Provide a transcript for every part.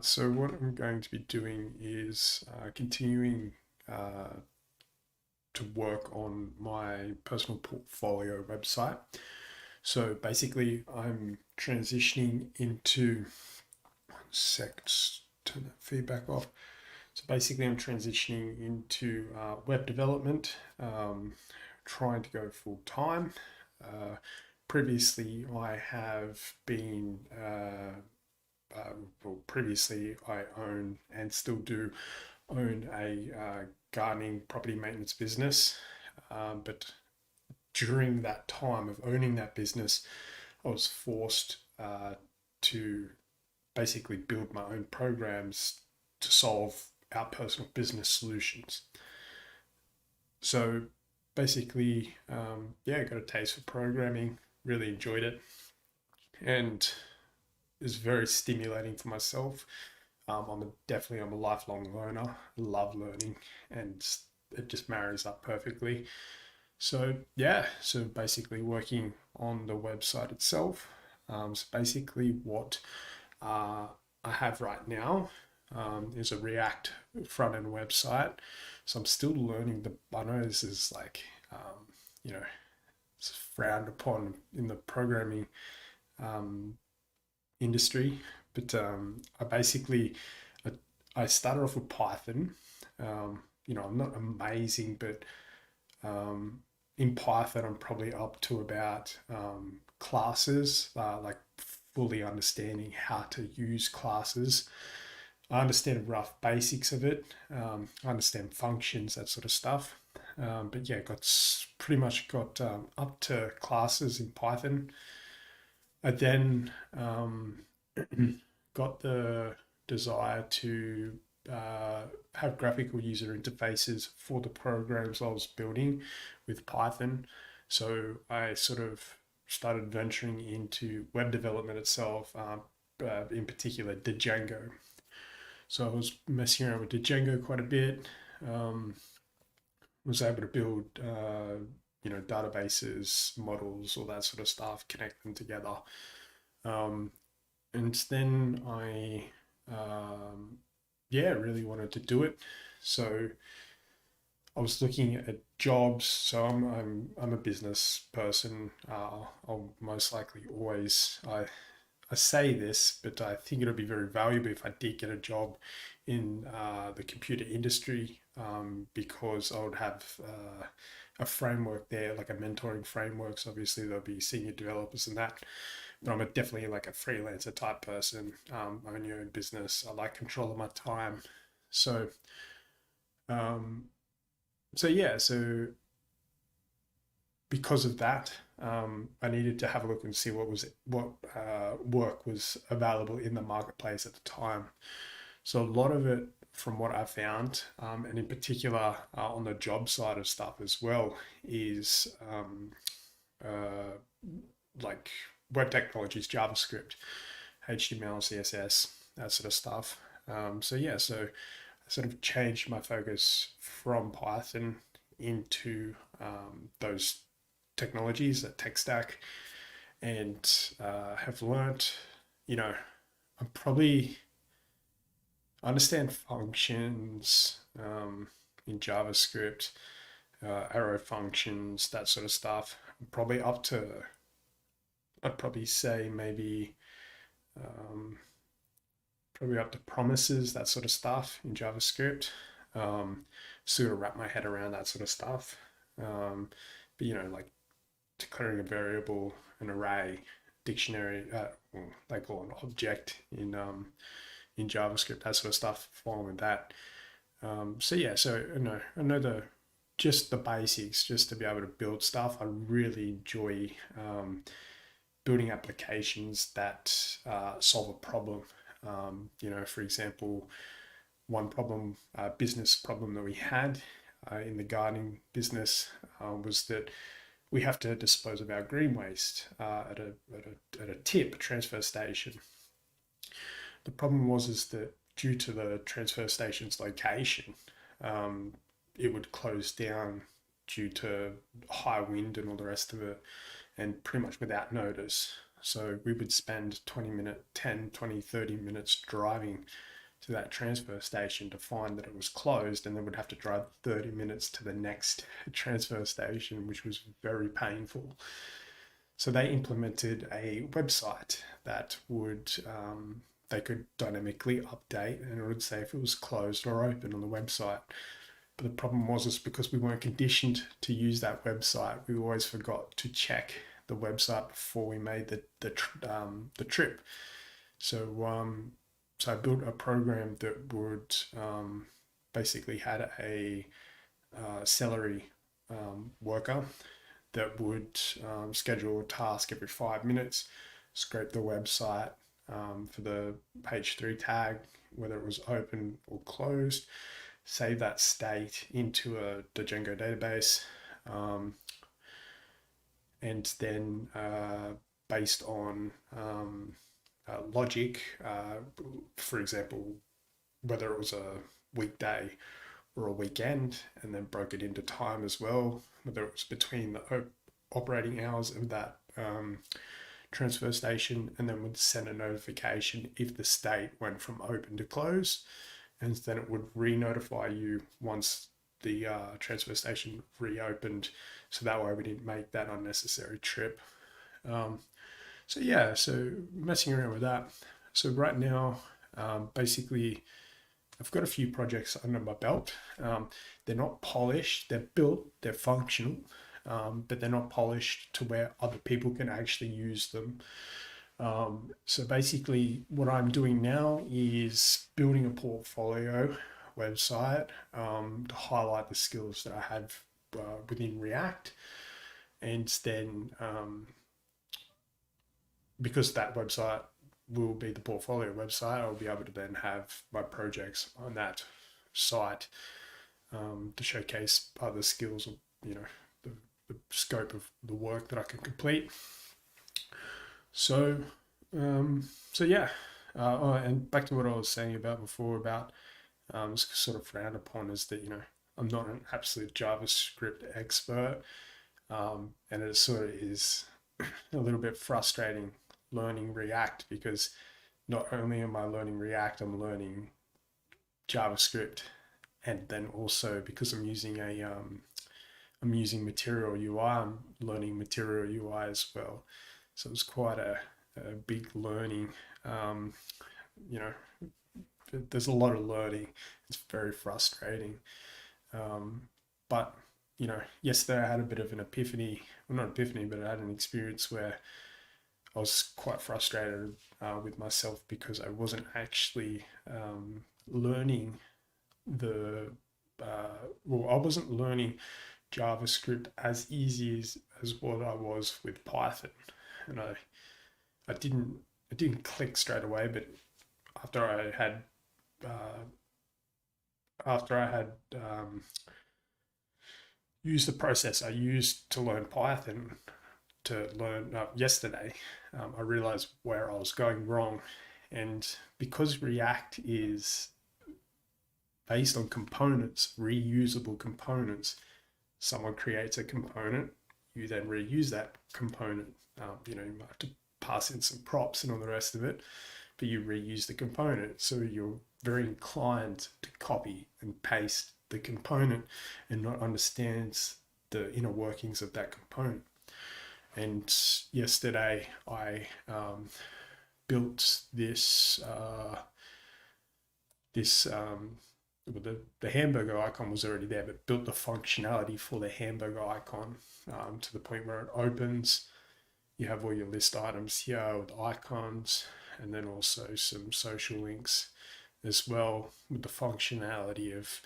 So what I'm going to be doing is continuing to work on my personal portfolio website. So basically, I'm transitioning into turn that feedback off. So basically, I'm transitioning into web development, trying to go full time. Previously, I have been well, previously I own and still do own a gardening property maintenance business. But during that time of owning that business, I was forced to basically build my own programs to solve our personal business solutions. So basically, yeah, got a taste for programming, really enjoyed it, and is very stimulating for myself. I'm a lifelong learner. Love learning, and it just marries up perfectly. So yeah, so basically working on the website itself. So basically what uh, I have right now is a React front end website. So I'm still learning the. I know this is like you know it's frowned upon in the programming um, industry, but I, I started off with Python. I'm not amazing, but um, in Python, I'm probably up to about classes, like fully understanding how to use classes. I understand rough basics of it. I understand functions, that sort of stuff. But yeah, pretty much got up to classes in Python. I then got the desire to have graphical user interfaces for the programs I was building with Python. So I sort of started venturing into web development itself, in particular, Django. So I was messing around with Django quite a bit. Um, was able to build, databases, models, all that sort of stuff, connect them together. Um, and then yeah, really wanted to do it. So I was looking at jobs. So I'm a business person. I'll most likely always I say this, but I think it'll be very valuable if I did get a job in the computer industry, because I would have a framework there, like a mentoring framework. So obviously there'll be senior developers and that, but definitely like a freelancer type person. Own your own business. I like control of my time. So, um, so yeah, so because of that, I needed to have a look and see what work was available in the marketplace at the time. So a lot of it, from what I found, and in particular on the job side of stuff as well, is uh, like web technologies, JavaScript, HTML, CSS, that sort of stuff. So yeah, so I sort of changed my focus from Python into those technologies, that tech stack, and have learnt, you know, I'm probably understand functions in JavaScript, arrow functions, that sort of stuff. I'm probably up to, I'd probably say maybe um, probably up to promises, that sort of stuff in JavaScript. Sort of wrap my head around that sort of stuff. But like declaring a variable, an array, dictionary, well, they call it an object in JavaScript, that sort of stuff. Following that. So yeah, so I know just the basics, just to be able to build stuff. I really enjoy building applications that solve a problem. For example, one problem, business problem that we had in the gardening business was that we have to dispose of our green waste at a tip, a transfer station. The problem was is that due to the transfer station's location, um, it would close down due to high wind and all the rest of it, and pretty much without notice. So we would spend 10, 20, 30 minutes driving to that transfer station to find that it was closed, and then would have to drive 30 minutes to the next transfer station, which was very painful. So they implemented a website that would they could dynamically update, and it would say if it was closed or open on the website. But the problem was because we weren't conditioned to use that website, we always forgot to check the website before we made the trip. So I built a program that would basically had a celery worker that would schedule a task every 5 minutes, scrape the website for the page 3 tag, whether it was open or closed, save that state into the Django database, and then based on logic, for example, whether it was a weekday or a weekend, and then broke it into time as well, whether it was between the operating hours of that transfer station, and then would send a notification if the state went from open to close, and then it would re-notify you once the transfer station reopened, so that way we didn't make that unnecessary trip. So messing around with that. So right now, basically, I've got a few projects under my belt. They're not polished, they're built, they're functional, but they're not polished to where other people can actually use them. So basically, what I'm doing now is building a portfolio website to highlight the skills that I have within React, and then because that website will be the portfolio website, I'll be able to then have my projects on that site to showcase other skills, or the scope of the work that I can complete. So yeah. And back to what I was saying about before about sort of frowned upon is that I'm not an absolute JavaScript expert, and it sort of is a little bit frustrating learning React, because not only am I learning React, I'm learning JavaScript, and then also because I'm using Material UI, I'm learning Material UI as well. So it's quite a big learning. There's a lot of learning. It's very frustrating. But yesterday I had a bit of an epiphany. Well, not epiphany, but I had an experience where I was quite frustrated with myself because I wasn't actually learning I wasn't learning JavaScript as easy as what I was with Python, and I didn't click straight away, but after I had uh, used the process I used to learn Python to learn yesterday, I realized where I was going wrong. And because React is based on components, reusable components, someone creates a component, you then reuse that component. You might have to pass in some props and all the rest of it, but you reuse the component. So you're very inclined to copy and paste the component and not understands the inner workings of that component. And yesterday I built this the hamburger icon was already there, but built the functionality for the hamburger icon to the point where it opens. You have all your list items here with icons, and then also some social links as well, with the functionality of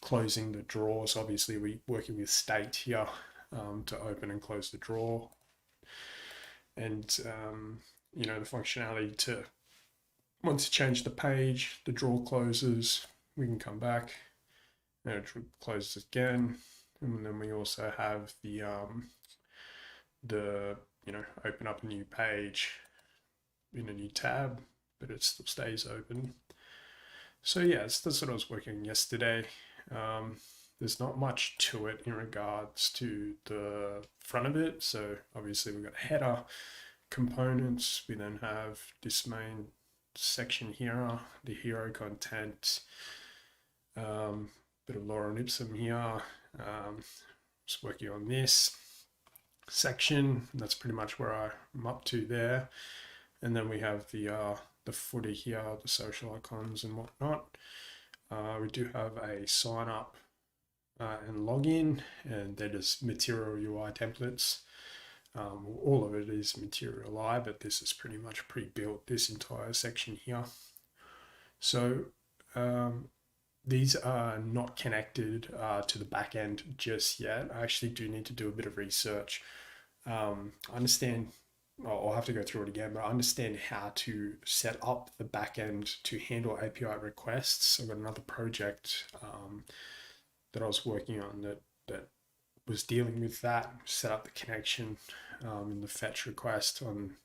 closing the drawers. Obviously, we're working with state here to open and close the drawer, and the functionality to, once you change the page, the drawer closes, we can come back and it closes again. And then we also have the open up a new page in a new tab, but it still stays open. So yeah, that's what I was working on yesterday. There's not much to it in regards to the front of it. So obviously we've got a header, components, we then have this main section here, the hero content, bit of lorem ipsum here. Just working on this section. That's pretty much where I'm up to there. And then we have the footer here, the social icons and whatnot. We do have a sign up and login, and they're just material UI templates. All of it is material UI, but this is pretty much pre-built, this entire section here. So these are not connected to the back end just yet. I actually do need to do a bit of research. I understand, I'll have to go through it again, but I understand how to set up the back end to handle API requests. I've got another project that I was working on that was dealing with that, set up the connection in the fetch request on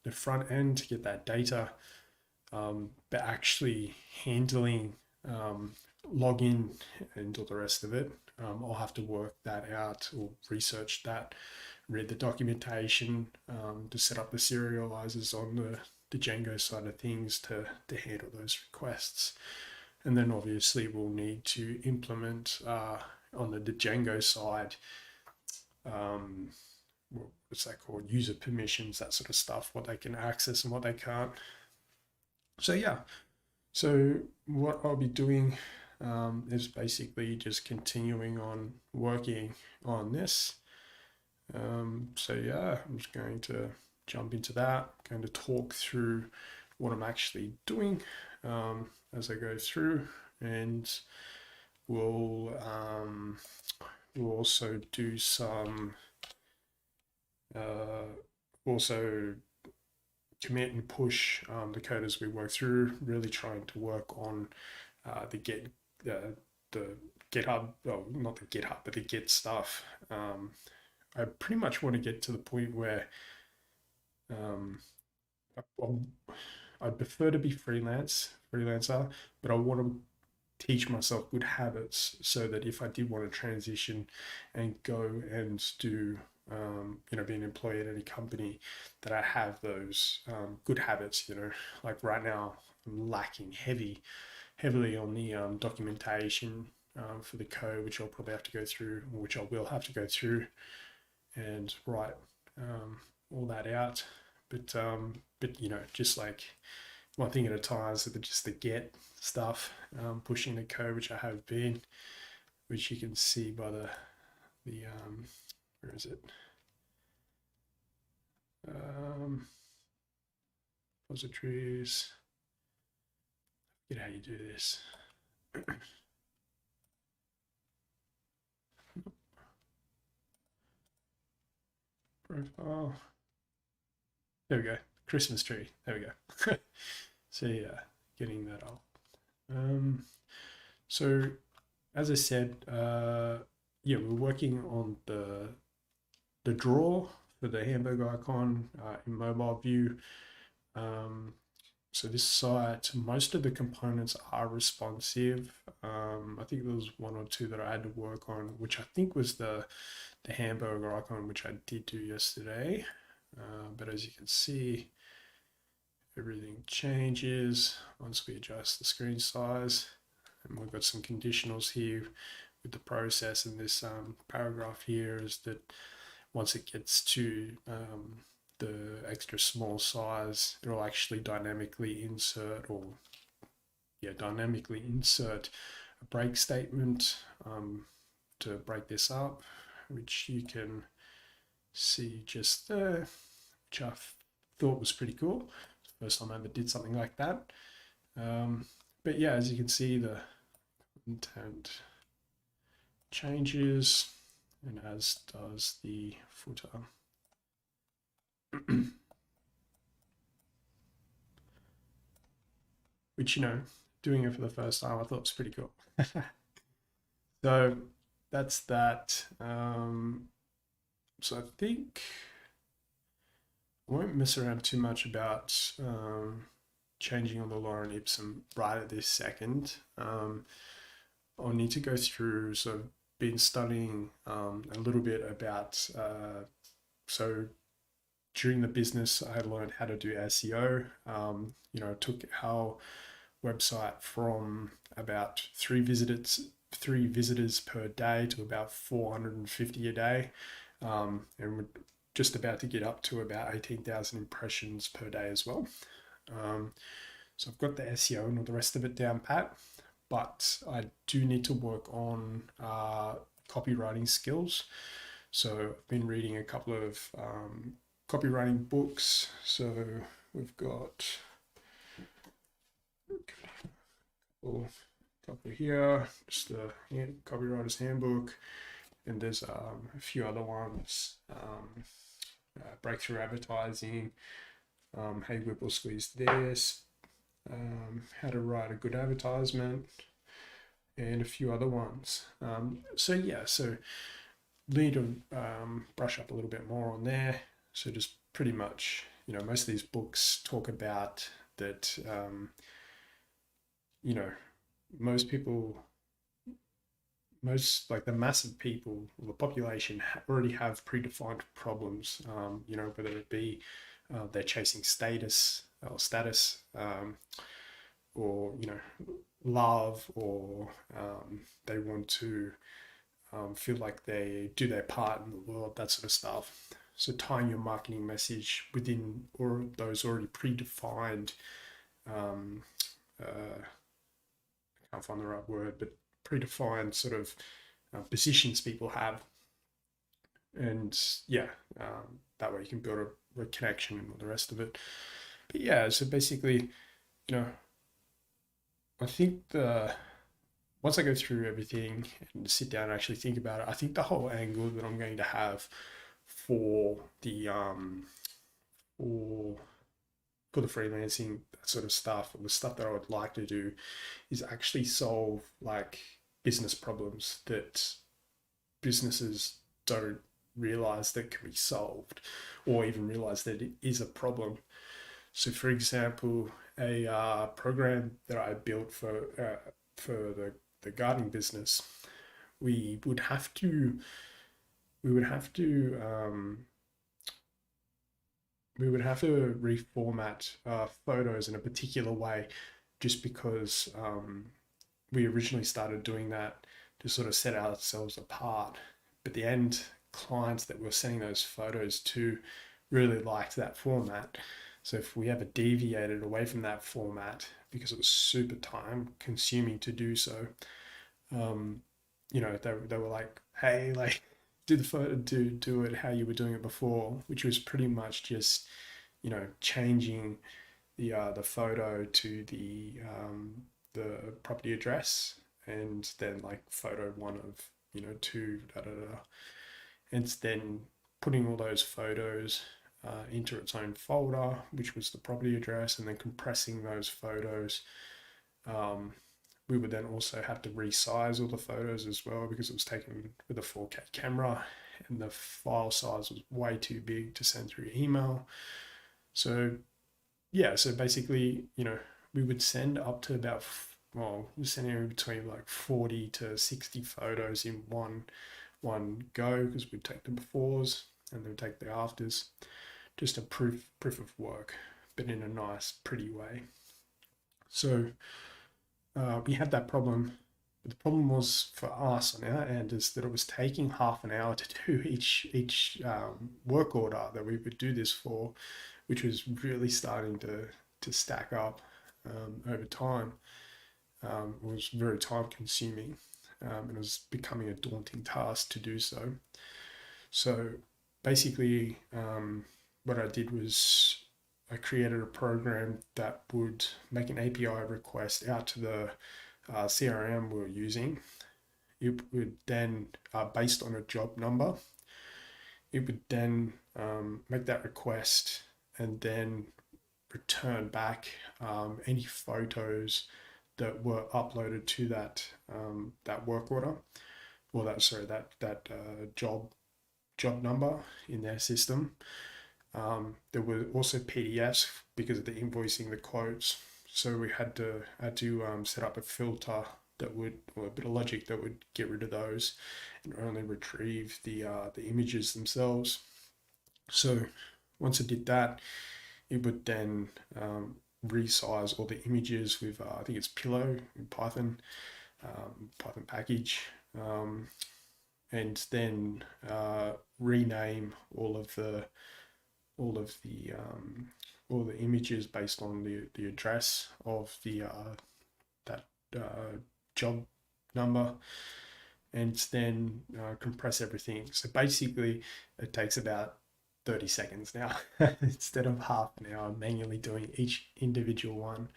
the front end to get that data, but actually handling login and all the rest of it, I'll have to work that out or research that, read the documentation to set up the serializers on the Django side of things to handle those requests. And then obviously we'll need to implement on the Django side, what's that called? User permissions, that sort of stuff, what they can access and what they can't. So yeah, so what I'll be doing is basically just continuing on working on this. So yeah, I'm just going to jump into that. I'm going to talk through what I'm actually doing as I go through, and we'll also do some also commit and push the code as we work through, really trying to work on the GitHub, well, not the GitHub, but the Git stuff. I pretty much want to get to the point where I'd prefer to be freelancer, but I want to teach myself good habits so that if I did want to transition and go and do, be an employee at any company, that I have those good habits. Like right now, I'm lacking heavily on the documentation for the code, which I'll probably have to go through, or which I will have to go through and write all that out. But just like one thing at a time, so that just the get stuff, pushing the code, which I have been, which you can see by the where is it? Repositories. I forget how you do this. Profile. There we go. Christmas tree. There we go. So yeah, getting that up. So as I said, we're working on the draw for the hamburger icon in mobile view. So this site, most of the components are responsive. I think there was one or two that I had to work on, which I think was the hamburger icon, which I did do yesterday. But as you can see, everything changes once we adjust the screen size. And we've got some conditionals here with the process, and this paragraph here is that once it gets to the extra small size, it'll actually dynamically insert a break statement to break this up, which you can see just there, which I thought was pretty cool. First time I ever did something like that. But yeah, as you can see, the content changes, and as does the footer. Which, doing it for the first time, I thought was pretty cool. So that's that. So I think I won't mess around too much about changing on the lorem ipsum right at this second. I'll need to go through, so I've been studying a little bit about, so during the business, I learned how to do SEO. Took our website from about three visitors per day to about 450 a day, and we're just about to get up to about 18,000 impressions per day as well. So I've got the SEO and all the rest of it down pat, but I do need to work on copywriting skills. So I've been reading a couple of copywriting books. So we've got a couple here, just the copywriter's handbook, and there's a few other ones. Breakthrough advertising, hey Whipple squeeze this, how to write a good advertisement, and a few other ones. So need to brush up a little bit more on there. So just pretty much, most of these books talk about that, most people, most like the massive people, the population already have predefined problems, whether it be they're chasing status, or, love, or they want to feel like they do their part in the world, that sort of stuff. So tying your marketing message within or those already predefined, I can't find the right word, but predefined sort of positions people have. And that way you can build a connection and all the rest of it. But yeah, so basically, I think once I go through everything and sit down and actually think about it, I think the whole angle that I'm going to have for the for the freelancing, that sort of stuff, or the stuff that I would like to do, is actually solve like business problems that businesses don't realize that can be solved, or even realize that it is a problem. So, for example, a program that I built for the gardening business, we would have to we would have to reformat photos in a particular way, just because we originally started doing that to sort of set ourselves apart. But the end clients that we're sending those photos to really liked that format. So if we ever deviated away from that format, because it was super time consuming to do so, they were like, hey, like, do the photo, do it how you were doing it before, which was pretty much just, changing the photo to the property address, and then like photo one of, two, and then putting all those photos into its own folder, which was the property address, and then compressing those photos. We would then also have to resize all the photos as well, because it was taken with a 4K camera and the file size was way too big to send through email. So so basically, we would send up to about, we're sending between like 40 to 60 photos in one go, because we'd take the befores and then take the afters, just a proof of work, but in a nice, pretty way. So we had that problem. But the problem was for us on our end is that it was taking half an hour to do each work order that we would do this for, which was really starting to stack up over time. It was very time consuming, and it was becoming a daunting task to do so. So basically, what I did was I created a program that would make an API request out to the CRM we were using. It would then, based on a job number, it would then make that request and then return back any photos that were uploaded to that work order, or that job number in their system. There were also PDFs because of the invoicing, the quotes. So we had to set up a filter that would, or a bit of logic that would get rid of those and only retrieve the images themselves. So Once it did that, it would then resize all the images with I think it's Pillow in Python, Python package, and then rename all of the all the images based on the address of the that job number, and then compress everything. So basically, it takes about 30 seconds now instead of half an hour manually doing each individual one.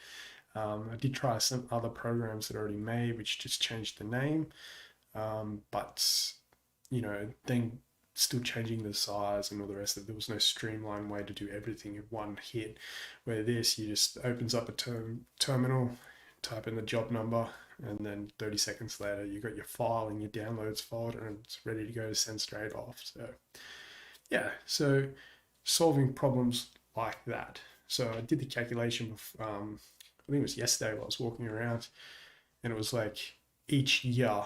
I did try some other programs that are already made, which just changed the name, but then still changing the size and all the rest of it. There was no streamlined way to do everything in one hit. Where this, you just opens up a terminal, type in the job number, and then 30 seconds later, you got your file in your downloads folder and it's ready to go to send straight off. So yeah, so solving problems like that. So I did the calculation of, I think it was yesterday while I was walking around, and it was like each year,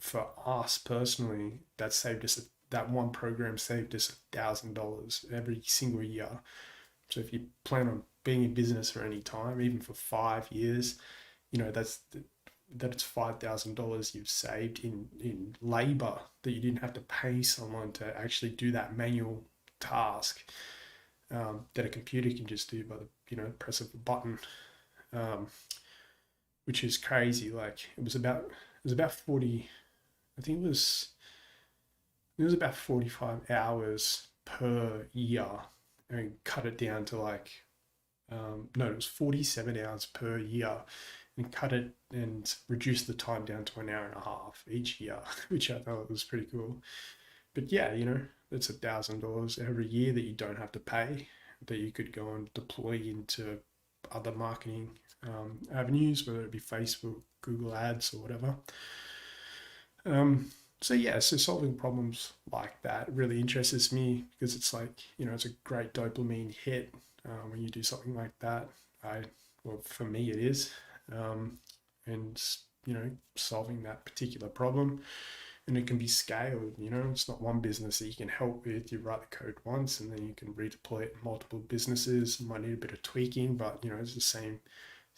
for us personally, that one program saved us $1,000 every single year. So if you plan on being in business for any time, even for 5 years, that's $5,000 you've saved in labor that you didn't have to pay someone to actually do that manual task, that a computer can just do by the press of a button, um, which is crazy. Like it was about 40. I think it was about 45 hours per year, and cut it down to like no, it was 47 hours per year, and cut it and reduce the time down to an hour and a half each year, which I thought was pretty cool. But yeah, that's $1,000 every year that you don't have to pay, that you could go and deploy into other marketing avenues, whether it be Facebook, Google Ads, or whatever. So yeah, so solving problems like that really interests me, because it's like, it's a great dopamine hit when you do something like that. Well, for me it is, and solving that particular problem, and it can be scaled. It's not one business that you can help with. You write the code once, and then you can redeploy it in multiple businesses. You might need a bit of tweaking, but it's the same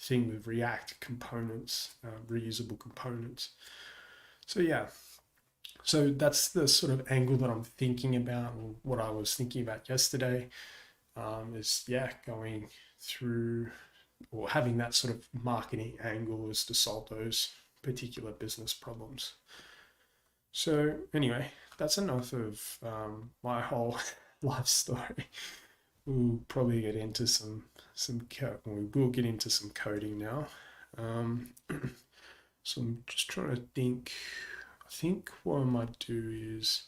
thing with React components, reusable components. So yeah, so that's the sort of angle that I'm thinking about, or what I was thinking about yesterday, is going through, or having that sort of marketing angle, is to solve those particular business problems. So anyway, that's enough of my whole life story. We'll probably get into we will get into some coding now. So I'm just trying to think. I think what I might do is,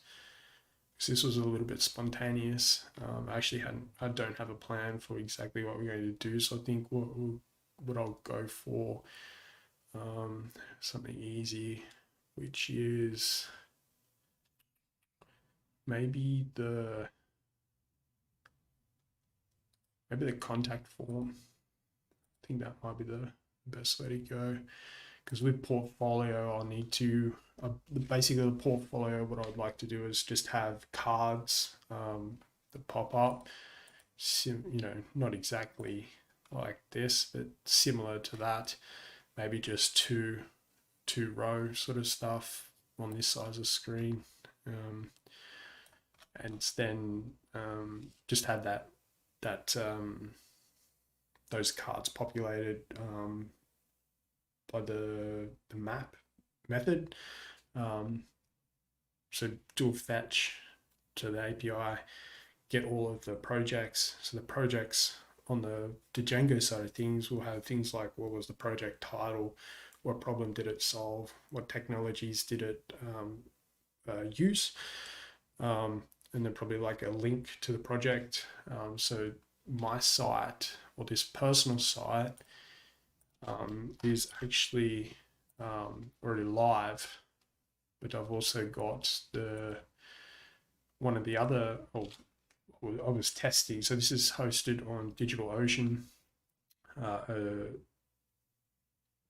because this was a little bit spontaneous. I don't have a plan for exactly what we're going to do. So I think what I'll go for, something easy, which is maybe the contact form. I think that might be the best way to go, because with portfolio, I'll need to basically, the portfolio, what I'd like to do is just have cards that pop up, not exactly like this, but similar to that, maybe just two row sort of stuff on this size of screen, and then just have those cards populated by the map method. So do a fetch to the API, get all of the projects. So the projects on the Django side of things will have things like, what was the project title, what problem did it solve, what technologies did it use, and then probably like a link to the project. So my site, or this personal site, is actually already live, but I've also got one of the other, I was testing. So this is hosted on DigitalOcean,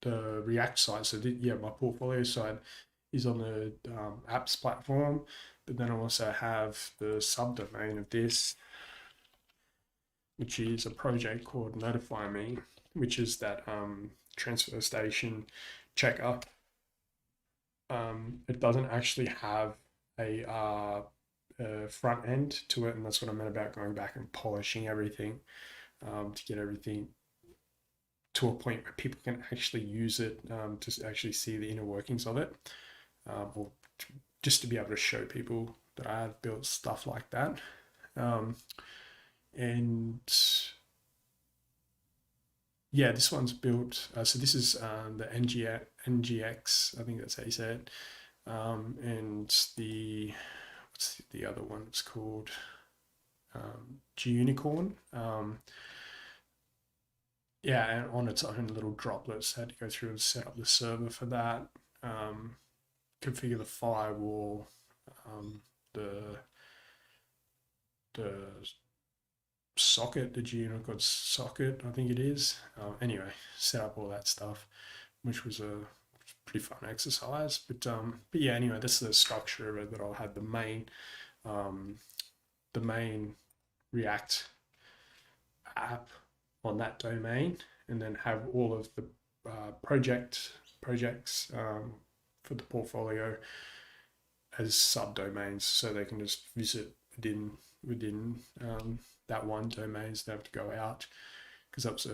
the React side. So my portfolio side is on the apps platform, but then I also have the subdomain of this, which is a project called Notify Me, which is that transfer station checker. It doesn't actually have a front end to it, and that's what I meant about going back and polishing everything to get everything to a point where people can actually use it to actually see the inner workings of it, or just to be able to show people that I have built stuff like that. And yeah, this one's built. So this is the NGX. I think that's how you say it. And the what's the other one? It's called G-Unicorn. Yeah, and on its own little droplets. I had to go through and set up the server for that. Configure the firewall, the the socket, the G-Unicorn socket, I think it is. Anyway, set up all that stuff, which was a pretty fun exercise. But yeah, anyway, that's the structure of it. That I'll have um, the main React app on that domain, and then have all of the projects for the portfolio as subdomains, so they can just visit within that one domain. So they have to go out, because that was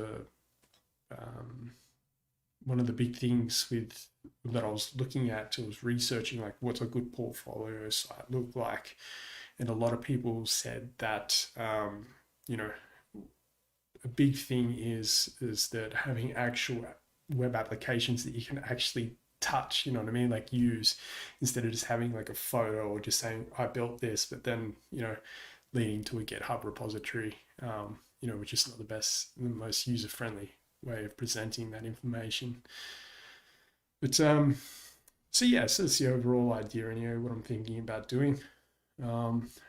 one of the big things with that I was looking at. I was researching like what's a good portfolio site look like, and a lot of people said that you know, a big thing is that having actual web applications that you can actually touch, you know what I mean, like use, instead of just having like a photo or just saying I built this, but then leading to a GitHub repository, which is not the most user friendly way of presenting that information. But so yeah, so that's the overall idea anyway, what I'm thinking about doing.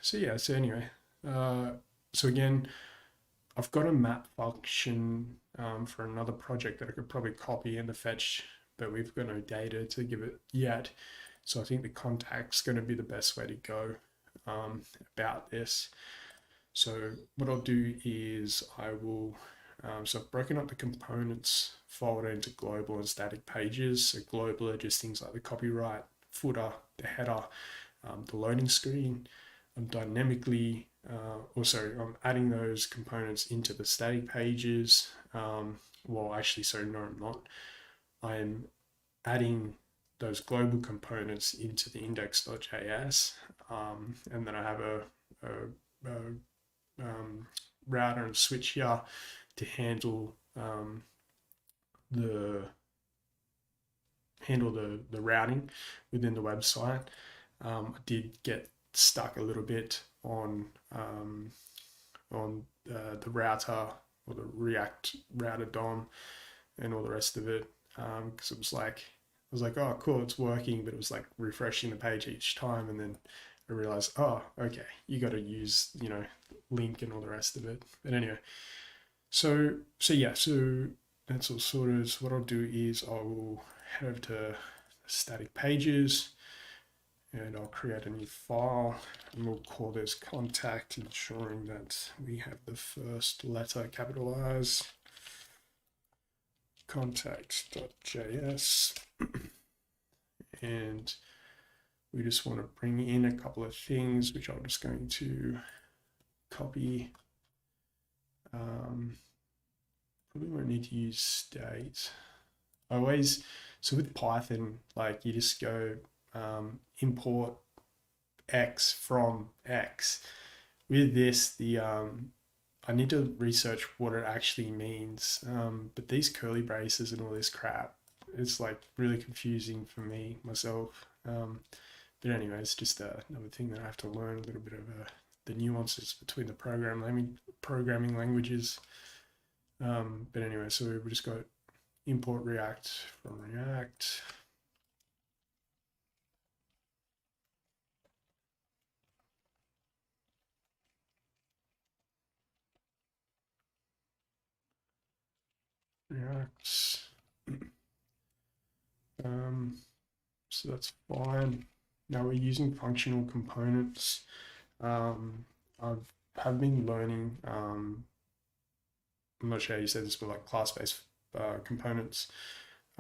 So anyway, so again, I've got a map function for another project that I could probably copy into fetch, but we've got no data to give it yet. So I think the contact's going to be the best way to go about this. So what I'll do is I will, so I've broken up the components folder into global and static pages. So global are just things like the copyright, footer, the header, the loading screen. I'm dynamically, I'm adding those components into the static pages. Well, actually, sorry, no, I'm not. I'm adding those global components into the index.js, and then I have a router and switch here to handle the routing within the website. I did get stuck a little bit on the router, or the React router DOM, and all the rest of it, because it was like, I was like, oh cool, it's working, but it was like refreshing the page each time, and then I realized, oh okay, you got to use link and all the rest of it. But anyway, so yeah, so that's all sorted. So what I'll do is I will head over to static pages, and I'll create a new file, and we'll call this contact, ensuring that we have the first letter capitalized, contact.js. And we just want to bring in a couple of things, which I'm just going to copy. Probably won't need to use state. So with Python, like you just go import X from X. With this, I need to research what it actually means. But these curly braces and all this crap, it's like really confusing for me myself. But anyway, it's just another thing that I have to learn a little bit of the nuances between the programming languages. But anyway, so we just got import React from React. React. So that's fine. Now we're using functional components. I have been learning I'm not sure how you say this, but like class-based components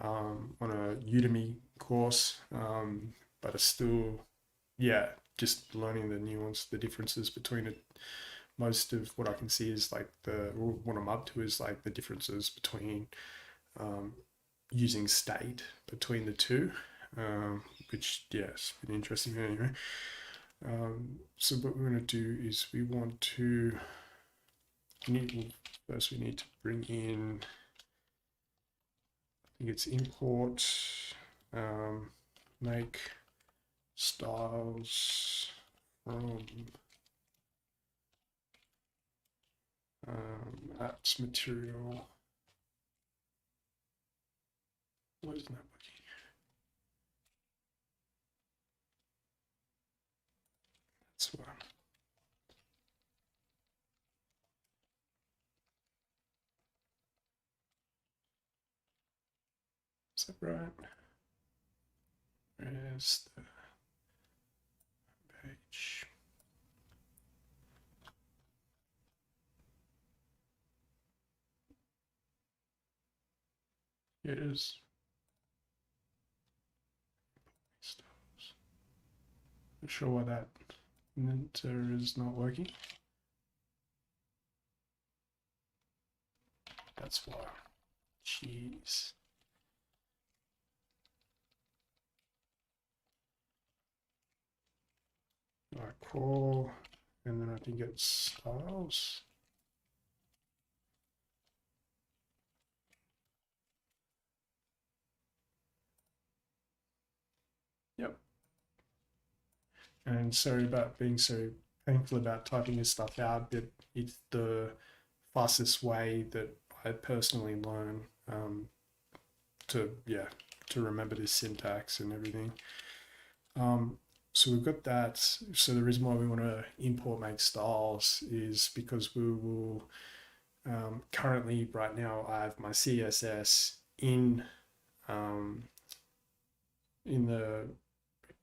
on a Udemy course, but it's still, yeah, just learning the nuance, the differences between it. Most of what I can see is like what I'm up to is like the differences between um, using state between the two, which, yeah, it's been interesting anyway. So what we're going to do is we want to, first we need to bring in, I think it's import, make styles from apps material. Why isn't that working? That's one. Is that right? Where's the page? Here it is. Not sure why that linter is not working. That's why. Jeez. Alright, call, and then I think it's styles. Yep. And sorry about being so painful about typing this stuff out, but it's the fastest way that I personally learn to remember this syntax and everything. So we've got that. So the reason why we want to import make styles is because we will currently right now I have my CSS in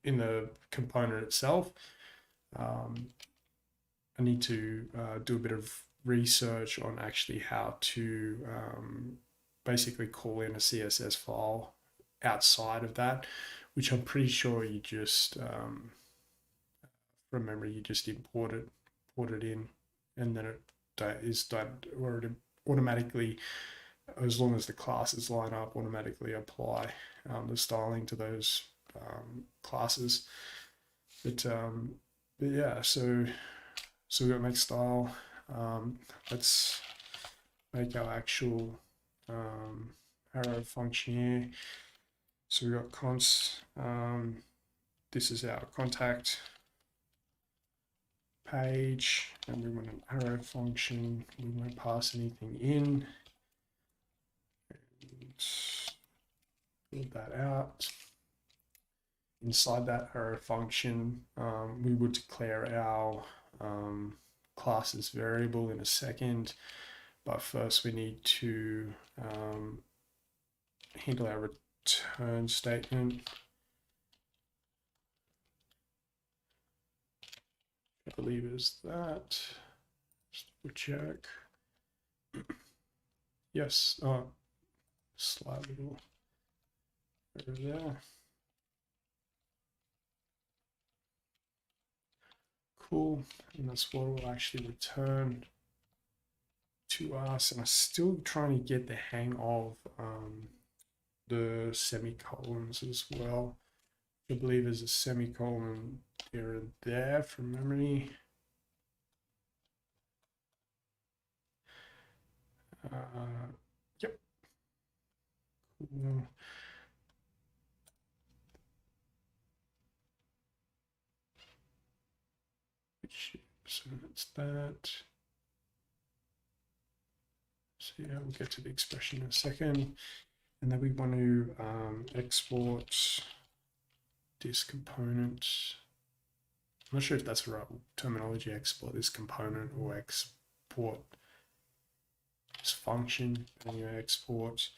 the component itself. I need to do a bit of research on actually how to basically call in a CSS file outside of that, which I'm pretty sure you just, from memory, you just import it in, and then it is done, or it automatically, as long as the classes line up, automatically apply the styling to those classes. But yeah, so we got make style. Let's make our actual arrow function here. So we got const. This is our contact page, and we want an arrow function. We won't pass anything in. Build that out. Inside that arrow function, we would declare our classes variable in a second, but first we need to handle our return statement. I believe is that. Just double check. Yes. Oh, slight little over there. Cool. And that's what will actually return to us. And I'm still trying to get the hang of the semicolons as well. I believe there's a semicolon here and there from memory. Yep. Cool. So that's that. So yeah, we'll get to the expression in a second. And then we want to export this component. I'm not sure if that's the right terminology, export this component or export this function. Anyway, export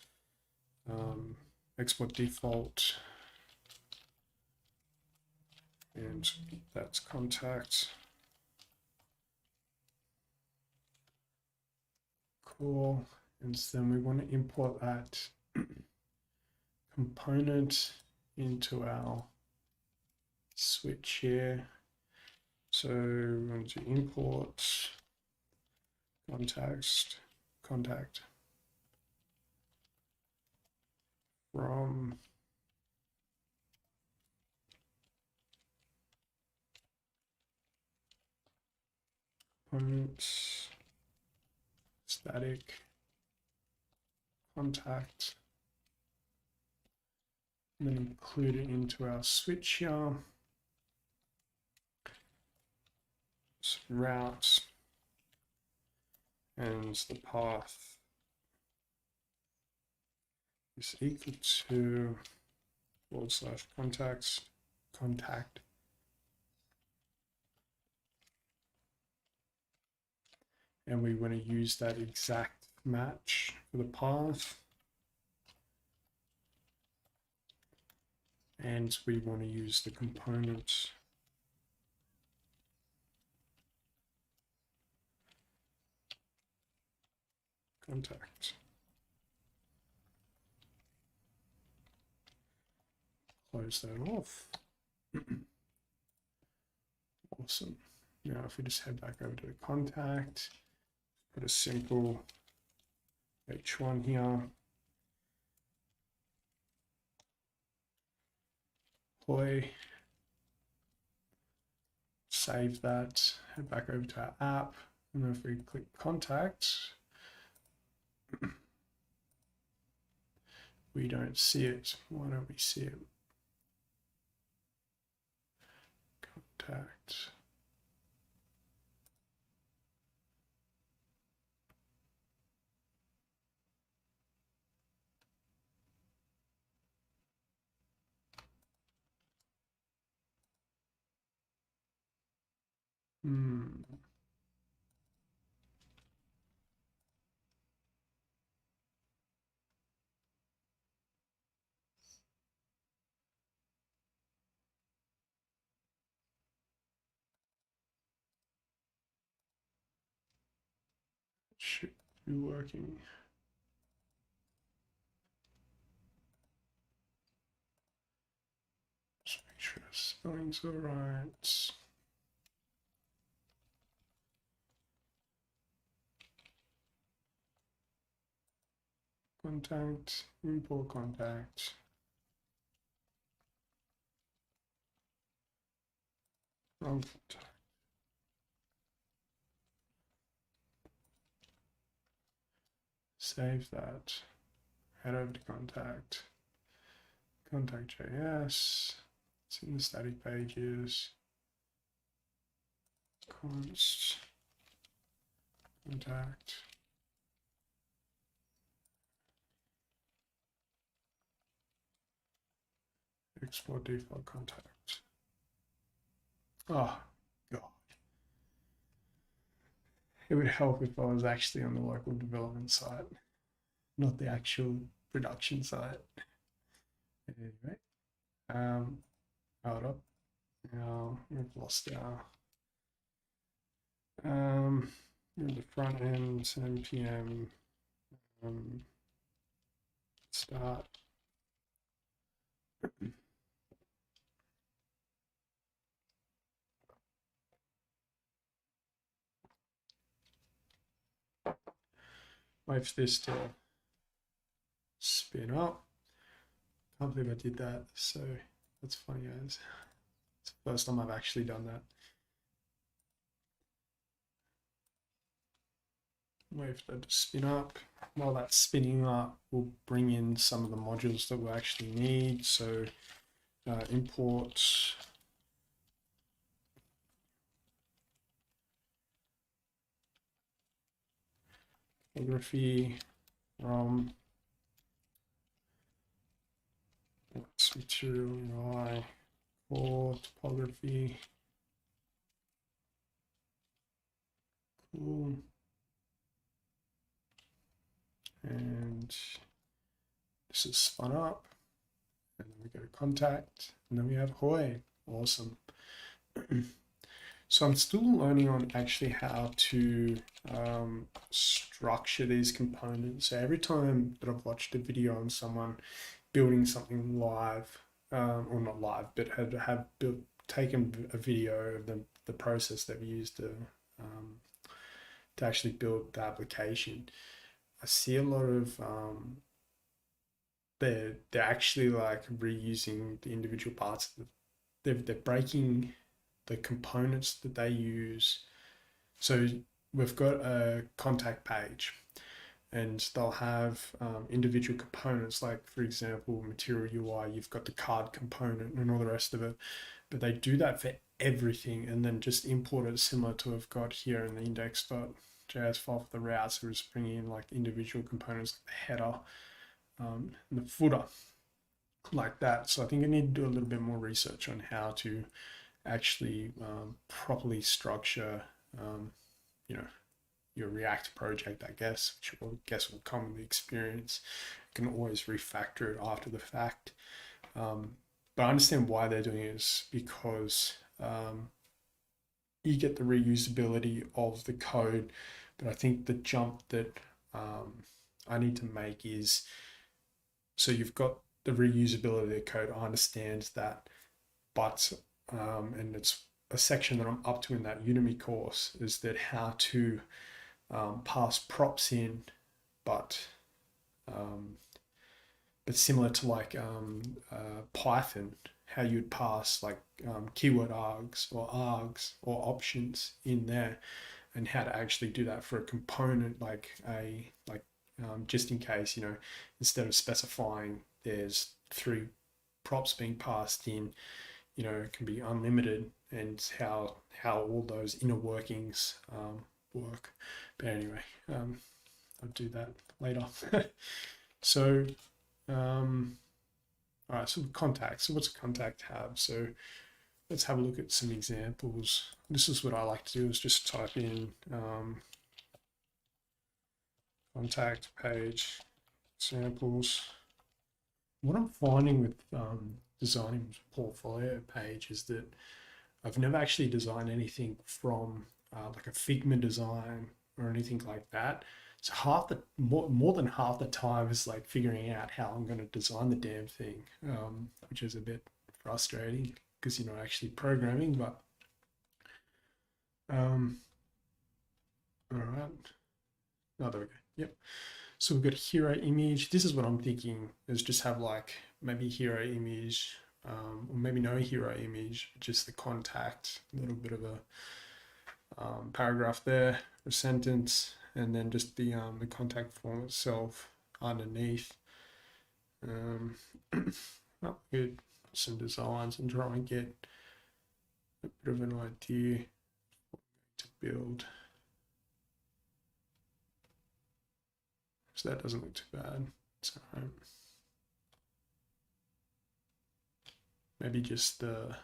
default, and that's contact. Cool. And so then we want to import that component into our switch here. So we want to import contact from components static contact, and then include it into our switch here. So route and the path is equal to /contact, and we want to use that exact match for the path, and we want to use the component contact. Close that off. Awesome. Now if we just head back over to the contact, put a simple h1 here. Hoi. Save that, head back over to our app, and then if we click contact, we don't see it. Why don't we see it? Contact. Should be working. Just make sure spelling's all right. Contact, import contact. Wrong contact. Save that. Head over to contact.js. It's in the static pages. Const contact. Export default contact. Oh, God. It would help if I was actually on the local development site, not the actual production site. Anyway, hold up. Now we've lost our the front end npm start. Wait for this to spin up. Can't believe I did that. So that's funny, guys. It's the first time I've actually done that. Wait for that to spin up. While that's spinning up, we'll bring in some of the modules that we'll actually need. So import photography from material UI for topography. Cool. And this is spun up, and then we go to contact, and then we have Hoi. Awesome. So I'm still learning on actually how to structure these components. So every time that I've watched a video on someone building something live, or not live, but have built, taken a video of the process they've used to actually build the application, I see a lot of they're actually like reusing the individual parts. They're breaking the components that they use. So we've got a contact page, and they'll have individual components, like for example, material UI. You've got the card component and all the rest of it, but they do that for everything, and then just import it similar to what we've got here in the index.js file for the routes. So we're just bringing in like individual components, like the header and the footer, like that. So I think I need to do a little bit more research on how to actually properly structure, you know, your React project, I guess, which will come with the experience. You can always refactor it after the fact. But I understand why they're doing it is because you get the reusability of the code. But I think the jump that I need to make is, so you've got the reusability of the code. I understand that, but and it's a section that I'm up to in that Udemy course, is that how to pass props in, but similar to like Python, how you'd pass like keyword args or options in there, and how to actually do that for a component, like just in case, instead of specifying there's 3 props being passed in, it can be unlimited, and how all those inner workings work. But anyway, I'll do that later. So, all right, so contact. So what's a contact tab? So let's have a look at some examples. This is what I like to do, is just type in contact page examples. What I'm finding with designing a portfolio page is that I've never actually designed anything from like a Figma design or anything like that. So more than half the time is like figuring out how I'm going to design the damn thing, which is a bit frustrating because you're not actually programming. But all right, oh, there we go. Yep. So we've got hero image. This is what I'm thinking, is just have like maybe hero image, or maybe no hero image, just the contact, a little bit of a paragraph there, a sentence, and then just the contact form itself underneath. Good, some designs, and try and get a bit of an idea to build. So that doesn't look too bad. So maybe just the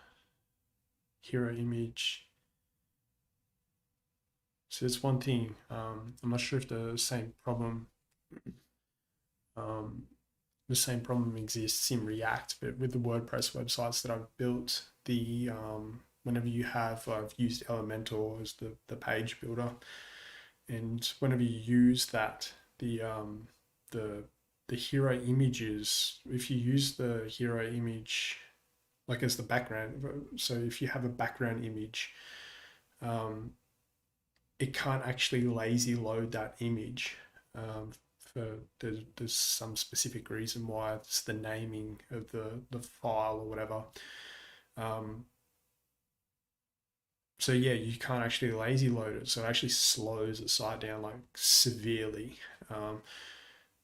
hero image. So it's one thing. I'm not sure if the same problem exists in React, but with the WordPress websites that I've built, the whenever I've used Elementor as the page builder, and whenever you use that, the hero images, if you use the hero image like as the background, so if you have a background image, it can't actually lazy load that image. There's some specific reason why. It's the naming of the file or whatever. So yeah, you can't actually lazy load it, so it actually slows the site down like severely.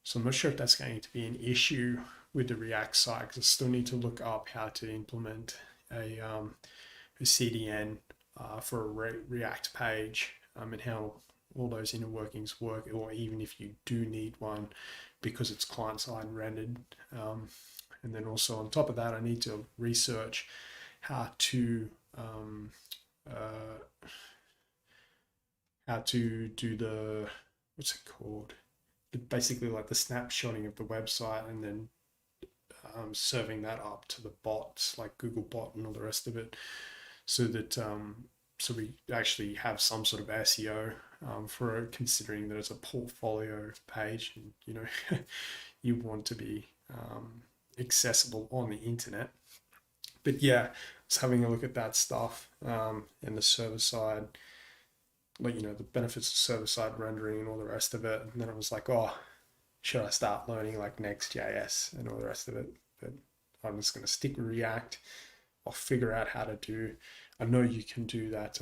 So I'm not sure if that's going to be an issue with the React site, because I still need to look up how to implement a CDN for a React page, and how all those inner workings work, or even if you do need one because it's client-side rendered. And then also on top of that, I need to research how to do the, what's it called? Basically like the snapshotting of the website, and then serving that up to the bots like Googlebot and all the rest of it, so that so we actually have some sort of SEO for considering that it's a portfolio page, and you want to be accessible on the internet. But yeah, it's having a look at that stuff and the server side, like the benefits of server side rendering and all the rest of it. And then I was like, oh, should I start learning like Next.js and all the rest of it? But I'm just going to stick with React. I'll figure out how to do. I know you can do that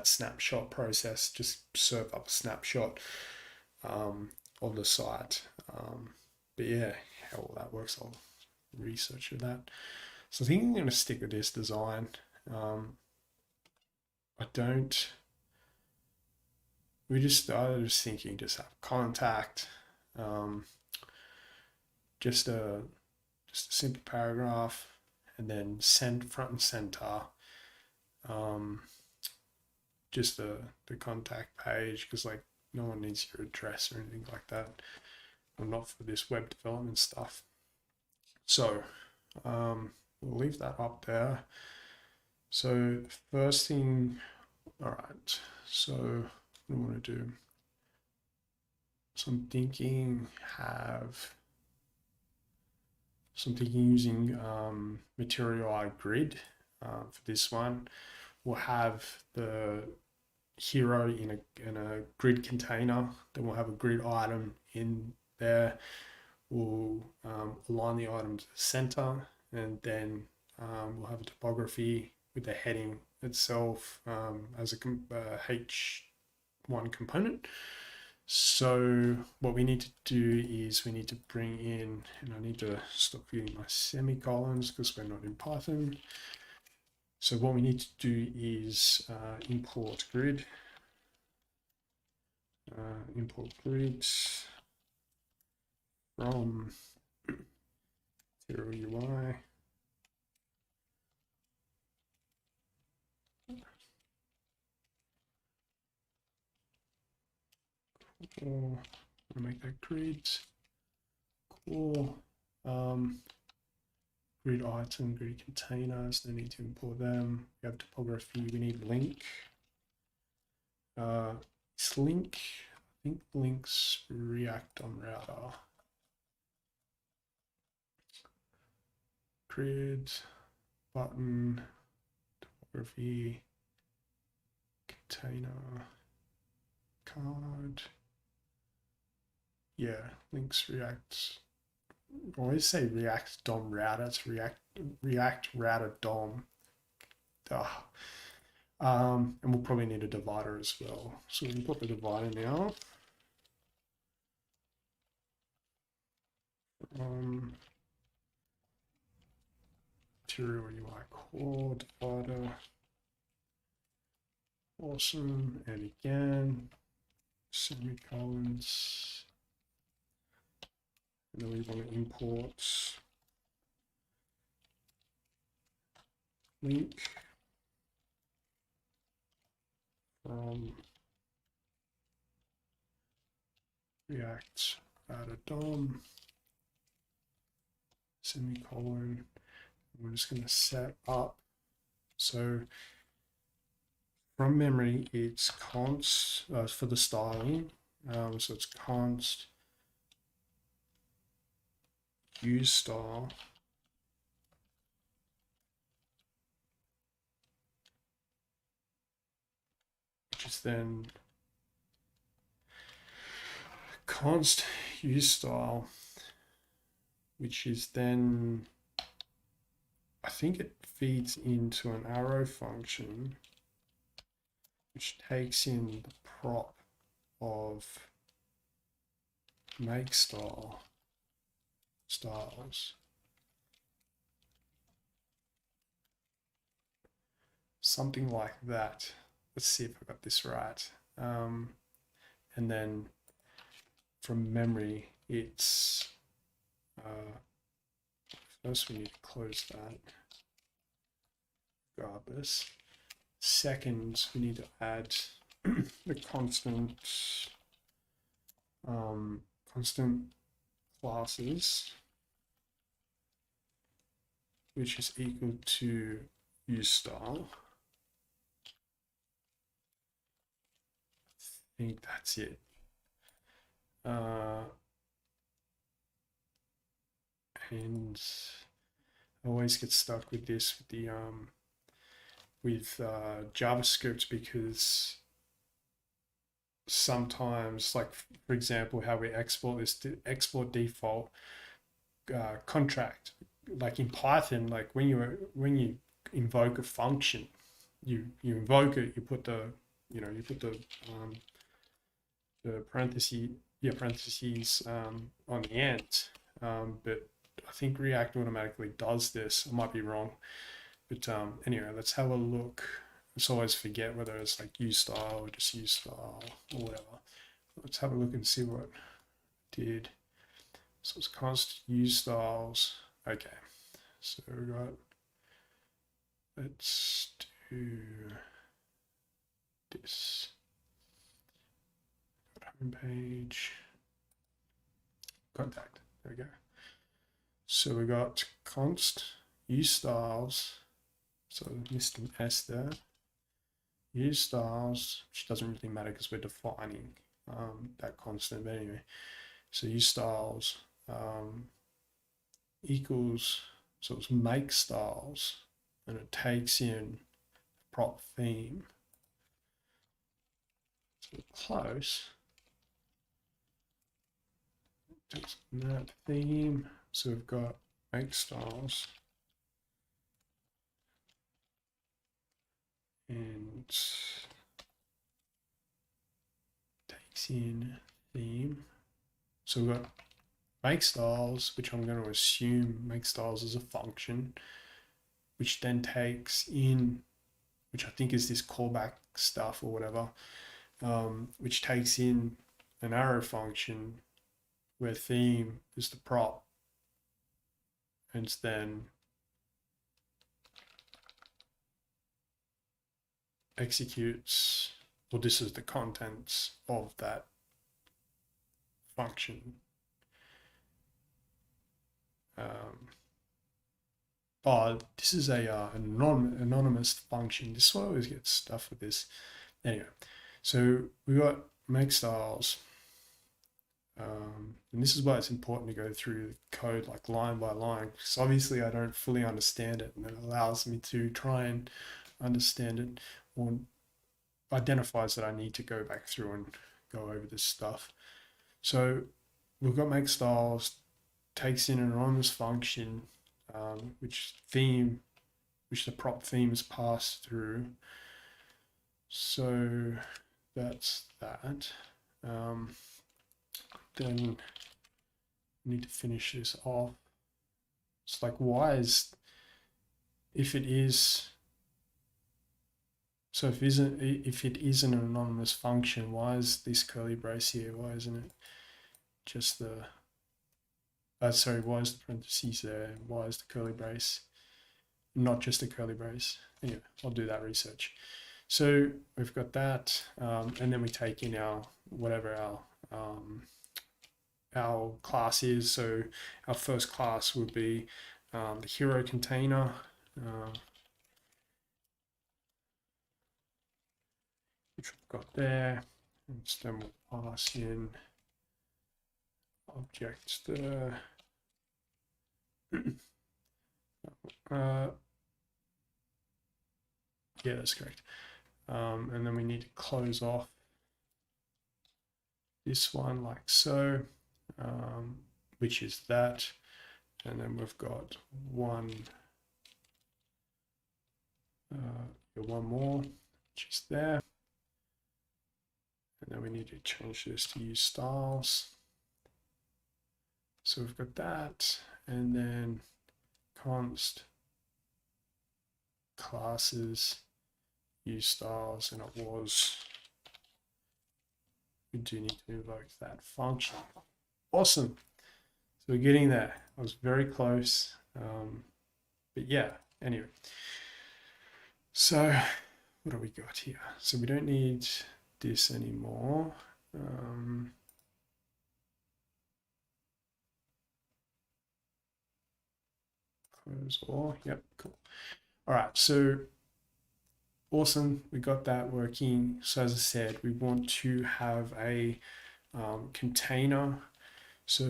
snapshot process. Just serve up a snapshot of the site. But yeah, how all that works, I'll research that. So I think I'm going to stick with this design. I don't. I was thinking just have contact, just a simple paragraph, and then send front and center, just the contact page, because like no one needs your address or anything like that. I'm not for this web development stuff. So we'll leave that up there. So the first thing, all right, so what I want to do, so I'm thinking using Material Grid for this one. We'll have the hero in a grid container, then we'll have a grid item in there. We'll align the item to the center, and then we'll have a topography with the heading itself as a H1 component. So what we need to do is we need to bring in, and I need to stop using my semicolons because we're not in Python. So what we need to do is import grid from Material UI. Cool. I'm gonna make that grid. Cool. Grid item, grid containers, no need to import them. We have topography, we need link. This link, I think links React on router. Grid, button, topography, container, card. Yeah, links React. I always say React DOM router. It's React router DOM. And we'll probably need a divider as well. So we can put the divider now. Material UI core divider. Awesome. And again, semicolons. And then we want to import link from React router DOM, semicolon. We're just going to set up. So from memory, it's const for the styling. So it's const use style which is then const use style, which is then, I think it feeds into an arrow function which takes in the prop of make styles. Something like that. Let's see if I got this right. And then from memory, it's first we need to close that. Regardless. Second, we need to add the constant classes, which is equal to use style. I think that's it. And I always get stuck with this with the JavaScript, because sometimes, like for example, how we export this to export default contract, like in Python, like when you invoke a function, you invoke it, you put the parentheses, on the end. But I think React automatically does this. I might be wrong, but anyway, let's have a look. Let's always forget whether it's like use style or just use style or whatever. Let's have a look and see what it did. So it's const use styles. Okay, so we got, let's do this. Home page, contact. There we go. So we got const use styles. So missed an S there. Use styles, which doesn't really matter because we're defining that constant. But anyway, so use styles equals, so it's make styles, and it takes in prop theme. So close. Takes that theme. So we've got make styles and takes in theme. So we've got make styles, which I'm going to assume make styles is a function, which then takes in, which I think is this callback stuff or whatever, which takes in an arrow function where theme is the prop, and then executes, well, this is the contents of that function. This is a anonymous function. This is why I always get stuff with this. Anyway, so we got make styles. And this is why it's important to go through the code like line by line, because obviously I don't fully understand it, and it allows me to try and understand it, or identifies that I need to go back through and go over this stuff. So we've got make styles, takes in an anonymous function, which the prop theme is passed through. So that's that. Then we need to finish this off. It's like, if it is an anonymous function, why is this curly brace here? Why isn't it just the, why is the parentheses there? Why is the curly brace not just a curly brace? Anyway, I'll do that research. So we've got that, and then we take in whatever our class is. So our first class would be the hero container, which we've got there, and then we'll pass in objects there. Yeah, that's correct. And then we need to close off this one like so, which is that. And then we've got one more, which is there. And then we need to change this to use styles. So we've got that, and then const classes use styles, and we do need to invoke that function. Awesome. So we're getting there. I was very close, but yeah, anyway. So what do we got here? So we don't need this anymore. Close all. Yep, cool. All right, so awesome, we got that working. So as I said, we want to have a container. So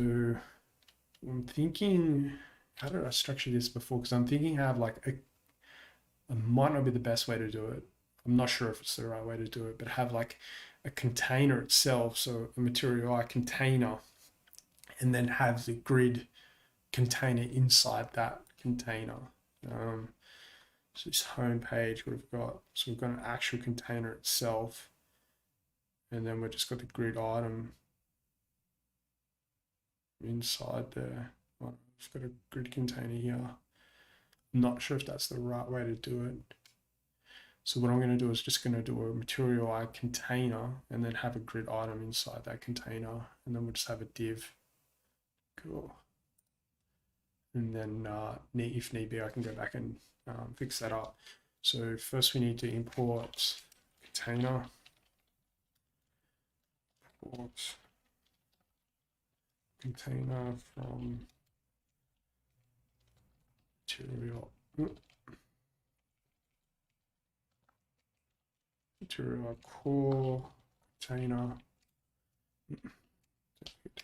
I'm thinking, how did I structure this before? Because I'm thinking I have like it might not be the best way to do it. I'm not sure if it's the right way to do it, but have like a container itself. So a material container, and then have the grid container inside that container. So this home page we've got, so we've got an actual container itself, and then we've just got the grid item inside there. Well, we've got a grid container here. I'm not sure if that's the right way to do it. So what I'm going to do is just going to do a material container and then have a grid item inside that container, and then we'll just have a div. Cool. And then if need be, I can go back and fix that up. So first we need to import container. Import container from material core container.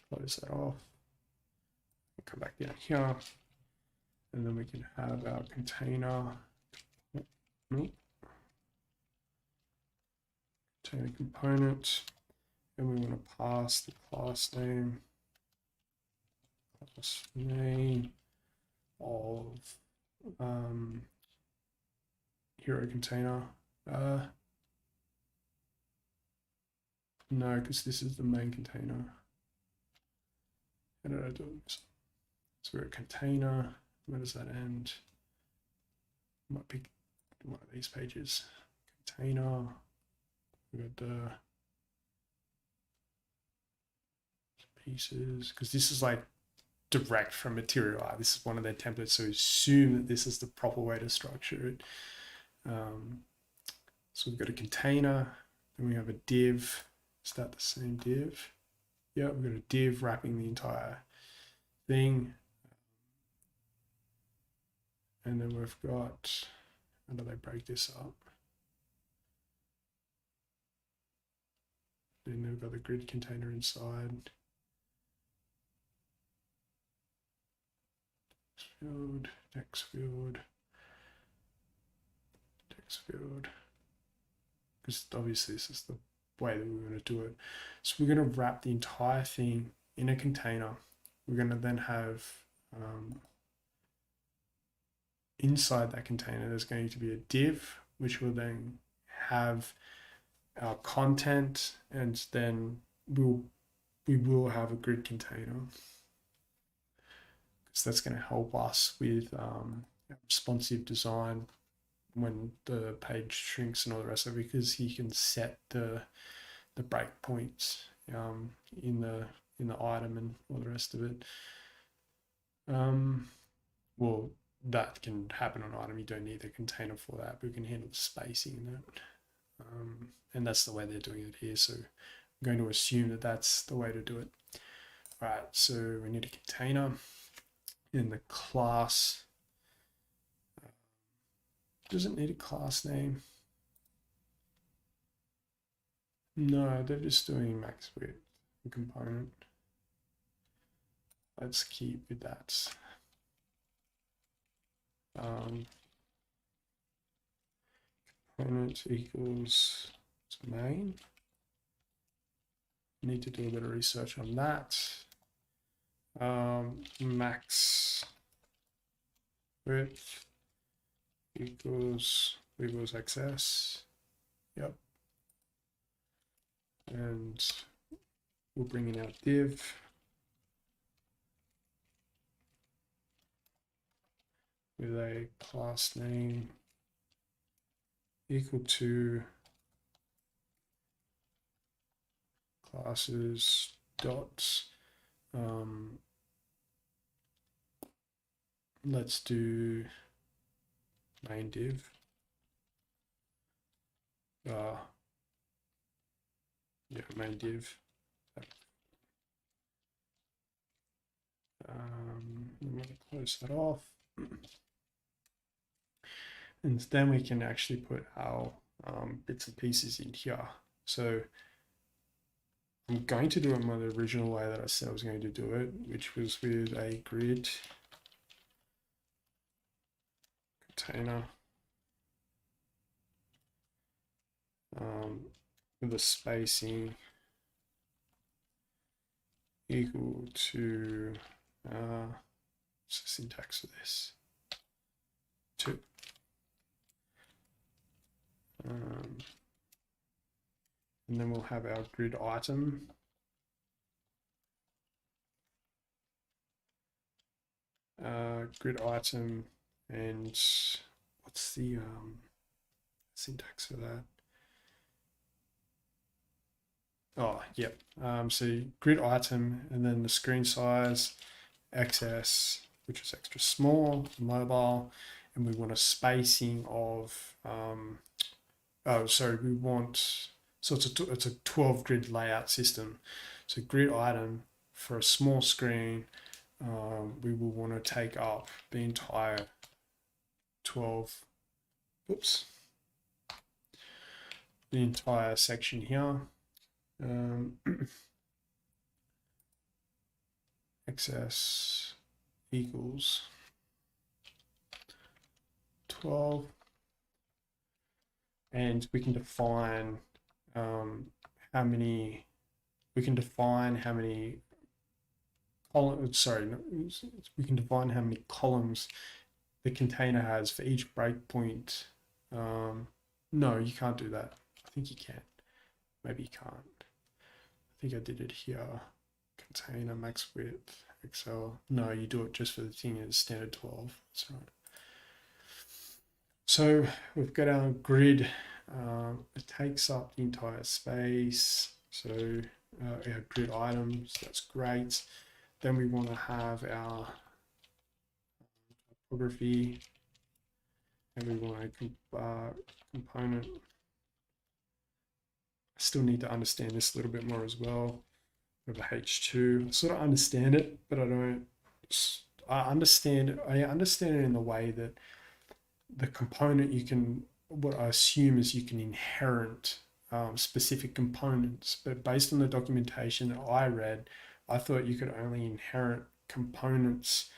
Close that off. Come back down here, and then we can have our container. Container component, and we want to pass the class name of hero container. No, because this is the main container. How did I do it? So we're a container. Where does that end? Might be one of these pages. Container. We got the pieces, because this is like direct from Material Art. This is one of their templates, so assume that this is the proper way to structure it. So we've got a container, then we have a div. Is that the same div? Yeah, we've got a div wrapping the entire thing. And then we've got, how do they break this up? Then we've got the grid container inside. Field, text field, text field. Because obviously this is the way that we're going to do it. So we're going to wrap the entire thing in a container. We're going to then have inside that container, there's going to be a div, which will then have our content, and then we will have a grid container. So that's going to help us with responsive design when the page shrinks and all the rest of it, because you can set the breakpoints in the item and all the rest of it. Well, that can happen on item. You don't need the container for that, but we can handle the spacing in that. And that's the way they're doing it here. So I'm going to assume that that's the way to do it. All right, so we need a container in the class. Doesn't need a class name. No, they're just doing max width component. Let's keep with that. Component equals main. Need to do a bit of research on that. Max width equals XS. Yep. And we'll bring in our div. With a class name equal to classes dots. Let's do main div. Yeah, main div. I'm going to close that off. And then we can actually put our bits and pieces in here. So I'm going to do it the original way that I said I was going to do it, which was with a grid container with a spacing equal to what's the syntax for this? 2. And then we'll have our grid item. Grid item, and what's the syntax for that? Oh, yep. So grid item, and then the screen size, XS, which is extra small, mobile, and we want a spacing of, we want, so it's a 12 grid layout system. So grid item for a small screen, we will want to take up the entire 12, oops, the entire section here. XS equals 12, and we can define how many columns, we can define how many columns the container has for each breakpoint. No, you can't do that. I think you can. Maybe you can't. I think I did it here. Container max width, Excel. No, you do it just for the thing as standard 12. That's right. So we've got our grid. It takes up the entire space. So our grid items, that's great. Then we want to have our topography, and we want a component. I still need to understand this a little bit more as well. We have a H2. I sort of understand it, but I don't. I understand it in the way that the component what I assume is you can inherit specific components, but based on the documentation that I read, I thought you could only inherit components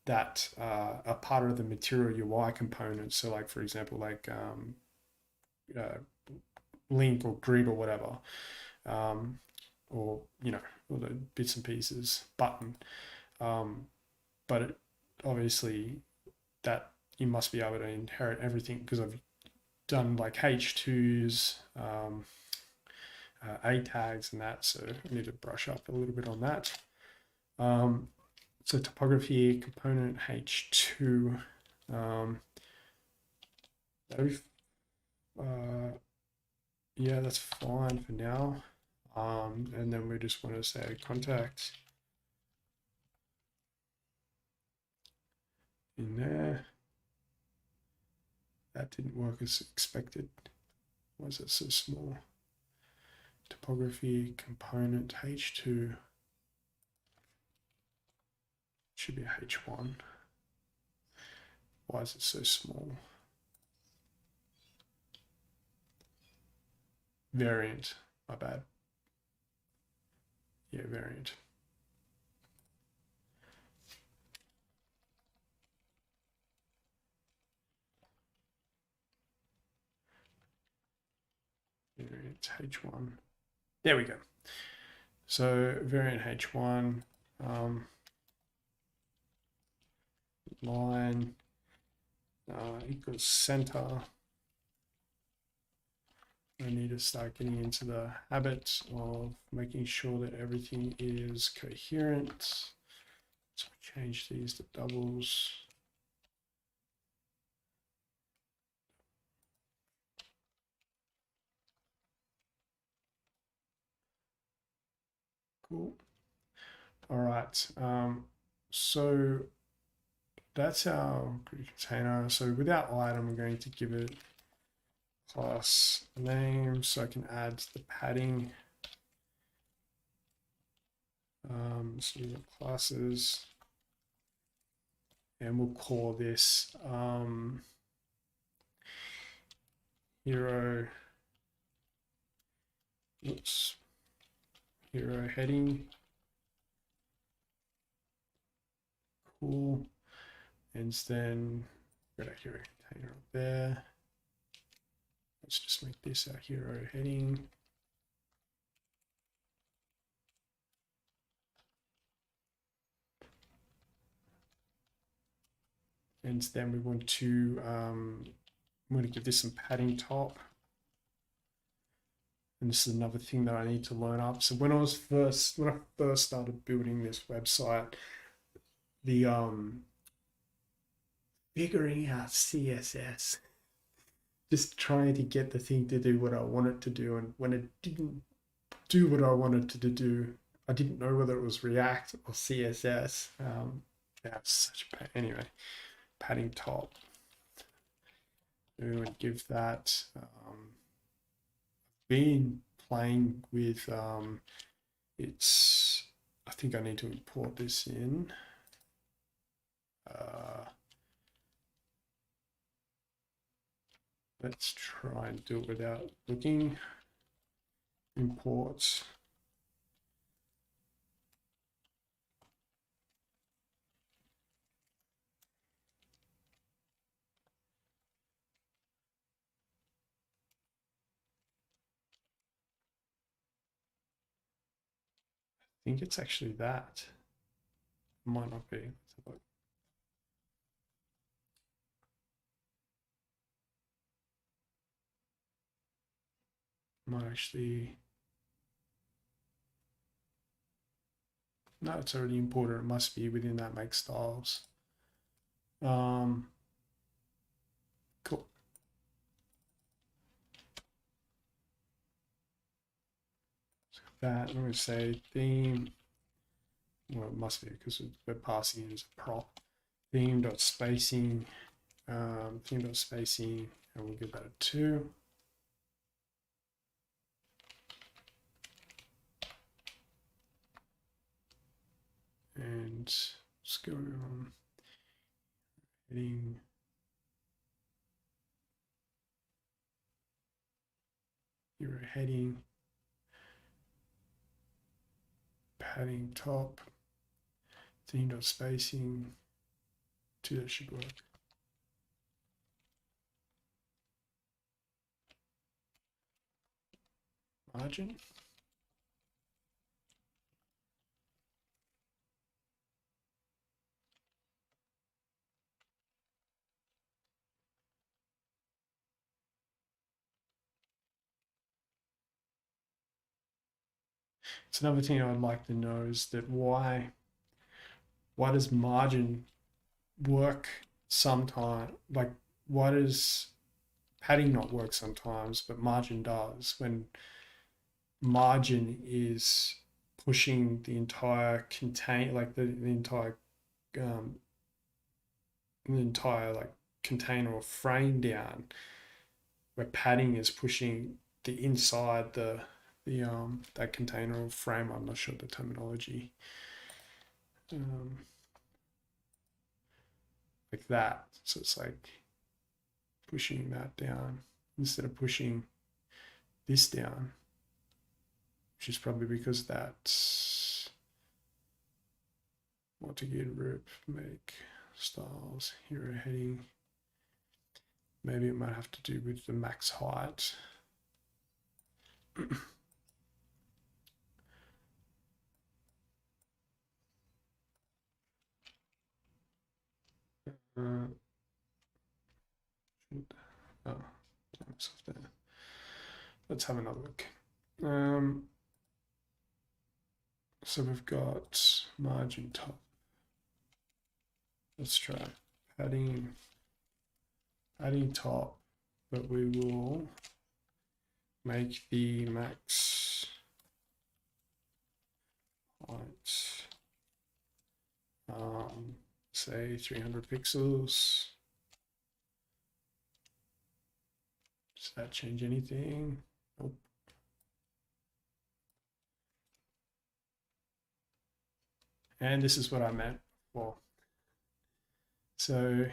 that are part of the material UI components. So like, for example, like link or grid or whatever, or, all the bits and pieces, button. But obviously that you must be able to inherit everything, because I've done like H2s, A tags and that, so I need to brush up a little bit on that. So topography component H2, yeah, that's fine for now. And then we just want to say contact in there. That didn't work as expected. Why is it so small? Topography component H2 should be a H1. Why is it so small? Variant, my bad. Yeah, variant. Variant H1. There we go. So variant H1, line equals center. I need to start getting into the habit of making sure that everything is coherent. So change these to doubles. Cool. All right. So that's our grid container. So without item, I'm going to give it class name, so I can add the padding. So we have classes, and we'll call this hero, oops, hero heading, cool. And then got a hero container up there. Let's just make this our hero heading. And then we want to, I'm going to give this some padding top. And this is another thing that I need to learn up. So when I first started building this website, the figuring out CSS, just trying to get the thing to do what I want it to do, and when it didn't do what I wanted to do, I didn't know whether it was React or CSS. Yeah, such a pain. Anyway, padding top. We would give that. Been playing with it's. I think I need to import this in. Let's try and do it without looking. Imports. I think it's actually that. It might not be. Let's have a look. Might actually. No, it's already imported. It must be within that make styles. Cool. So that, I'm going to say theme. Well, it must be because we're passing it as a prop. Theme.spacing. Theme.spacing. And we'll give that a 2. And let's go on heading. Hero heading. Padding top. Theme.spacing. 2, that should work. Margin. It's another thing I'd like to know is that why does margin work sometimes? Like, why does padding not work sometimes, but margin does, when margin is pushing the entire contain, like the entire like container or frame down, where padding is pushing the inside the that container or frame. I'm not sure the terminology. Like that. So it's like pushing that down instead of pushing this down, which is probably because that's what to get rip, make styles, hero heading. Maybe it might have to do with the max height. Oh, there. Let's have another look. So we've got margin top. Let's try adding top, but we will make the max height say 300 pixels. Does that change anything? Nope. And this is what I meant before. So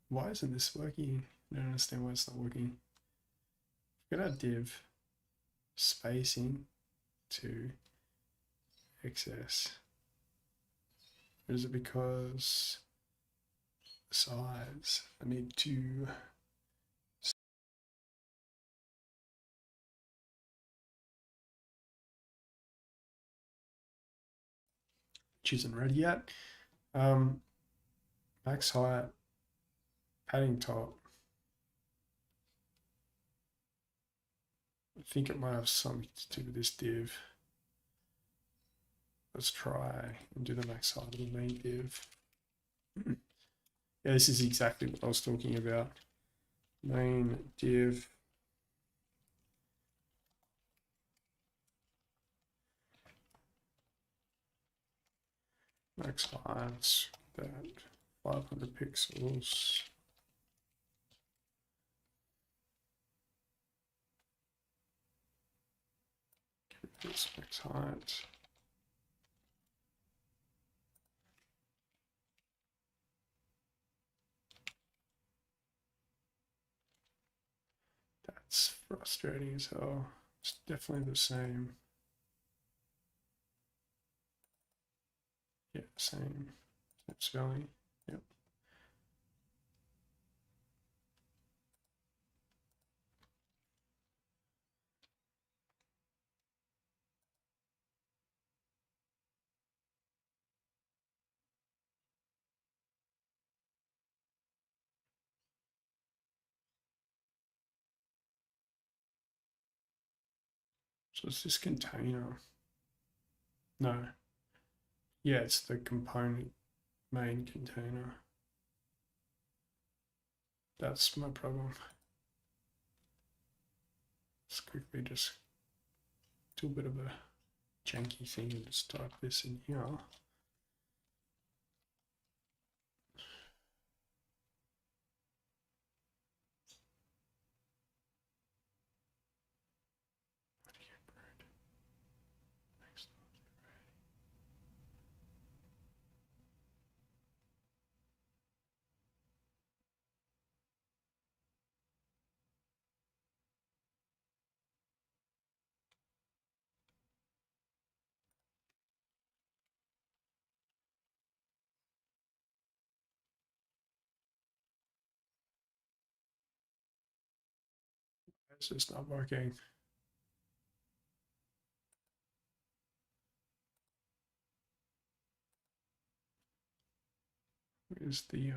why isn't this working? I don't understand why it's not working. Look at our div spacing to XS. Is it because size? I need to which isn't ready yet. Max height, padding top. I think it might have something to do with this div. Let's try and do the max height of the main div. Yeah, this is exactly what I was talking about. Main div. Max height, that 500 pixels. This max height. That's frustrating as hell. It's definitely the same. Yeah, same spelling. Yep. So it's this container. No. Yeah, it's the component main container. That's my problem. Let's quickly just do a bit of a janky thing and just type this in here. It's just not working. Is the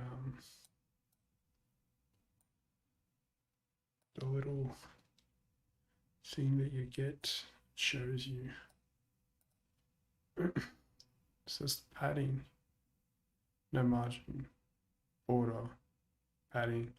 little thing that you get shows you. It says padding, no margin, border, padding.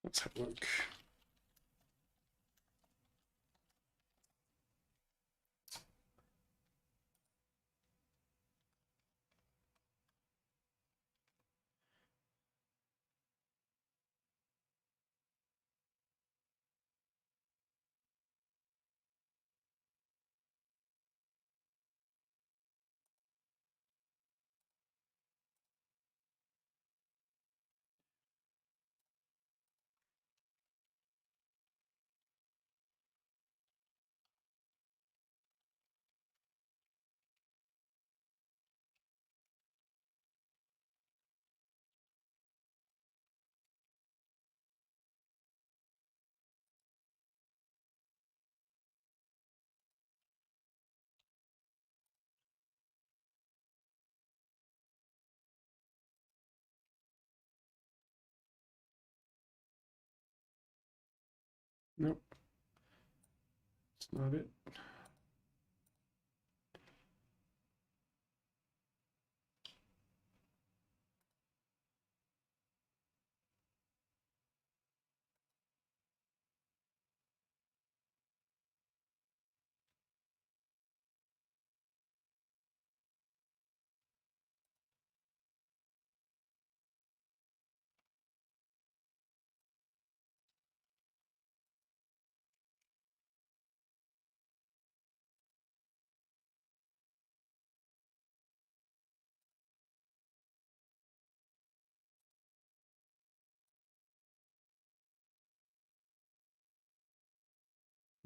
Let's have a look. Nope, it's not it.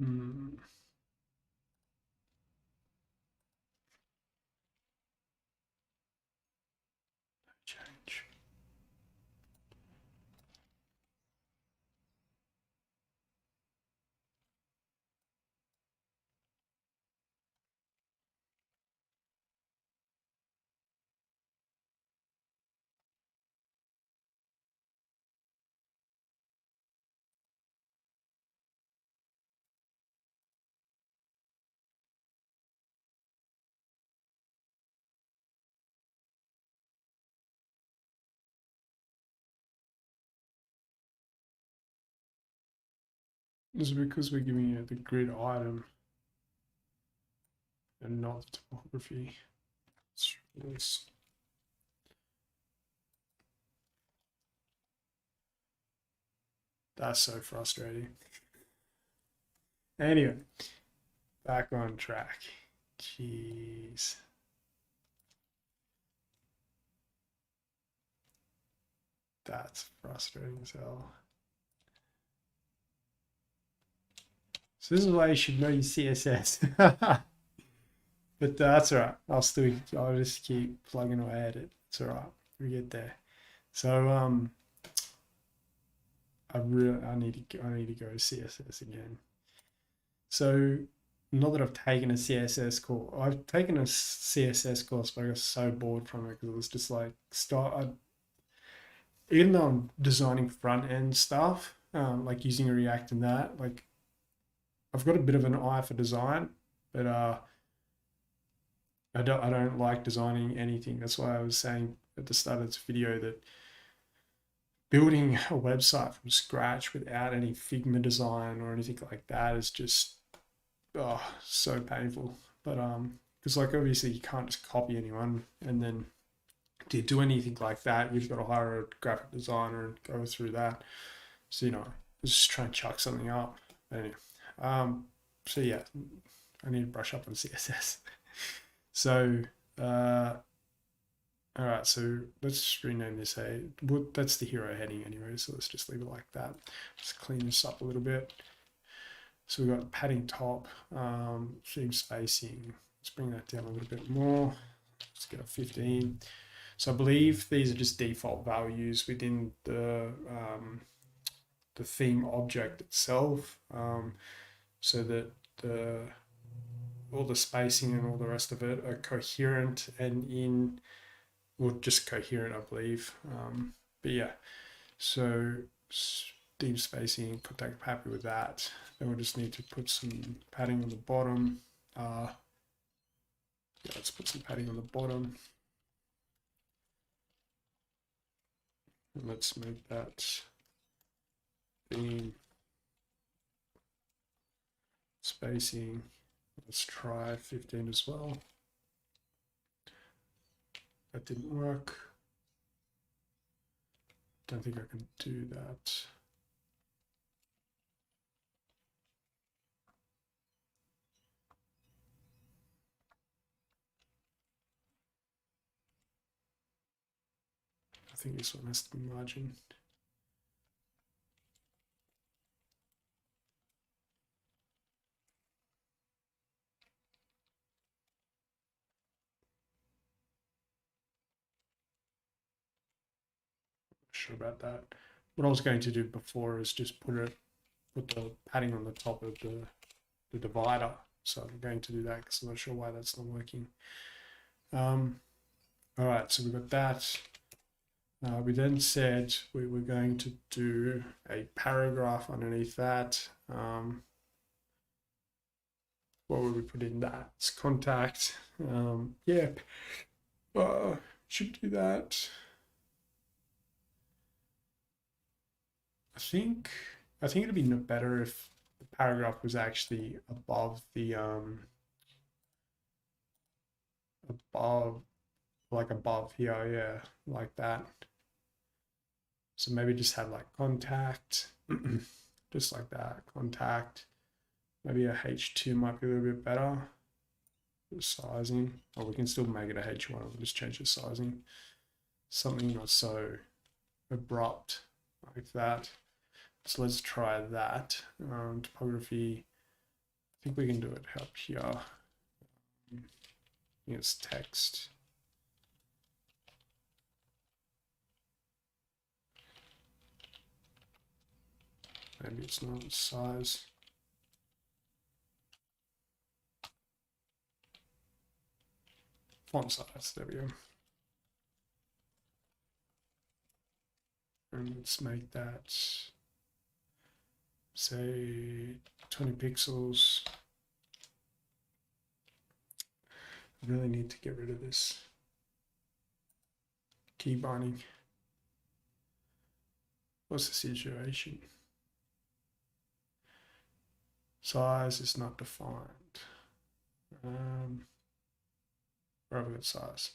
Hmm. Change. Is it because we're giving you the grid item and not the topography? That's so frustrating. Anyway, back on track. Jeez. That's frustrating as hell. So this is why you should know your CSS. But that's all right. I'll just keep plugging away at it. It's all right. We get there. So I need to go CSS again. So not that I've taken a CSS course. I've taken a CSS course, but I got so bored from it because it was just like even though I'm designing front end stuff, like using React and that, like I've got a bit of an eye for design, but I don't like designing anything. That's why I was saying at the start of this video that building a website from scratch without any Figma design or anything like that is just so painful. But because like obviously you can't just copy anyone and then to do anything like that, you've got to hire a graphic designer and go through that. So just try and chuck something up. But anyway, so yeah, I need to brush up on CSS. So all right, so let's rename this. That's the hero heading anyway, so let's just leave it like that. Just clean this up a little bit. So we've got padding top, seam spacing. Let's bring that down a little bit more. Let's get a 15. So I believe these are just default values within the theme object itself, so that all the spacing and all the rest of it are coherent and just coherent, I believe. But yeah, so deep spacing, contact happy with that. Then we'll just need to put some padding on the bottom. Yeah, let's put some padding on the bottom. And let's make that theme spacing. Let's try 15 as well. That didn't work. Don't think I can do that. I think this one has to be margin. Sure about that. What I was going to do before is just put the padding on the top of the divider. So I'm going to do that because I'm not sure why that's not working. All right, so we've got that. We then said we were going to do a paragraph underneath that. What would we put in that? It's contact. Yeah, should do that. I think it'd be better if the paragraph was actually above the above above here, yeah, like that. So maybe just have like contact, just like that, contact. Maybe a H2 might be a little bit better. The sizing, or we can still make it a H1. We'll just change the sizing. Something not so abrupt like that. So let's try that. Typography, I think we can do it up here. It's text. Maybe it's not size. Font size, there we go. And let's make that, say, 20 pixels. I really need to get rid of this key binding. What's the situation? Size is not defined. Where have we got size?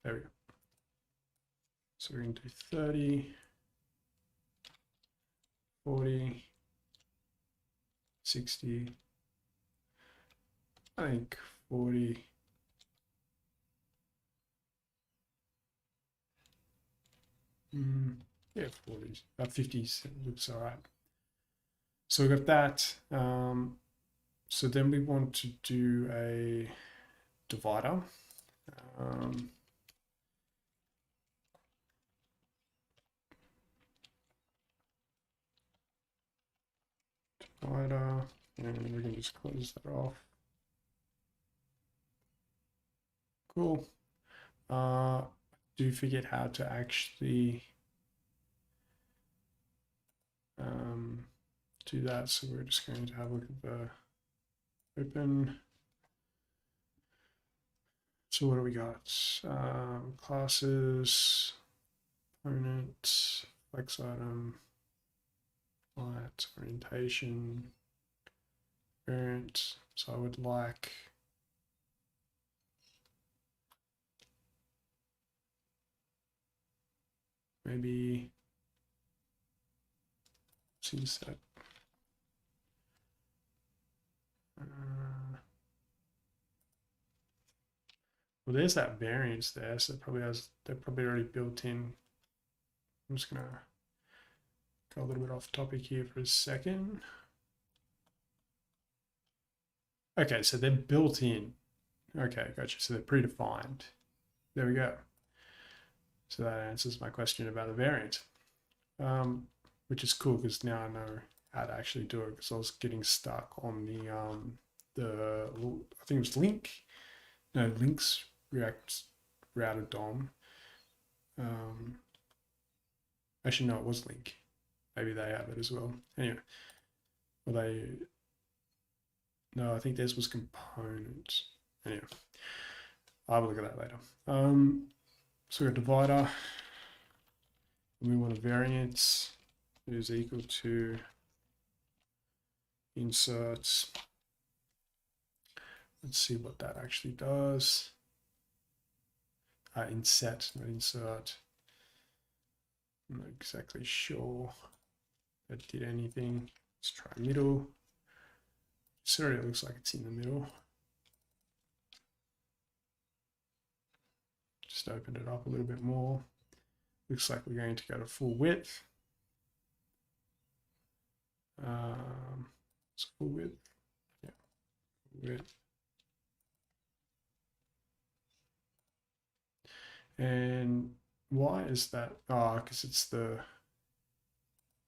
There we go. So we're going to do 30, 40, 60, I think 40. Yeah, 40s, 50s looks all right. So we got that. So then we want to do a divider. Divider, and we can just close that off. Cool. Do forget how to actually do that. So we're just going to have a look at the open. So what do we got? Classes, component, flex item, light, orientation, variant. So I would like maybe since that well, there's that variance there, so they're probably already built in. I'm just gonna go a little bit off topic here for a second. Okay, so they're built in. Okay, gotcha. So they're predefined. There we go. So that answers my question about the variant, which is cool because now I know how to actually do it, because I was getting stuck on the I think it was Link's React router DOM. Actually, no, it was Link. Maybe they have it as well. Anyway, well, no, I think theirs was component. Anyway, I'll have a look at that later. So we got divider, and we want a variance is equal to inserts. Let's see what that actually does. Inset, not insert. I'm not exactly sure that did anything. Let's try middle. Sorry, it looks like it's in the middle. Just opened it up a little bit more. Looks like we're going to go to full width. It's full width. Yeah, full width. And why is that? Oh, because it's the,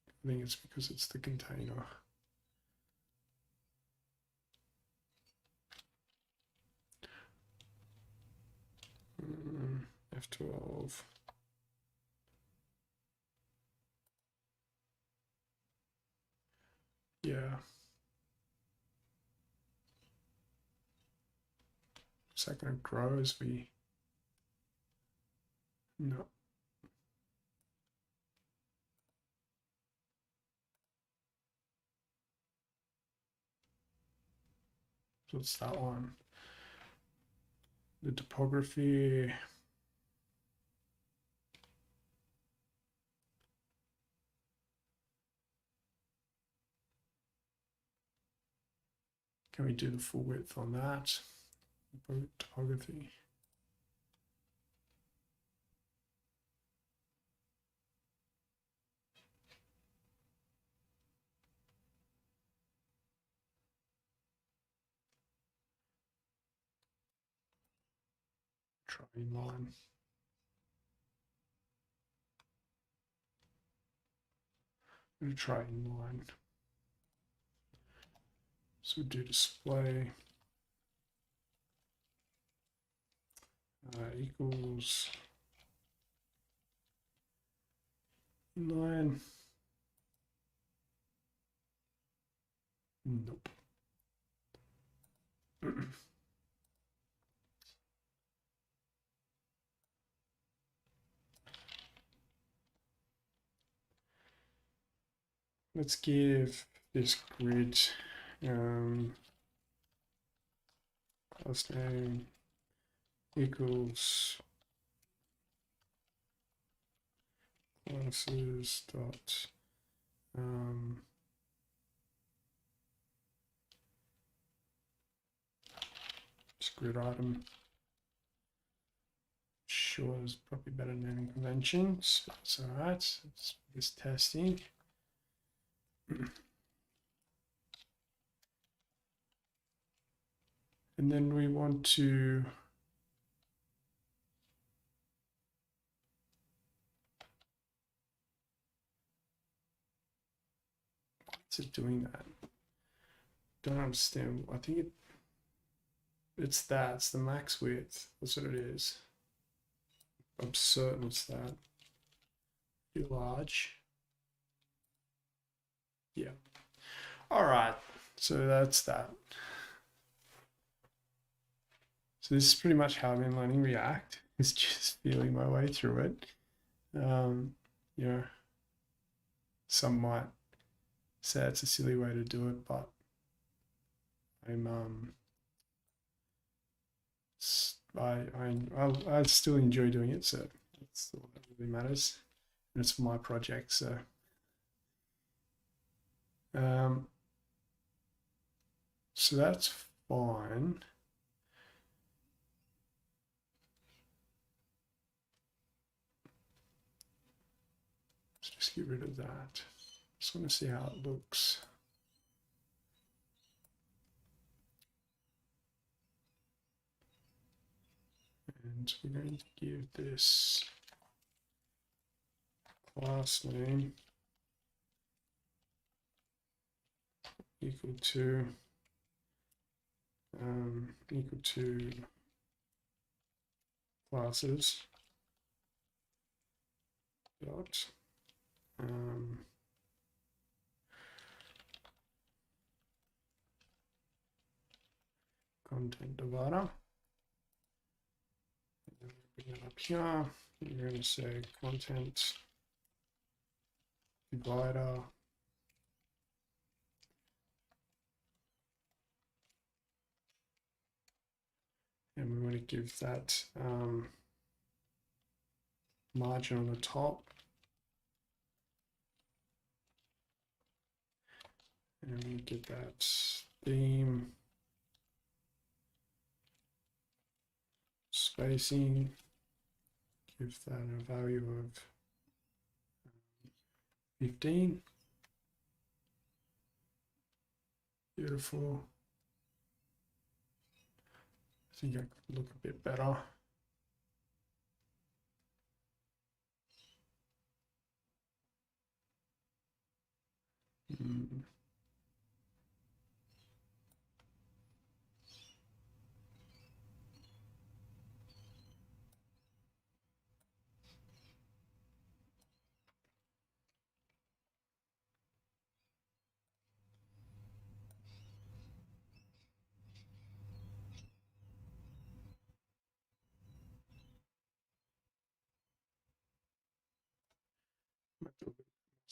I think it's because it's the container. 12. Yeah. Is that going to grow as we... No. So it's that one. The topography. Can we do the full width on that? Topography. Try inline. I'm going to try inline. So do display equals inline. Nope. Let's give this grid class name equals classes dot grid item. Sure is probably better naming conventions. That's all right. It's just testing. And then we want to what's it doing that? Don't understand. I think it's that. It's the max width. That's what it is. I'm certain it's that. Too large. Yeah. All right. So that's that. So this is pretty much how I've been learning React. It's just feeling my way through it. You know, some might say it's a silly way to do it, but I still enjoy doing it, so that's all that really matters. And it's for my project, so so that's fine. Let's just get rid of that. Just want to see how it looks. And we're going to give this class name equal to classes dot content divider. Bring it up here. You're going to say content divider and we want to give that margin on the top, and we get that theme spacing, give that a value of 15. Beautiful. I think I could look a bit better.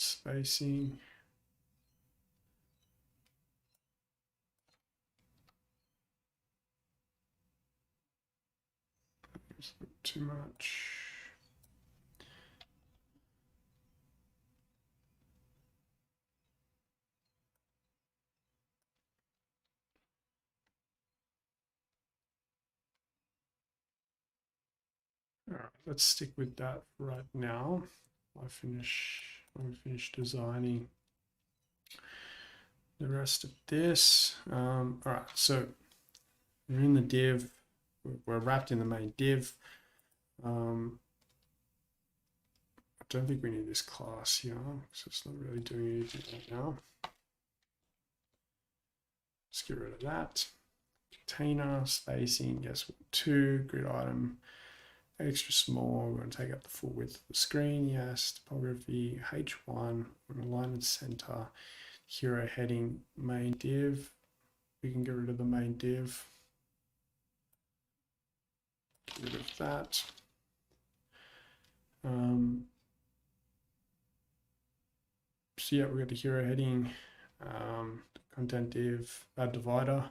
spacing. Too much. All right, let's stick with that right now. I finish designing the rest of this. All right, so we're in the div. We're wrapped in the main div. I don't think we need this class here because it's not really doing anything right now. Let's get rid of that. Container, spacing, guess what? 2, grid item, extra small. We're going to take up the full width of the screen. Yes, typography, H1, alignment center, hero heading, main div. We can get rid of the main div. Get rid of that. So yeah, we got the hero heading, content div, add divider.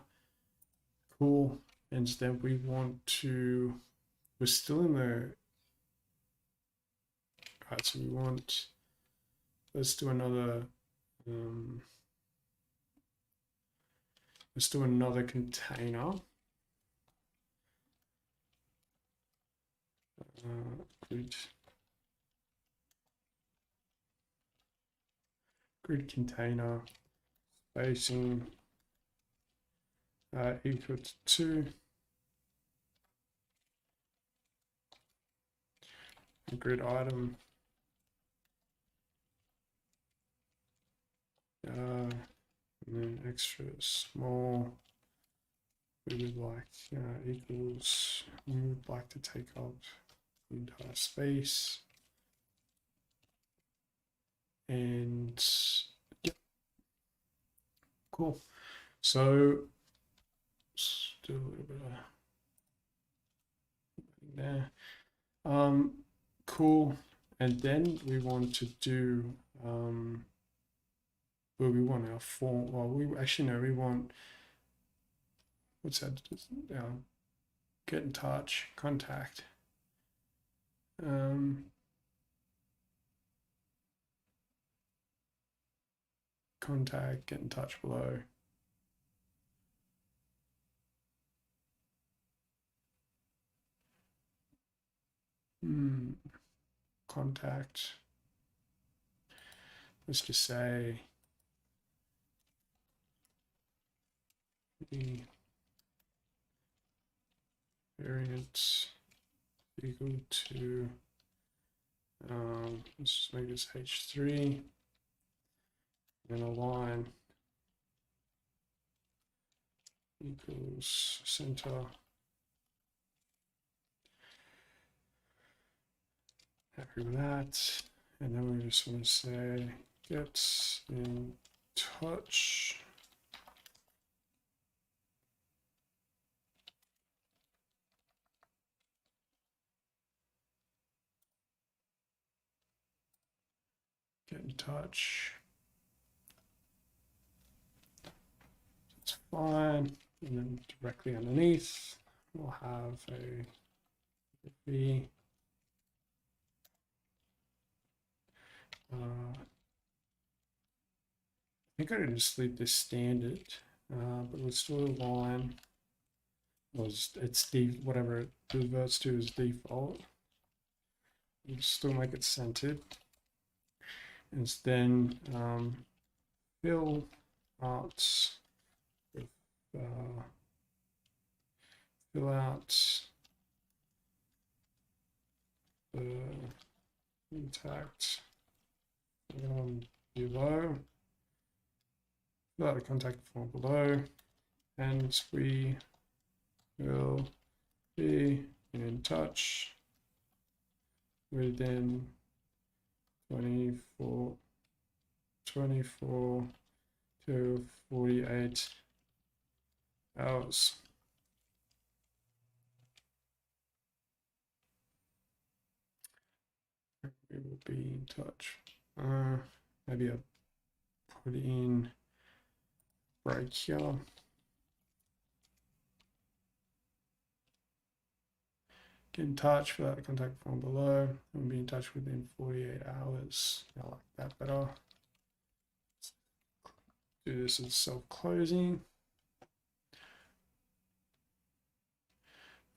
Cool. And then we want to, we're still in the, all right, so we want, let's do another, let's do another container. Grid container, spacing equal to 2. Grid item, and then extra small. We would like equals, we would like to take up the entire space. And yep, cool. So let's do a little bit of there. Cool. And then we want to do well, we want our form. Well, we actually no, we want, what's that? Get in touch, contact. Contact, get in touch below. Contact. Let's just say the variant equal to, let's just make this H3 and a line equals center. Happy with that. And then we just want to say get in touch. Get in touch. That's fine. And then directly underneath, we'll have a V. I think I can just leave this standard, but let's do a line. Well, it's whatever it reverts to as default. We'll still make it centered. And then fill out with fill out the contact below, fill out the contact form below, and we will be in touch within 24 to 48 hours. We will be in touch. maybe I'll put in break here. Get in touch for that contact form below. We'll be in touch within 48 hours. I like that better. Do this as self-closing.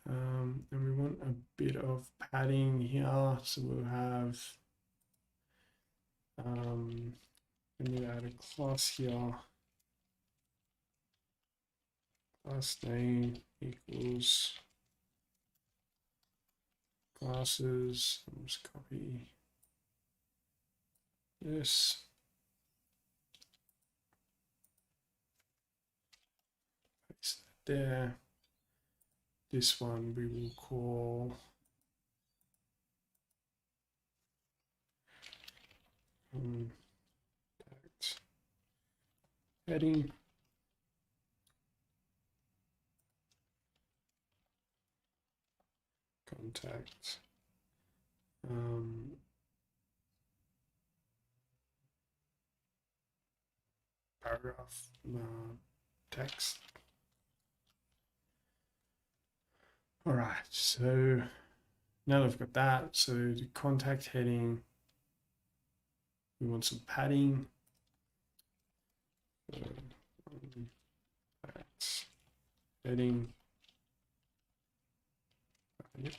And we want a bit of padding here. So we'll have, we need to add a class here. Class name equals classes. I'll just copy this. Paste that there. This one we will call heading. Contact. Paragraph text. All right, so now that we've got that, so the contact heading, we want some padding. So, that's heading. Yep.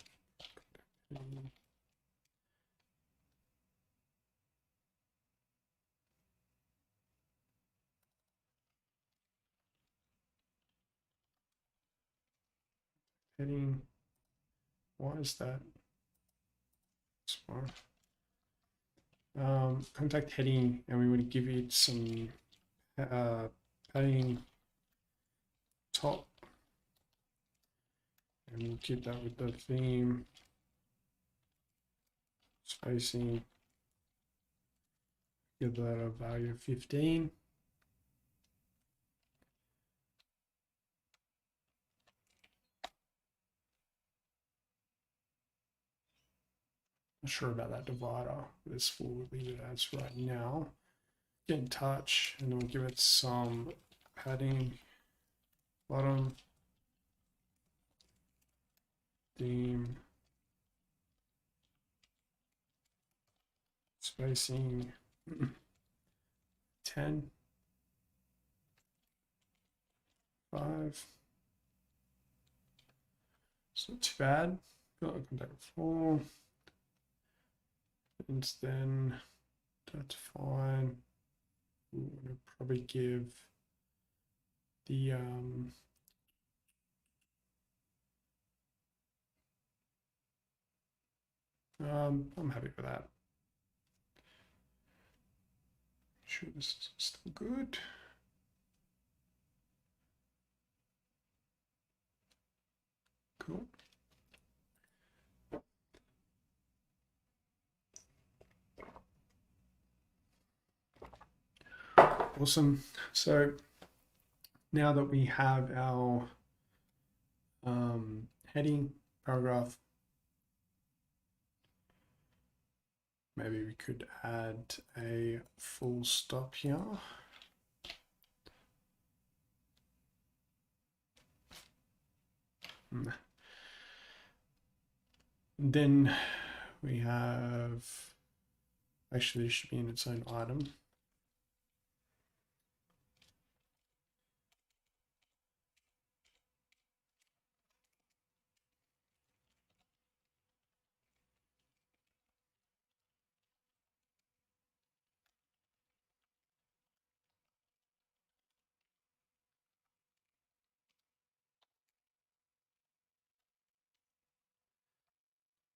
Heading. Why is that? Smart. Contact heading, and we want to give it some padding top, and we'll keep that with the theme spacing. Give that a value of 15. Not sure about that divider. This will leave it as right now. Get in touch, and then we'll give it some padding. Bottom theme spacing 10, 5. It's not too bad. Got a contact form. And then that's fine. We're gonna probably give the I'm happy with that. Sure, this is still good. Cool. Awesome. So now that we have our heading paragraph, maybe we could add a full stop here. And then we have, actually, this should be in its own item.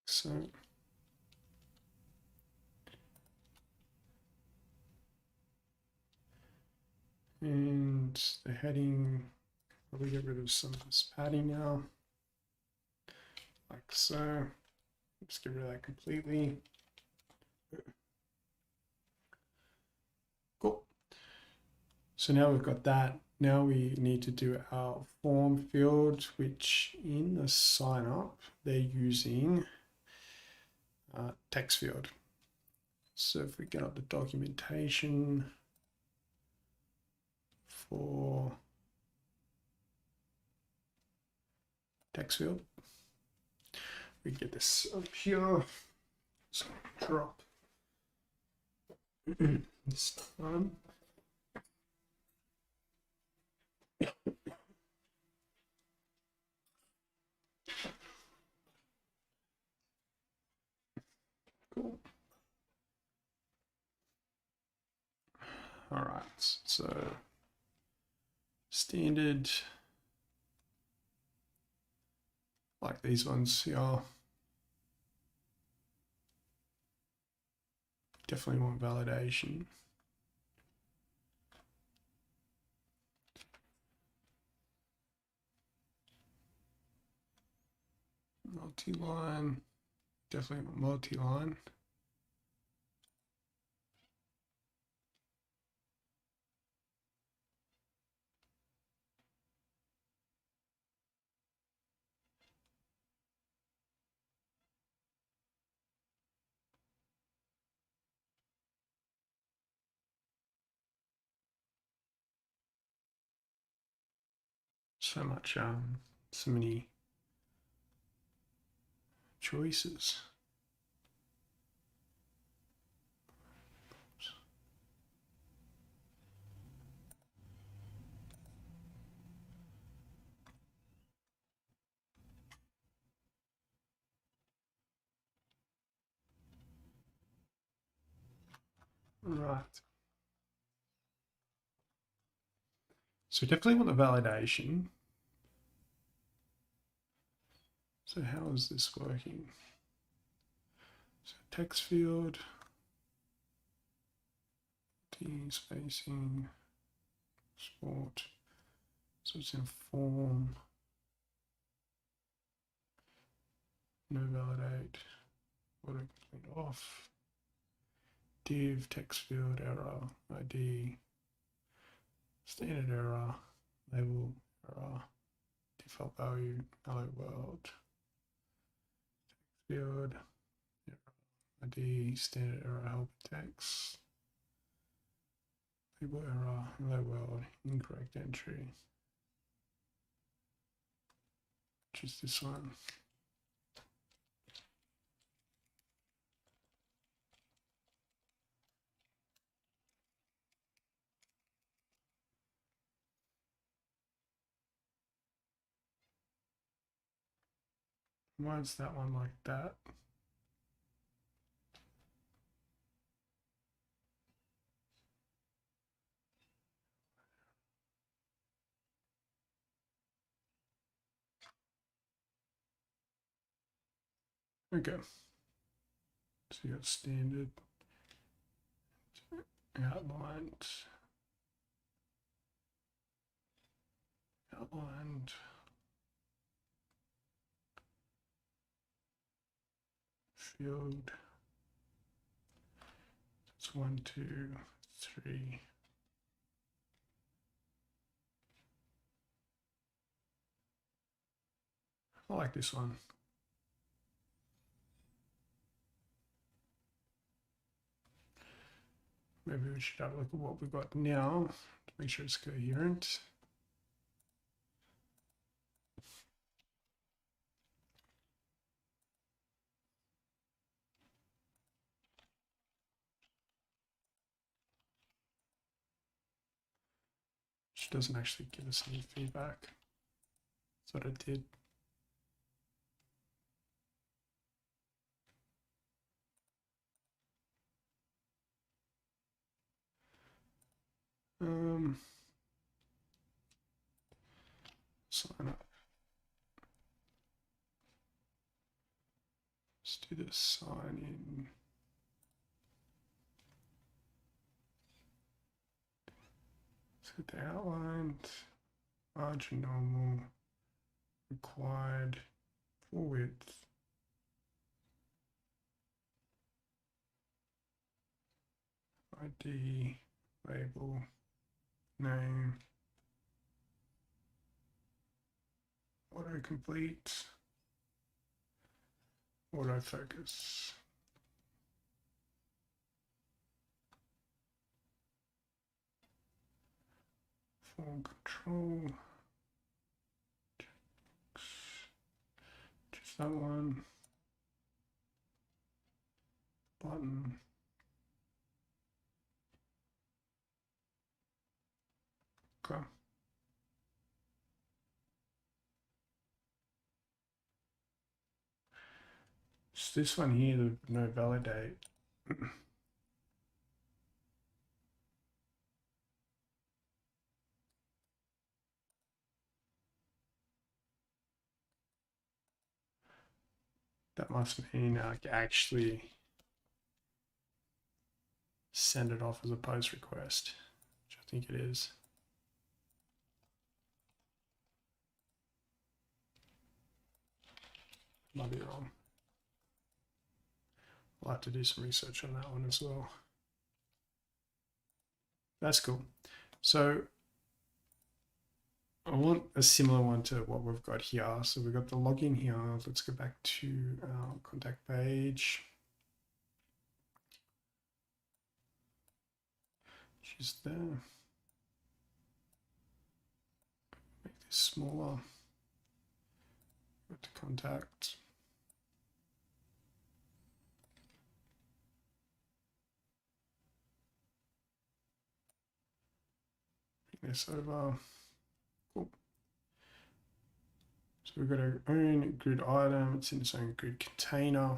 So and the heading, probably get rid of some of this padding now, like so. Just get rid of that completely. Cool. So now we've got that. Now we need to do our form field, which in the sign up, they're using text field. So if we get up the documentation for text field, we get this up here. So drop this time. Cool. All right, so standard, like these ones here. Definitely want validation. Multi-line, definitely want multi-line. So much, so many choices. Right. So definitely want the validation. So how is this working? So text field, T spacing, sport. So it's in form, no validate, autocomplete off, div, text field, error, ID, standard error, label error, default value, hello world, field, error, ID, standard error, help text, label error, hello world, incorrect entry, which is this one. Why is that one like that? Okay. So you got standard, outlined, field. It's 1, 2, 3. I like this one. Maybe we should have a look at what we've got now to make sure it's coherent. Which doesn't actually give us any feedback. That's what it did. Sign up. Let's do this sign in. Set the outlined, large and normal, required, full width. ID, label, name, autocomplete, autofocus. form control. Just that one. Button. Okay. So this one here, the no validate. That must mean I actually send it off as a post request, which I think it is. Might be wrong. I'll have to do some research on that one as well. That's cool. So I want a similar one to what we've got here. So we've got the login here. Let's go back to our contact page. She's there. Make this smaller. Go to contact. Bring this over. Cool. So we've got our own grid item. It's in its own grid container.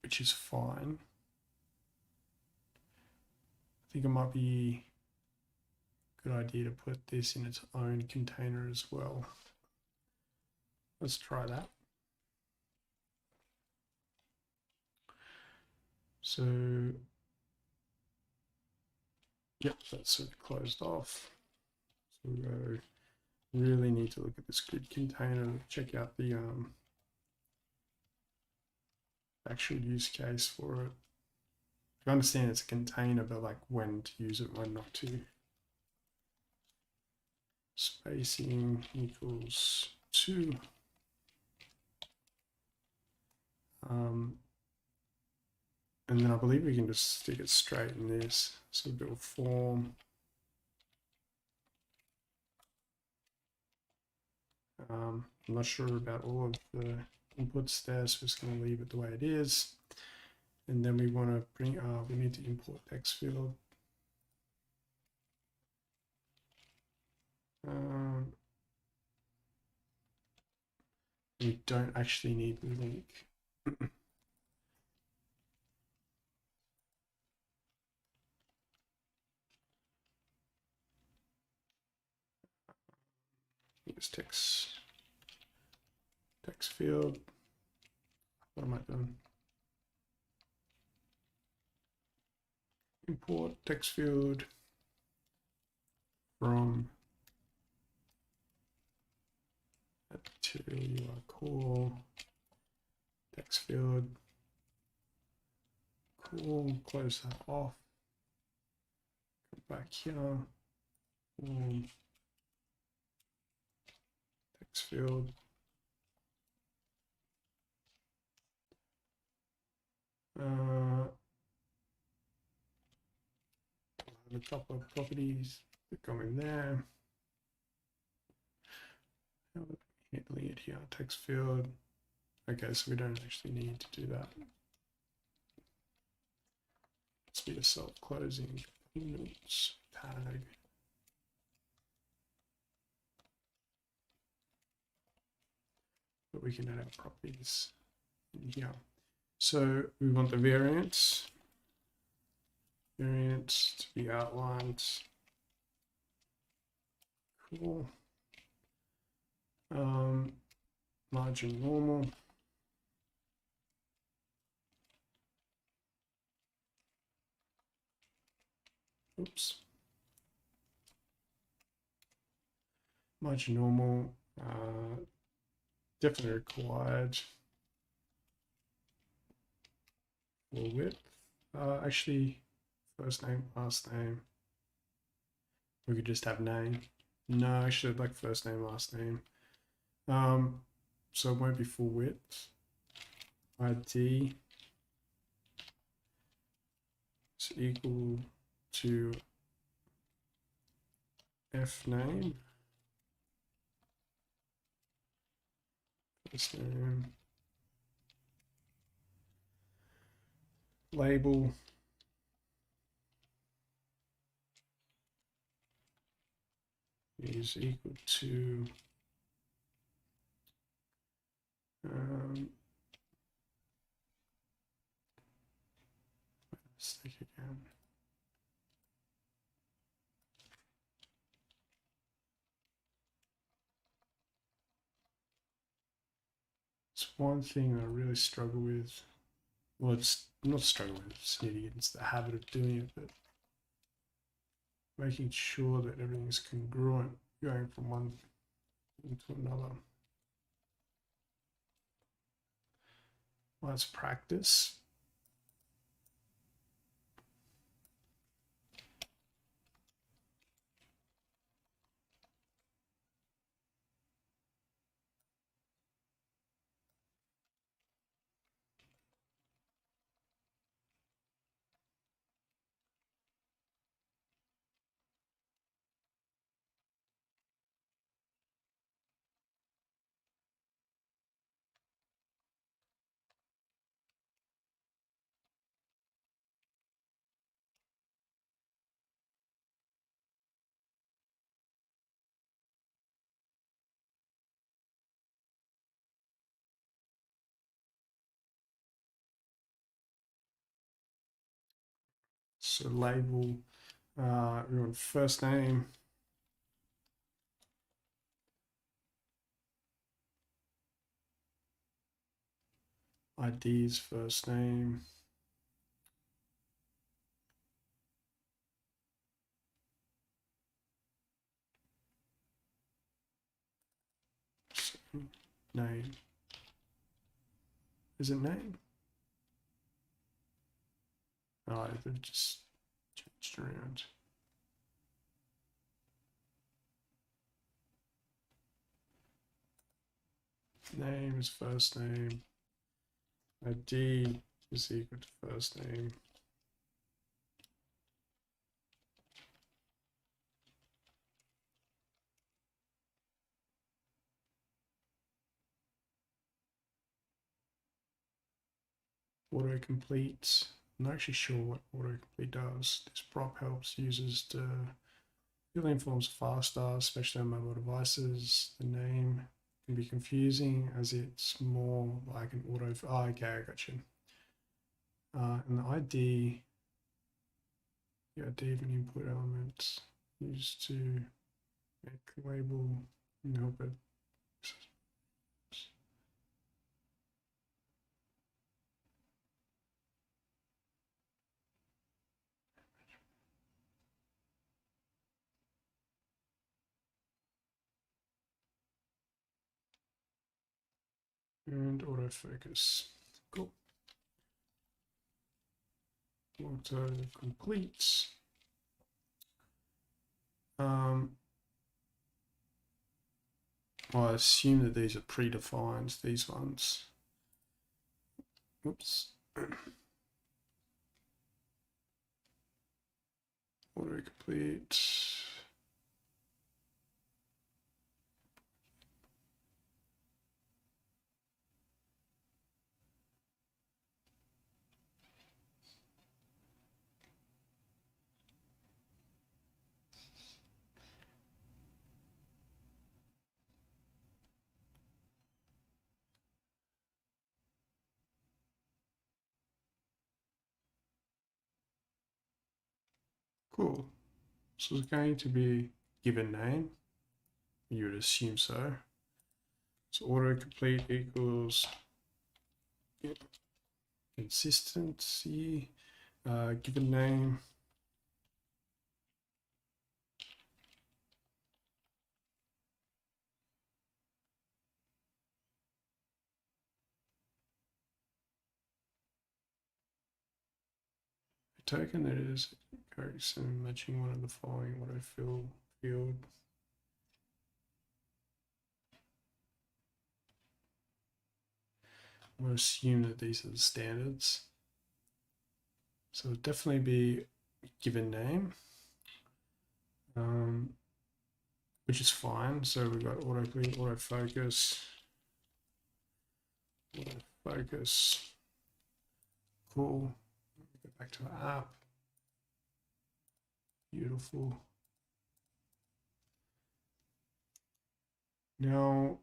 Which is fine. I think it might be a good idea to put this in its own container as well. Let's try that. So, yep, that's sort of closed off. So we really need to look at this grid container, check out the actual use case for it. I understand it's a container, but like when to use it, when not to. Spacing equals 2. And then I believe we can just stick it straight in this. So build form. I'm not sure about all of the inputs there, so just going to leave it the way it is. And then we want to bring, we need to import text field. We don't actually need the link. Use text field. What am I doing? Import text field from material UI call text field. Cool. Close that off. Come back here. Text field. A couple of properties that go in there. Handling it here, text field. Okay, so we don't actually need to do that. Let's be a self-closing payments tag. But we can add our properties in here. So we want the variance to be outlined. Cool. Margin normal. Oops. Margin normal. Definitely required for width. Actually, first name, last name. We could just have name. No, actually, I'd like first name, last name. So it won't be full width. ID. is equal to f name, first name, label is equal to stick again. It's one thing I really struggle with. Well, it's not struggle with, it's an idiot. It's the habit of doing it, but making sure that everything's congruent going from one thing to another. Let's practice. So label, we want first name, ID's first name, name. Is it name? Oh, they've just changed around. Name is first name. ID is equal to first name. Autocomplete. I'm not actually sure what autocomplete does. This prop helps users to fill in forms faster, especially on mobile devices. The name can be confusing as it's more like an auto. Oh, okay, I got you. And the ID, the ID of an input element used to make the label and help it. And autofocus. Cool. Autocomplete. I assume that these are predefined, these ones. Oops. Autocomplete. Cool. So it's going to be given name. You would assume so. So autocomplete equals consistency, given name. A token that is correct and matching one of the following autofill field. I'm going to assume that these are the standards. So it'll definitely be given name, which is fine. So we've got autocomplete, autofocus, autofocus. Cool. Go back to our app. Beautiful. Now,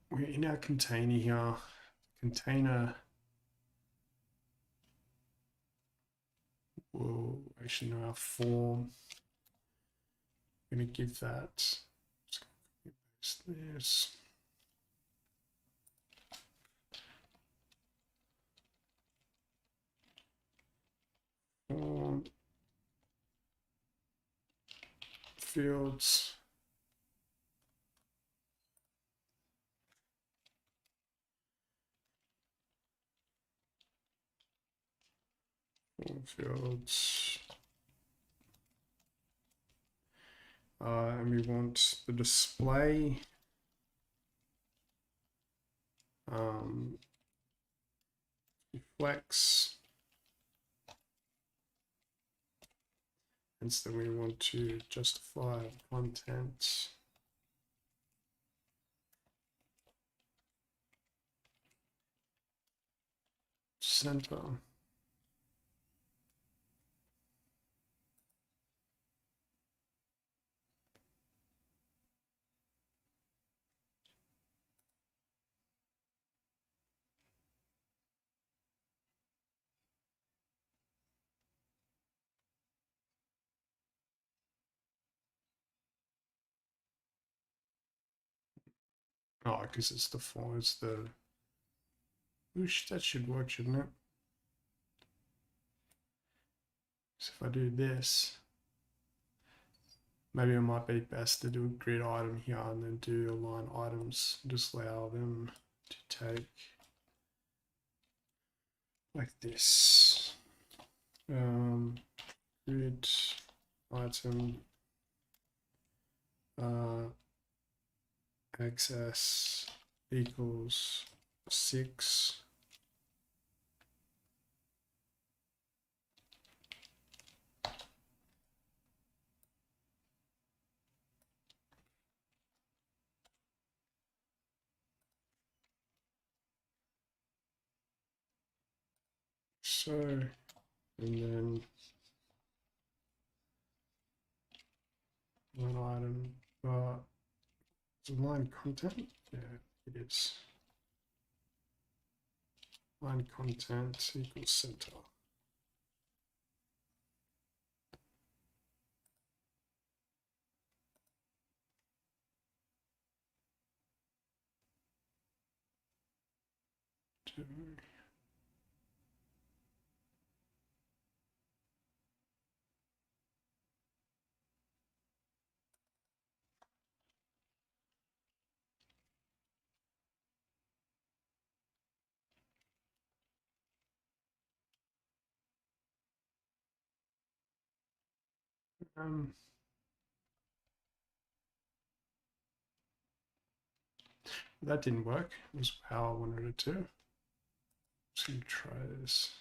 we're in our container here. Container will actually know our form. I'm going to give that this. Form fields. Form fields. And we want the display flex, and so we want to justify content center. Oh, because it's the form, it's the whoosh, that should work, shouldn't it? So if I do this, maybe it might be best to do a grid item here and then do align items, just allow them to take like this. Grid item access equals 6. So, and then one item, line content, yeah, it is. Line content equals center. That didn't work. It was how I wanted it to. Just gonna try this.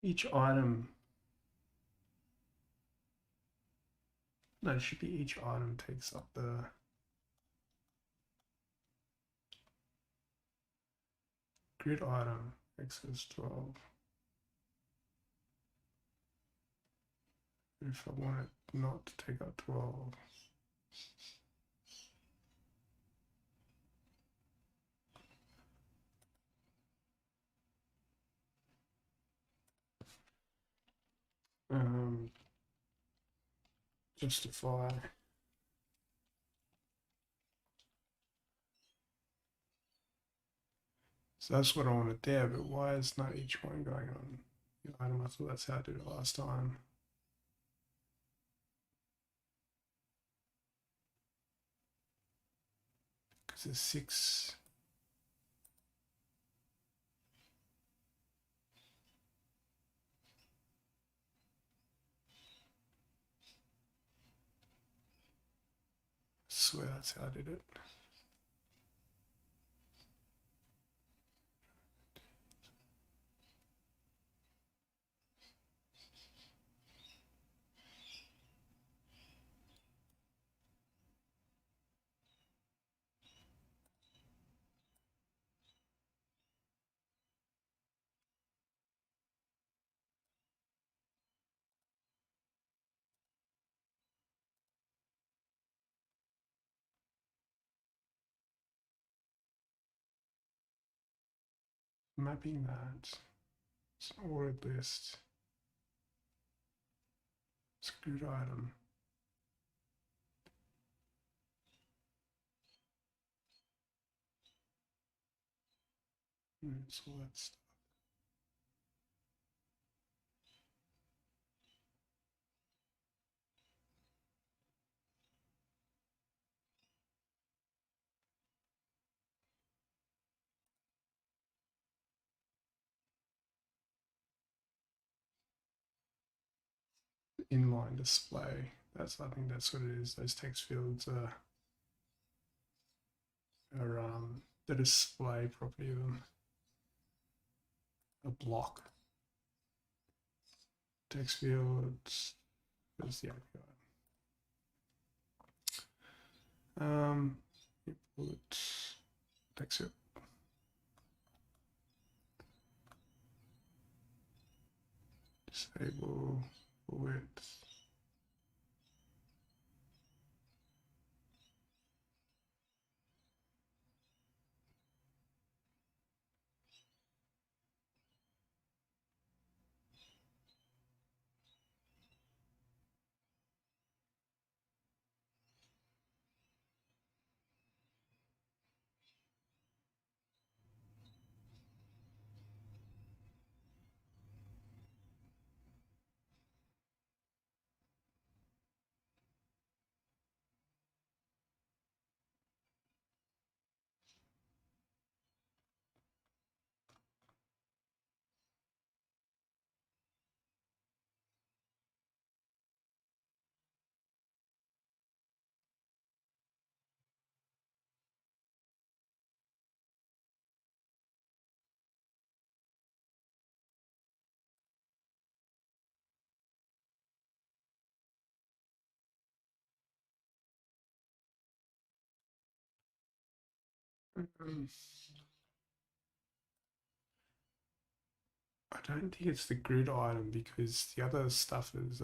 Each item No, it should be each item takes up the grid item access 12. If I want it not to take up 12. Justify. So that's what I wanted there, but why is not each one going on the item? I thought that's how I did it last time. Because there's 6. I swear that's how I did it. Mapping that. It's an ordered list. It's a grid item. It's all that stuff. Inline display. I think that's what it is. Those text fields are the display property of them. A block. Text fields. There's the API. Input text field. Disable width. I don't think it's the grid item because the other stuff is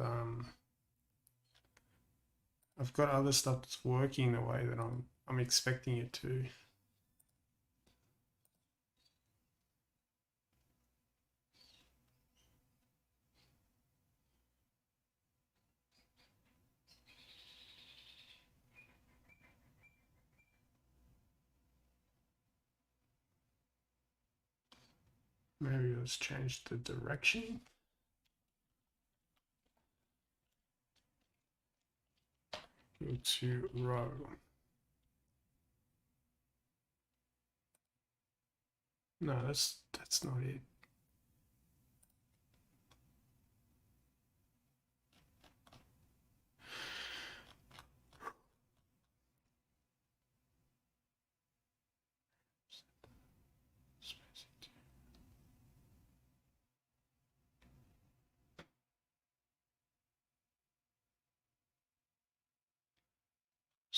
I've got other stuff that's working the way that I'm expecting it to. Maybe let's change the direction. Go to row. No, that's not it.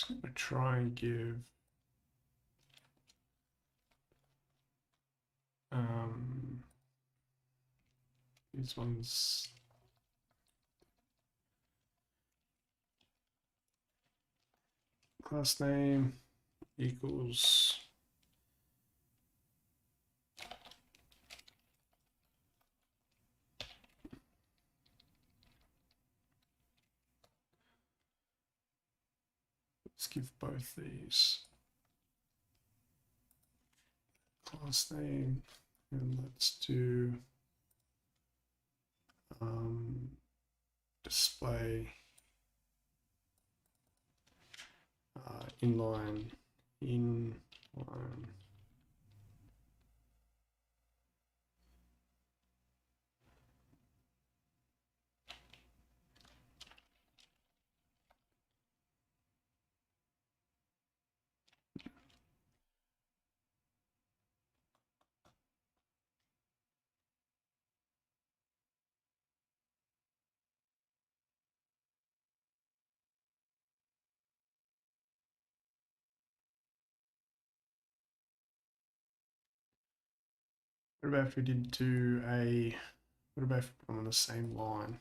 just going to try and give these ones class name equals let's give both these class name, and let's do display inline. What about if we did do a, what about if I'm on the same line?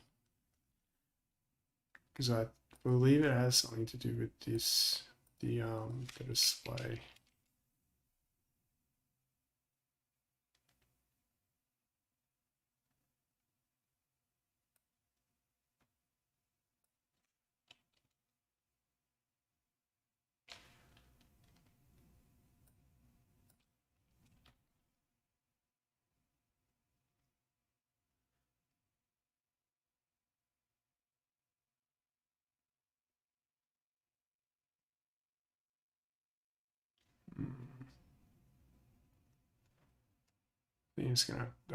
Because I believe it has something to do with this, the display.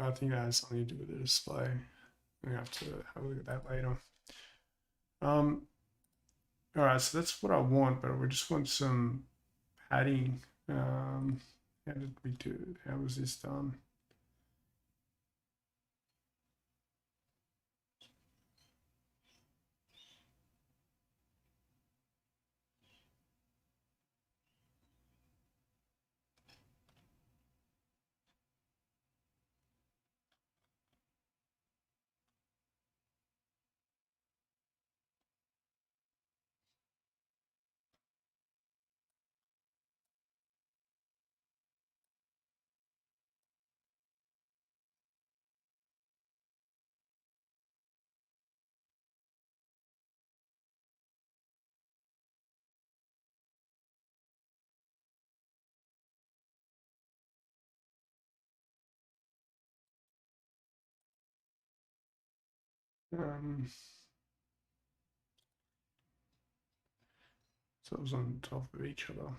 I think that has something to do with the display. We have to have a look at that later. All right, so that's what I want, but we just want some padding. How did we do? How was this done? So it was on top of each other.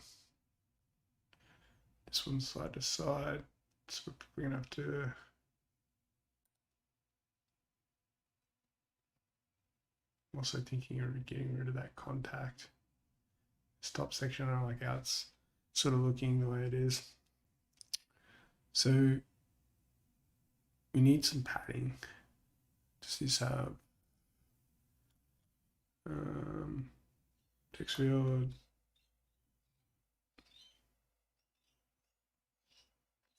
This one's side to side. So we're gonna have to. I'm also thinking of getting rid of that contact. This top section, I don't like how it's sort of looking the way it is. So we need some padding. Does this have text field,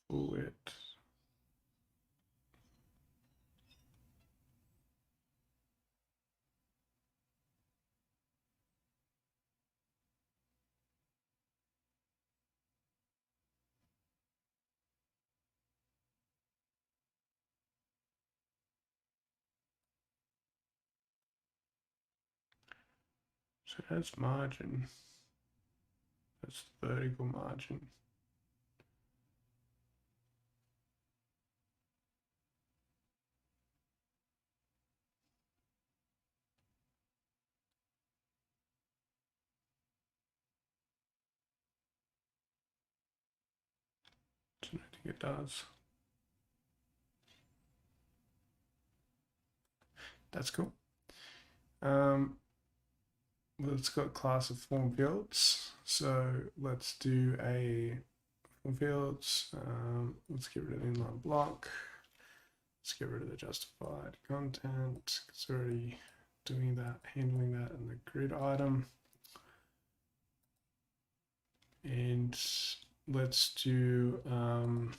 full width? So that's margin. That's vertical margin. So I think it does. That's cool. Well, it's got class of form fields. So let's do a form fields. Let's get rid of the inline block. Let's get rid of the justified content. It's already doing that, handling that in the grid item. And let's do some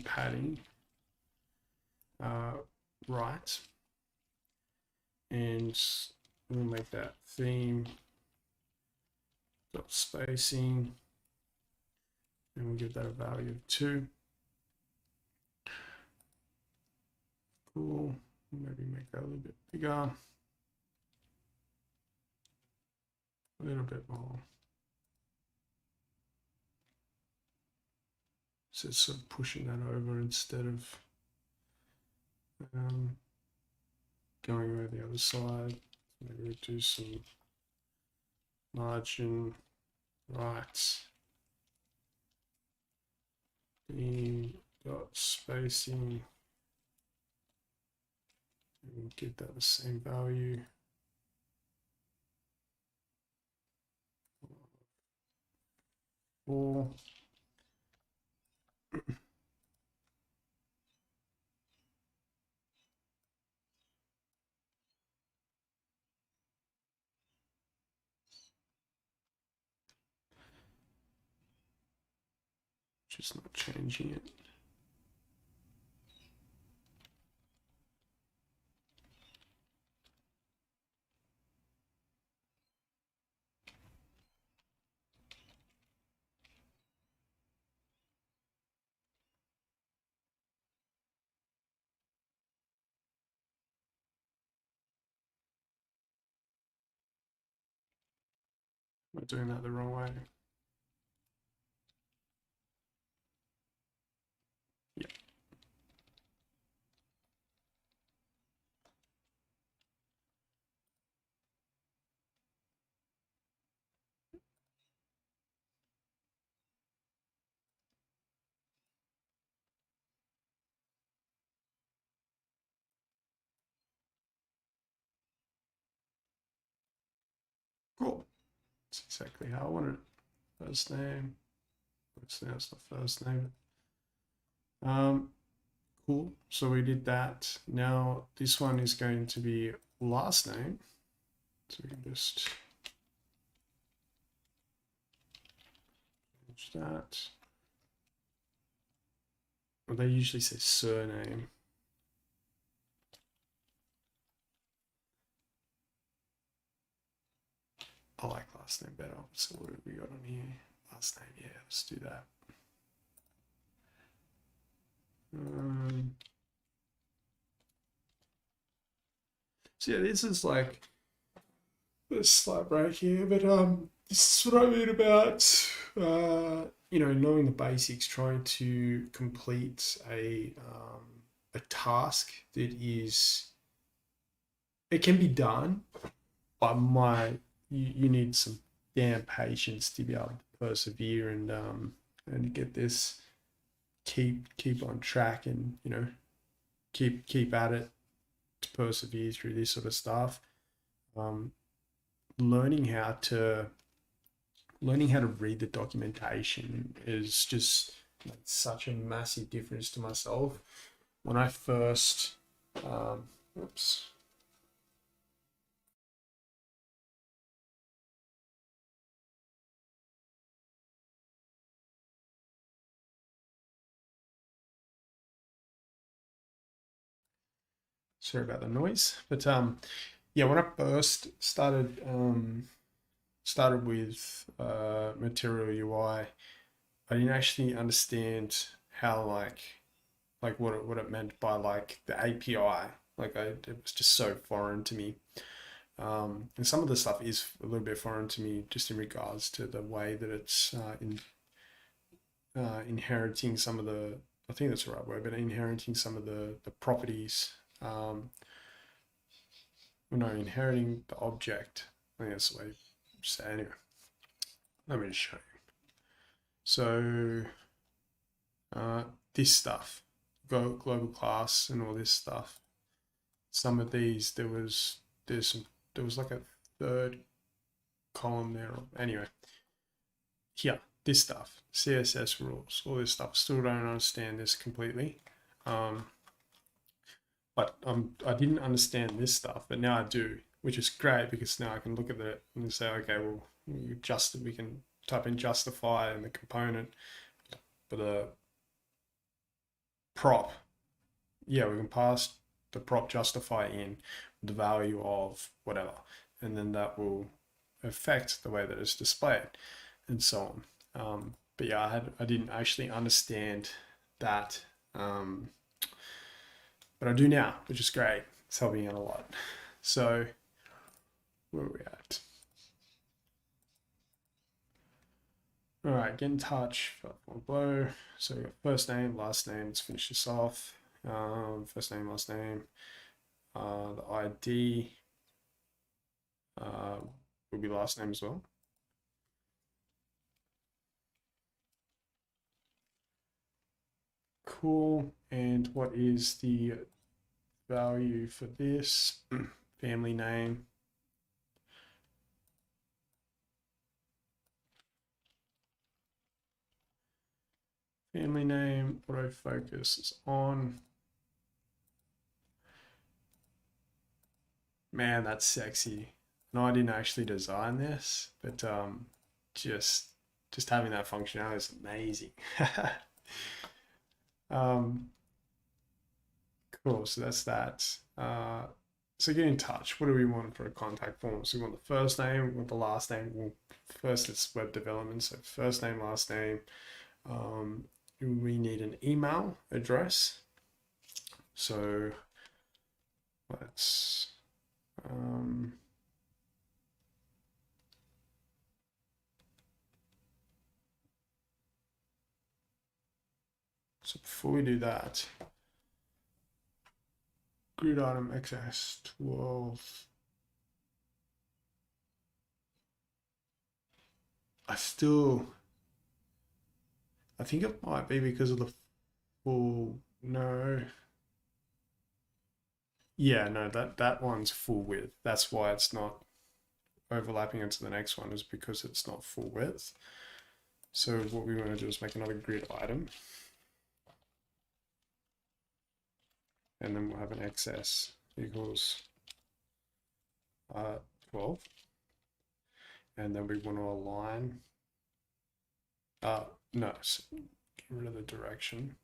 padding. Right, and we'll make that theme dot spacing, and we'll give that a value of 2. Cool. Maybe make that a little bit bigger, a little bit more. So it's sort of pushing that over instead of going over the other side. Maybe we do some margin right. Theme dot spacing. And give that the same value. Four. Just not changing it. Am I doing that the wrong way? Yeah. Cool. That's exactly how I wanted it. First name. That's the first name. Cool. So we did that. Now this one is going to be last name. So we can just change that. Well, they usually say surname. I like last name better. So what have we got on here? Last name, yeah, let's do that. So yeah, this is like a slight break here, but this is what I mean about knowing the basics, trying to complete a task that is, it can be done, but you need some damn patience to be able to persevere and get this, keep on track, and keep at it to persevere through this sort of stuff. Learning how to read the documentation is just made such a massive difference to myself. When I first, oops. Sorry about the noise, but yeah, when I first started with Material UI, I didn't actually understand how like what it meant by like the API. It was just so foreign to me. And some of the stuff is a little bit foreign to me, just in regards to the way that it's inheriting some of the, I think that's the right word, but inheriting some of the properties. Inheriting the object. I think that's the way to say it. Anyway, let me just show you. So this stuff, global class and all this stuff. Some of these, there was like a third column there. Anyway, here, this stuff, CSS rules, all this stuff. Still don't understand this completely. But I didn't understand this stuff, but now I do. which is great because now I can look at it and say, okay, well, we can type in justify in the component for the prop. Yeah, we can pass the prop justify in the value of whatever, and then that will affect the way that it's displayed and so on. But yeah, I didn't actually understand that, but I do now, which is great. It's helping out a lot. So where are we at? All right, get in touch. Below. So we got first name, last name. Let's finish this off. First name, last name. The ID will be last name as well. Cool. And what is the value for this? Family name. Family name, autofocus is on. Man, that's sexy. No, I didn't actually design this, but just just having that functionality is amazing. um, cool. So that's that. So get in touch. What do we want for a contact form? So we want the first name, we want the last name. Well, first it's web development. So first name, last name. We need an email address. So let's so before we do that, grid item XS12. I think it might be because of the full, no. Yeah, no, that one's full width. That's why it's not overlapping into the next one, is because it's not full width. So what we want to do is make another grid item. And then we'll have an XS equals 12. And then we want to align. No, so get rid of the direction.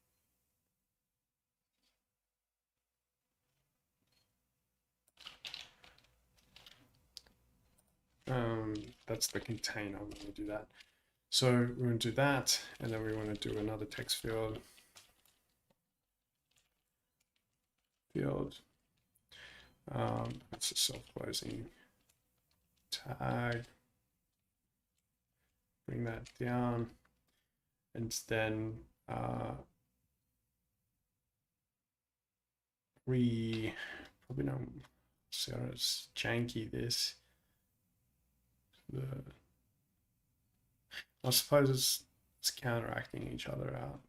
That's the container. I'm going to do that. So we're going to do that, and then we want to do another text field. It's a self-closing tag. Bring that down, and then we probably don't see how it's janky this. I suppose it's counteracting each other out.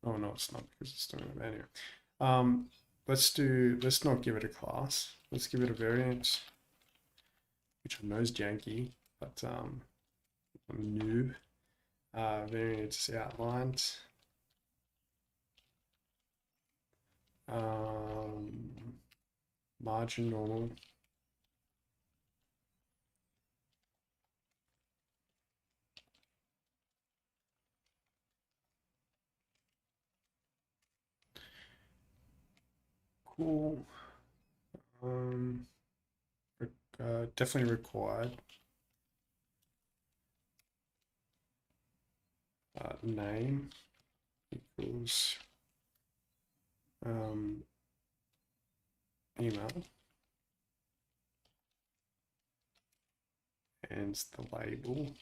Oh no, it's not, because it's doing it anyway. Let's not give it a class. Let's give it a variant, which I know is janky, but I'm Noob. Variant is outlined. Margin normal. Cool. Definitely required. Name equals email, and the label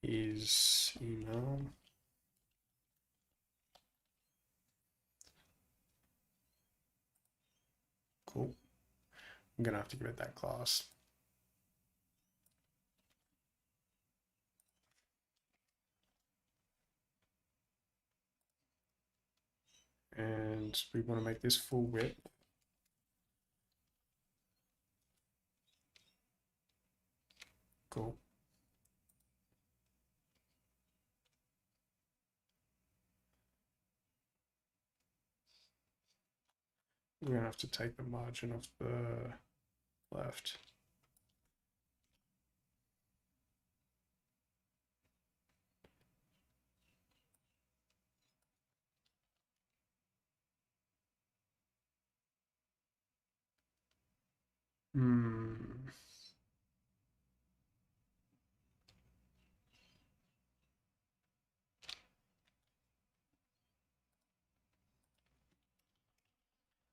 is email. Cool. I'm gonna have to give it that class. And we want to make this full width. Cool. we're going to have to take the margin off the left.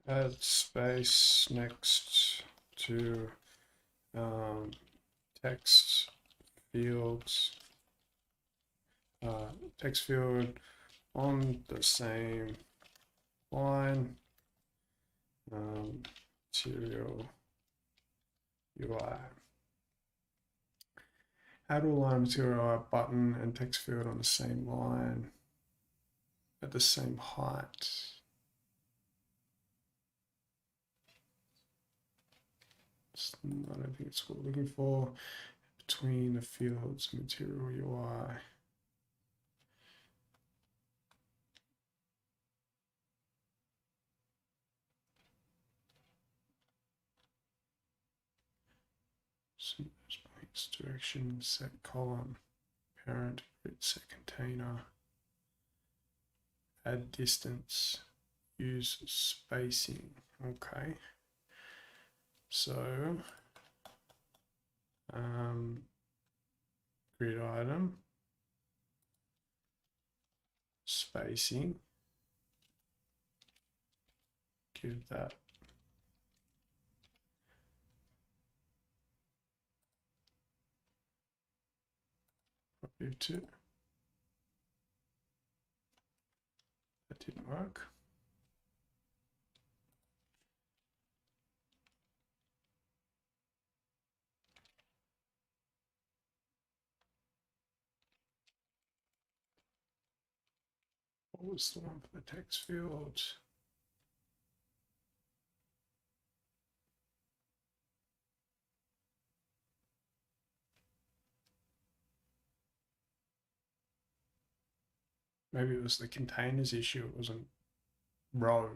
Add space next to text fields, text field on the same line, material UI. Add all line material UI button and text field on the same line at the same height. I don't think it's what we're looking for. Between the fields, material UI. Set points, direction, set column, parent, grid, set container, add distance, use spacing. Okay. So, grid item, spacing, give that property 2. That didn't work. What was the one for the text field? Maybe it was the containers issue. It wasn't row.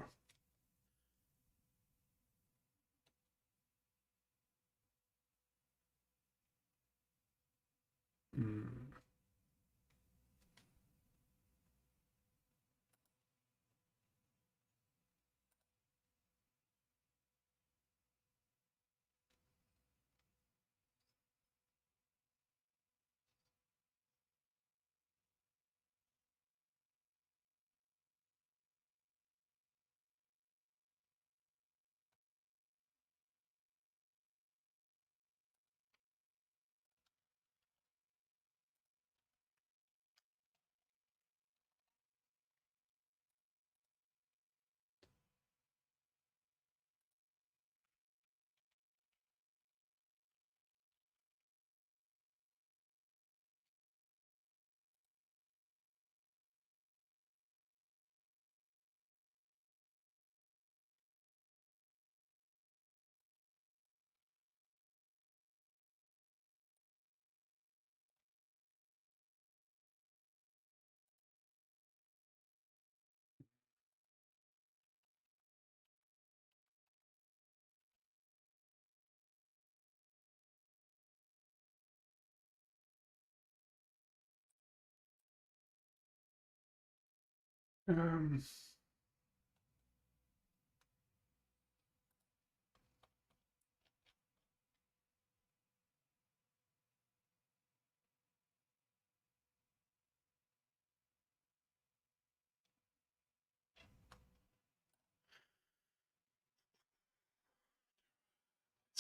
Um, it's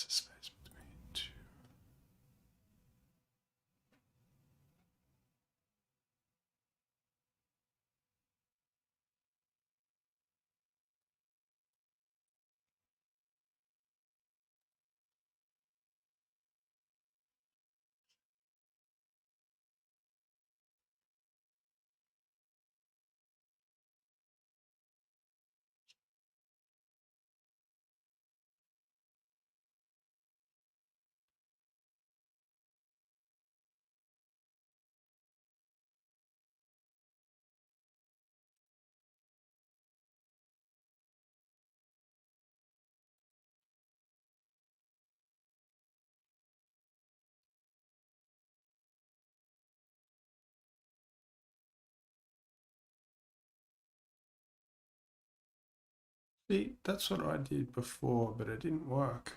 a space between 2. See, that's what I did before, but it didn't work.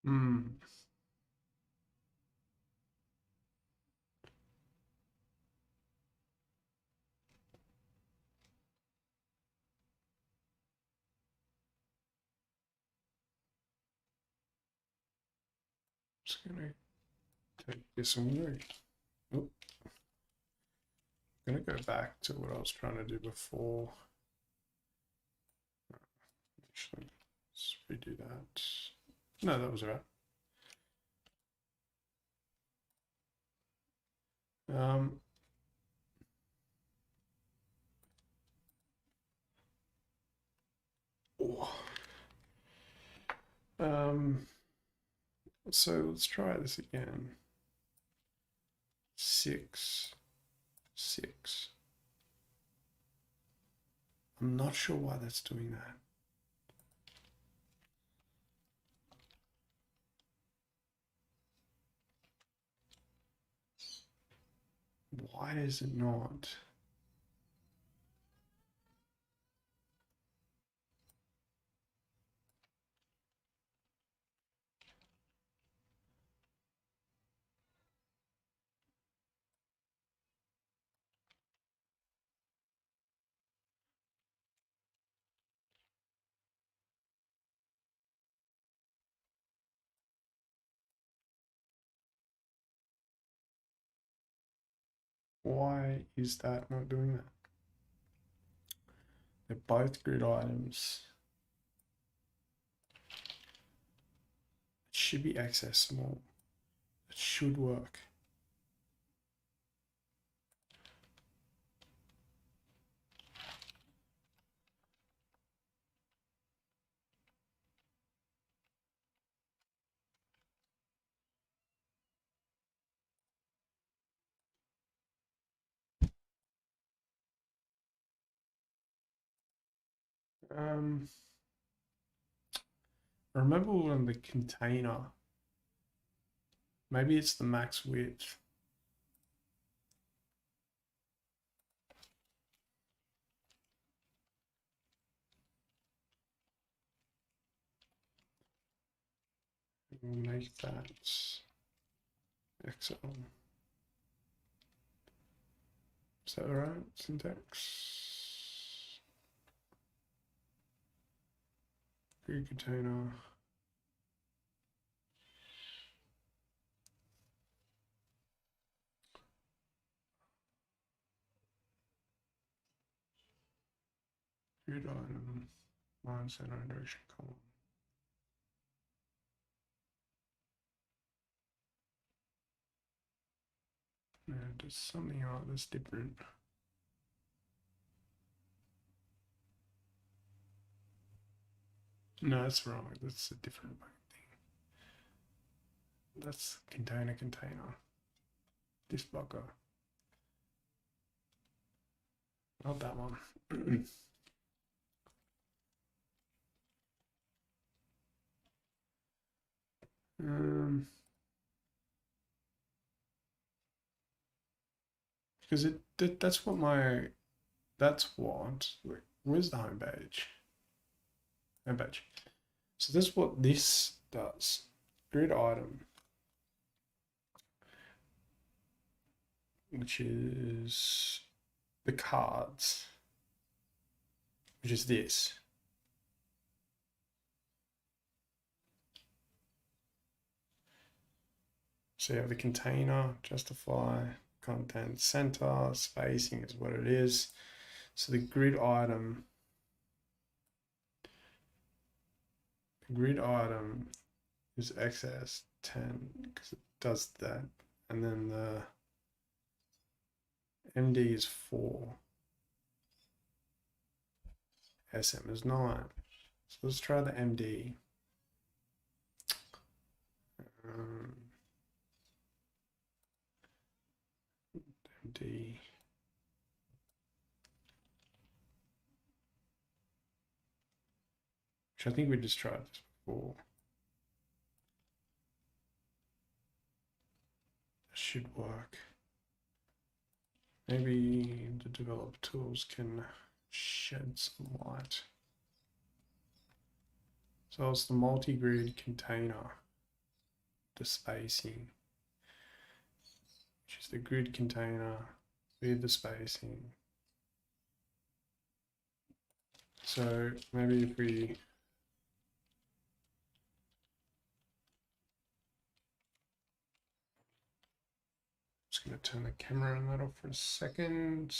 Hmm. Just gonna take this and oh, I'm gonna go back to what I was trying to do before. Actually, let's redo that. No, that was all right. Um, oh, um, so let's try this again. 6, 6. I'm not sure why that's doing that. Why is it not? Why is that not doing that? They're both grid items. It should be accessible. It should work. Um, I remember when the container, maybe it's the max width. We'll make that XL. Is that right? Syntax. Grid container. Grid item. Line center direction column. Yeah, there's something out that's different. No, that's wrong. That's a different thing. That's container. This bugger. Not that one. um, because that's what where's the home page? Home page. So that's what this does. Grid item, which is the cards, which is this. So you have the container, justify, content center, spacing is what it is. So the grid item is XS10 because it does that. And then MD is 4. SM is 9. So let's try the MD. MD. Which I think we just tried this before. That should work. Maybe the developer tools can shed some light. So it's the multi-grid container, the spacing, which is the grid container with the spacing. So maybe if we just going to turn the camera on that off for a second.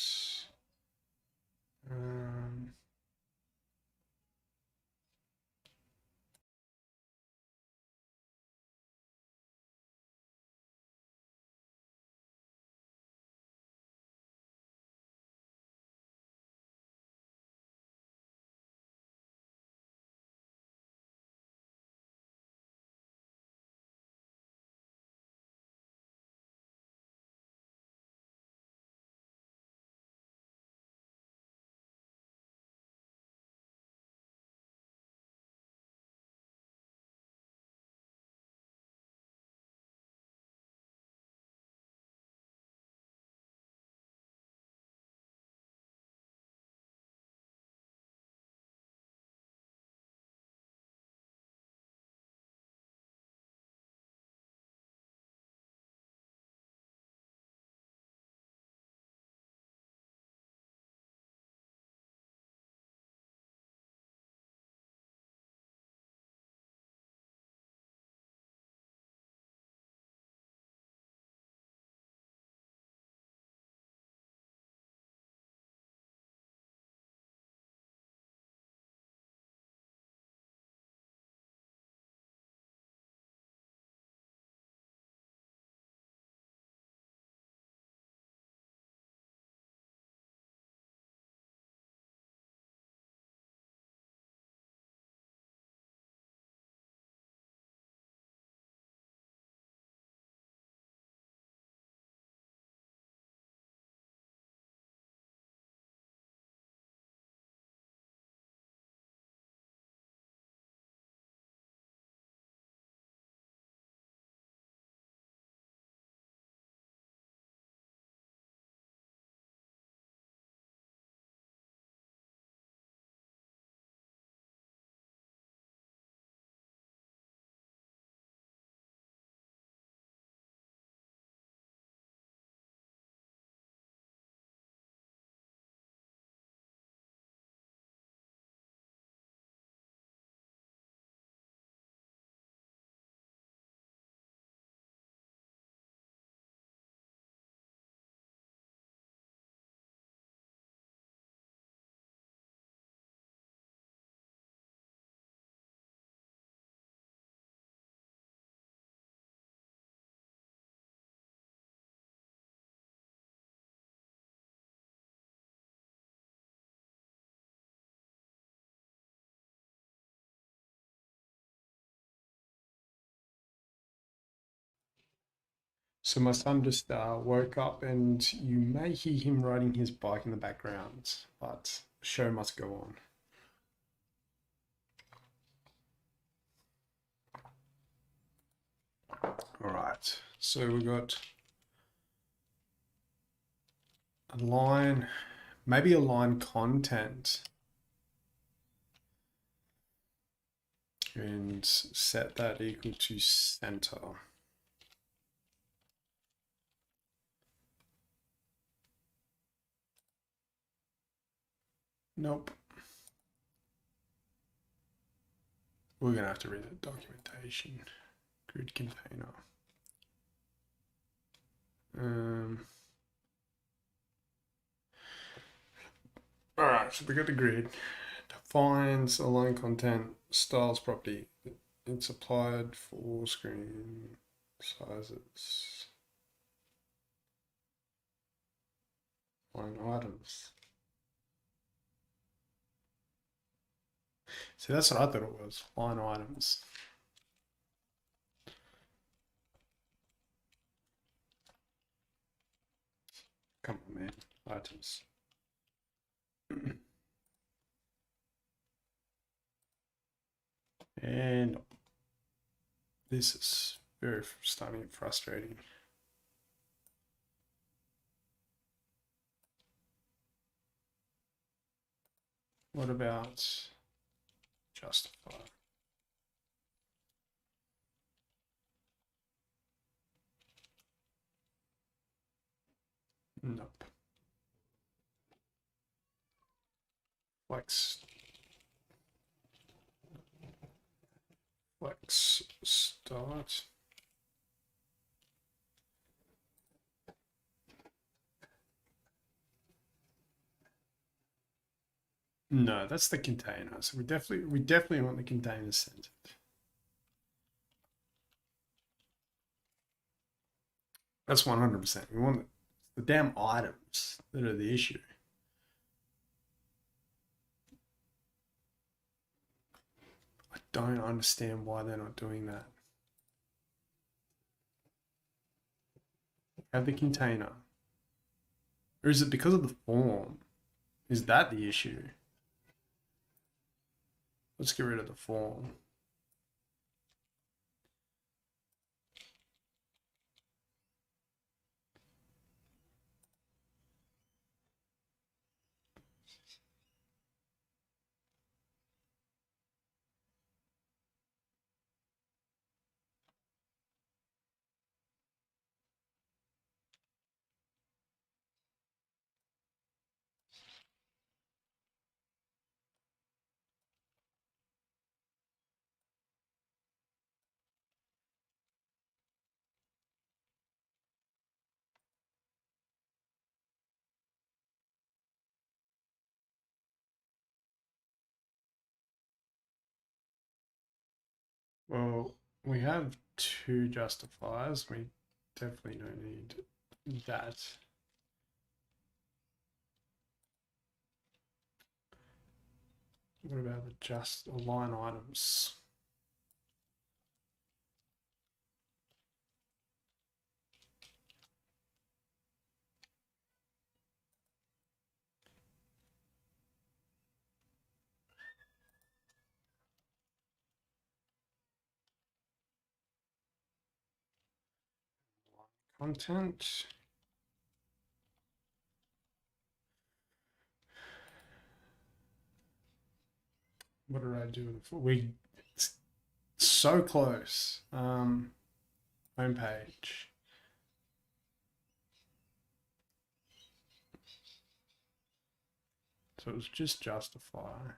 So my son just woke up, and you may hear him riding his bike in the background, but the show must go on. All right, so we got a line, maybe a line content, and set that equal to center. Nope. We're gonna have to read the documentation. Grid container. All right, so we got the grid. Defines align content styles property. It's applied for screen sizes. Line items. See, that's what I thought it was. Line items. Come on, man. Items. And this is very starting to get frustrating. What about justify? Nope. Flex start. No, that's the container. So we definitely want the container centered. That's 100%. We want the damn items that are the issue. I don't understand why they're not doing that. Have the container. Or is it because of the form? Is that the issue? Let's get rid of the form. Well, we have two justifiers. We definitely don't need that. What about the just line items? Content. What did I do? We so close. Homepage. So it was just justify.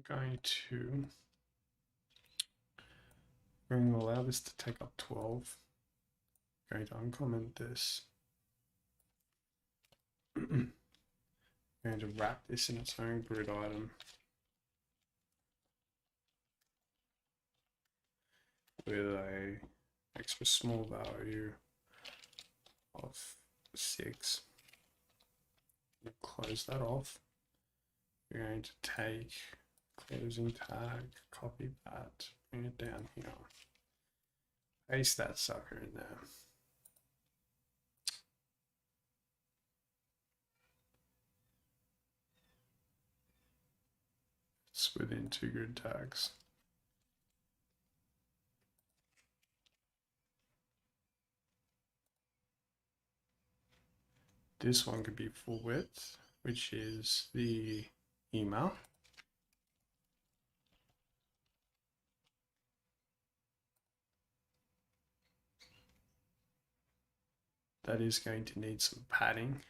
I'm going to allow this to take up 12. I'm going to uncomment this. I'm going to wrap this in its own grid item with a extra small value of 6. Close that off. We're going to take closing tag, copy that, bring it down here, paste that sucker in there. It's within 2 grid tags. This one could be full width, which is the email. that is going to need some padding.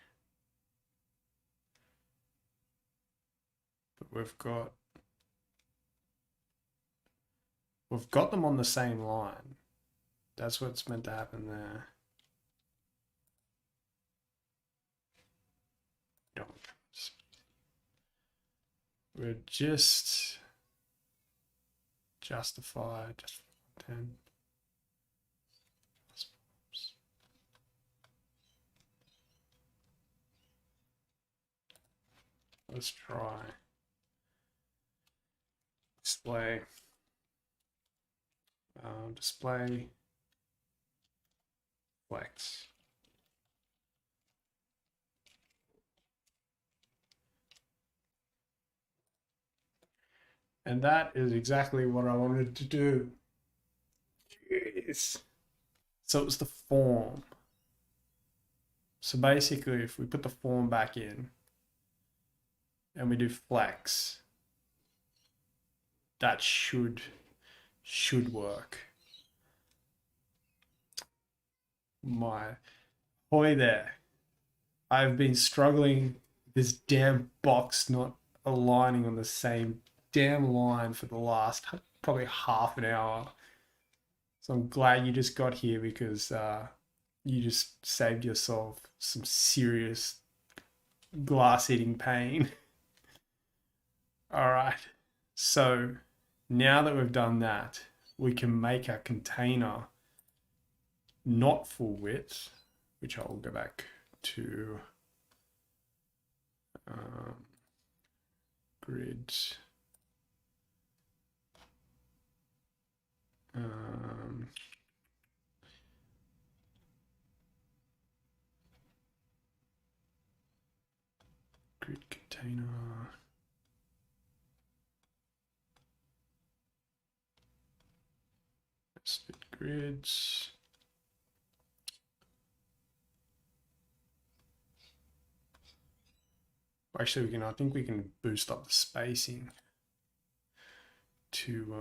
But we've got them on the same line. That's what's meant to happen there. We're just justified. Just 10. Let's try display. Display flex. And that is exactly what I wanted to do. Jeez. So it's the form. So basically, if we put the form back in and we do flex, that should work. My boy there. I've been struggling this damn box not aligning on the same damn line for the last probably half an hour. So I'm glad you just got here because you just saved yourself some serious glass eating pain. All right. So now that we've done that, we can make our container not full width, which I'll go back to grid. Grid container. Split grids. Actually, I think we can boost up the spacing to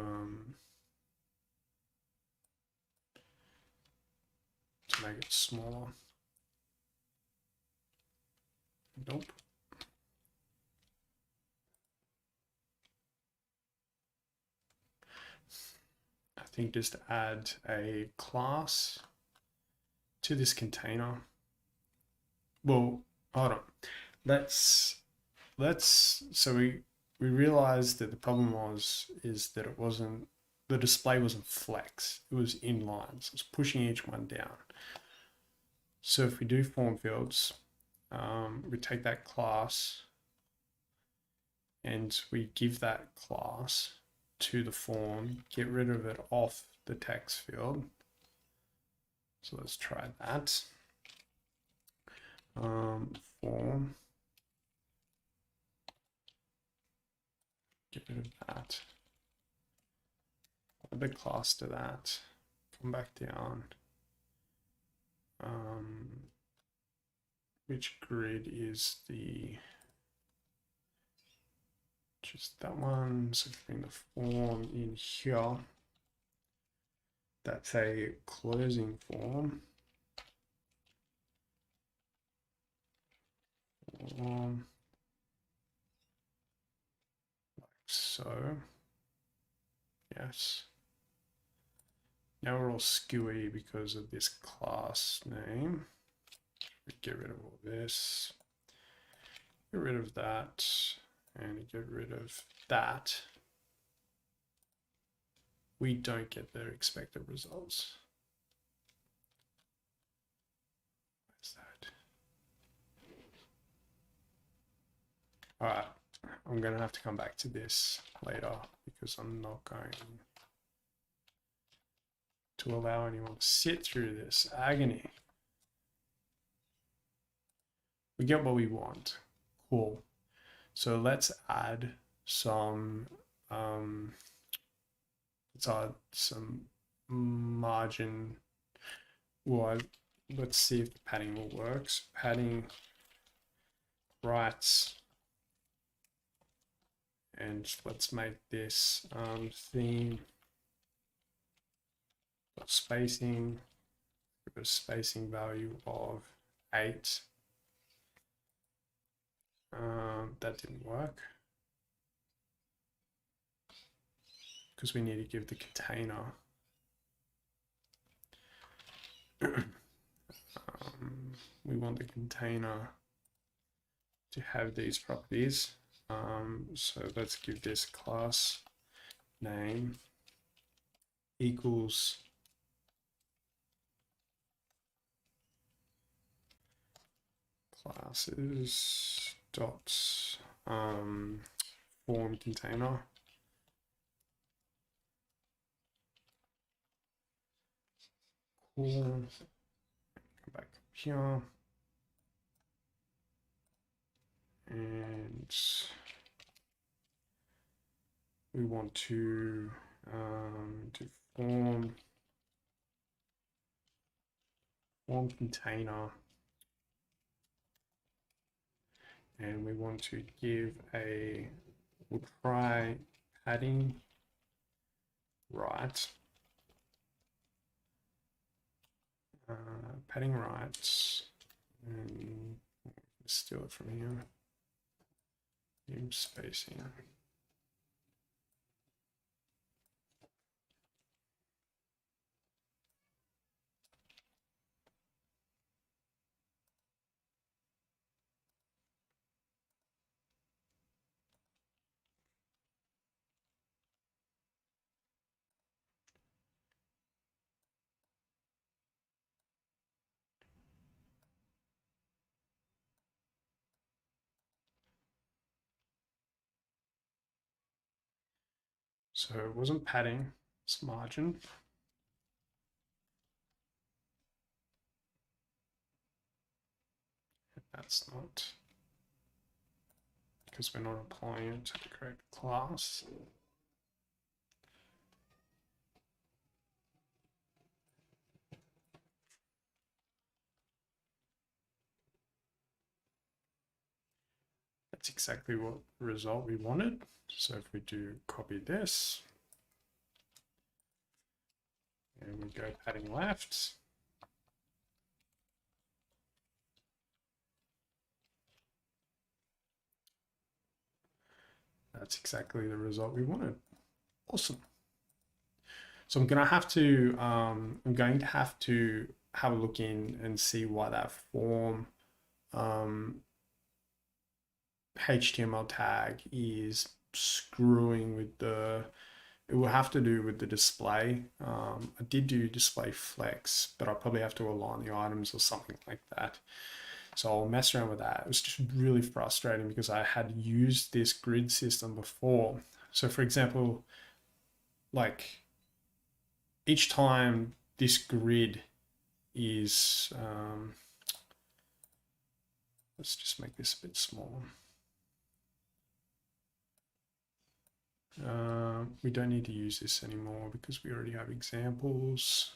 make it smaller. Nope. I think just add a class to this container. Well, hold on. So we realized that the problem is that it wasn't, the display wasn't flex, it was inline, so it's pushing each one down. So if we do form fields, we take that class and we give that class to the form, get rid of it off the text field. So let's try that. Form, get rid of that. Add the class to that. Come back down. Which grid is just that one? So bring the form in here. That's a closing form. Like so. Yes. Now we're all skewy because of this class name. Get rid of all this. Get rid of that. And get rid of that. We don't get the expected results. Where's that? All right, I'm gonna have to come back to this later because I'm not going to allow anyone to sit through this agony. We get what we want. Cool. So let's add some margin. Well, let's see if the padding will work. Padding rights, and let's make this theme spacing with a spacing value of 8. That didn't work because we need to give the container we want the container to have these properties. So let's give this class name equals classes dot form container cool. Come back up here and we want to do form container, and we want to give we'll try padding right, padding right, and steal it from here, new spacing. So it wasn't padding, it's margin. That's not, because we're not applying it to the correct class. That's exactly what result we wanted. So if we do copy this, and we go padding left, that's exactly the result we wanted. Awesome. So I'm going to have to have a look in and see why that form HTML tag is screwing with it will have to do with the display. I did do display flex, but I'll probably have to align the items or something like that. So I'll mess around with that. It was just really frustrating because I had used this grid system before. So for example, like each time this grid is, let's just make this a bit smaller. We don't need to use this anymore because we already have examples.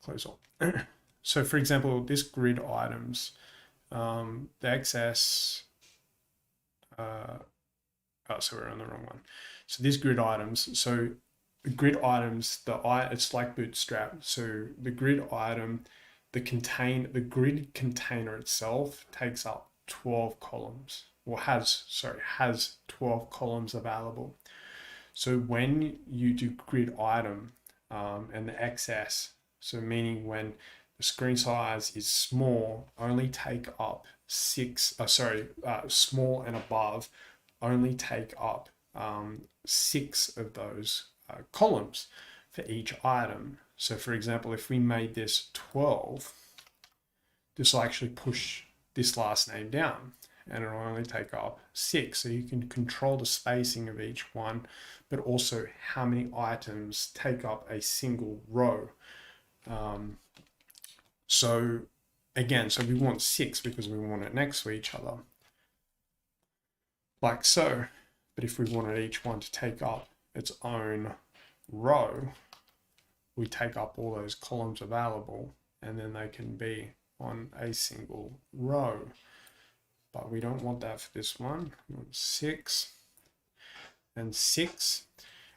Close all. So for example, this grid items, the XS, so we're on the wrong one. So these grid items, so the grid items, it's like Bootstrap. So the grid item, the grid container itself takes up 12 columns, or has 12 columns available. So when you do grid item and the XS, so meaning when the screen size is small, only take up small and above, only take up 6 of those columns for each item. So for example, if we made this 12, this will actually push this last name down and it'll only take up 6. So you can control the spacing of each one, but also how many items take up a single row. So again, so we want 6 because we want it next to each other, like so. But if we wanted each one to take up its own row, we take up all those columns available and then they can be on a single row. But we don't want that for this one. We want 6 and 6.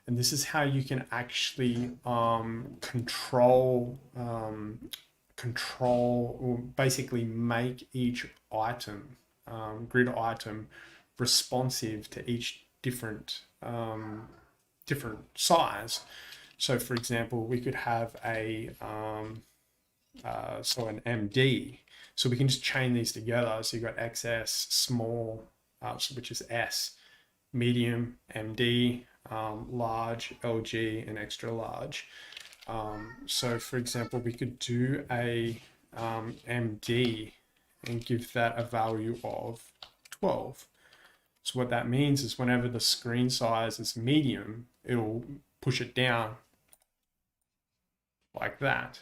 And this is how you can actually control or basically make each item, grid item, responsive to each different size. So, for example, we could have an MD. So we can just chain these together. So you've got XS, small, which is S, medium, MD, large, LG, and extra large. So for example, we could do a MD and give that a value of 12. So what that means is whenever the screen size is medium, it'll push it down like that.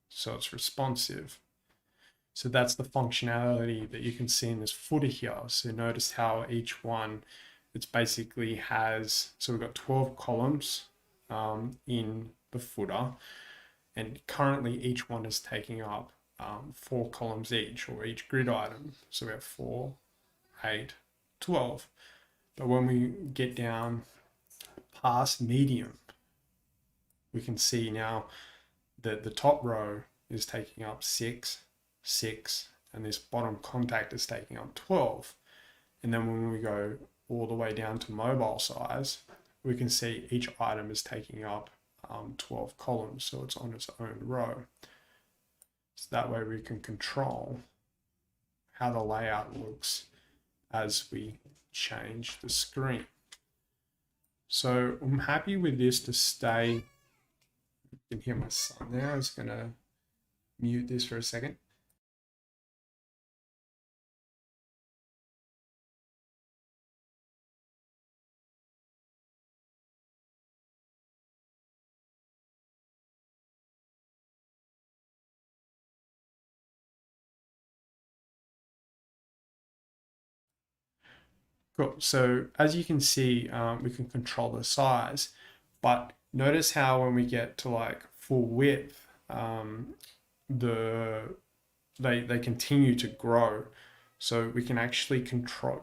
So it's responsive. So that's the functionality that you can see in this footer here. So notice how each one, it's basically has, so we've got 12 columns in the footer, and currently each one is taking up 4 columns each, or each grid item. So we have 4, 8, 12. But when we get down past medium, we can see now that the top row is taking up 6, 6, and this bottom contact is taking up 12. And then when we go all the way down to mobile size, we can see each item is taking up 12 columns, so it's on its own row. So that way we can control how the layout looks as we change the screen. So I'm happy with this to stay. You can hear my son there. I was going to mute this for a second. Cool. So as you can see, we can control the size, but notice how when we get to like full width, the they continue to grow. So we can actually control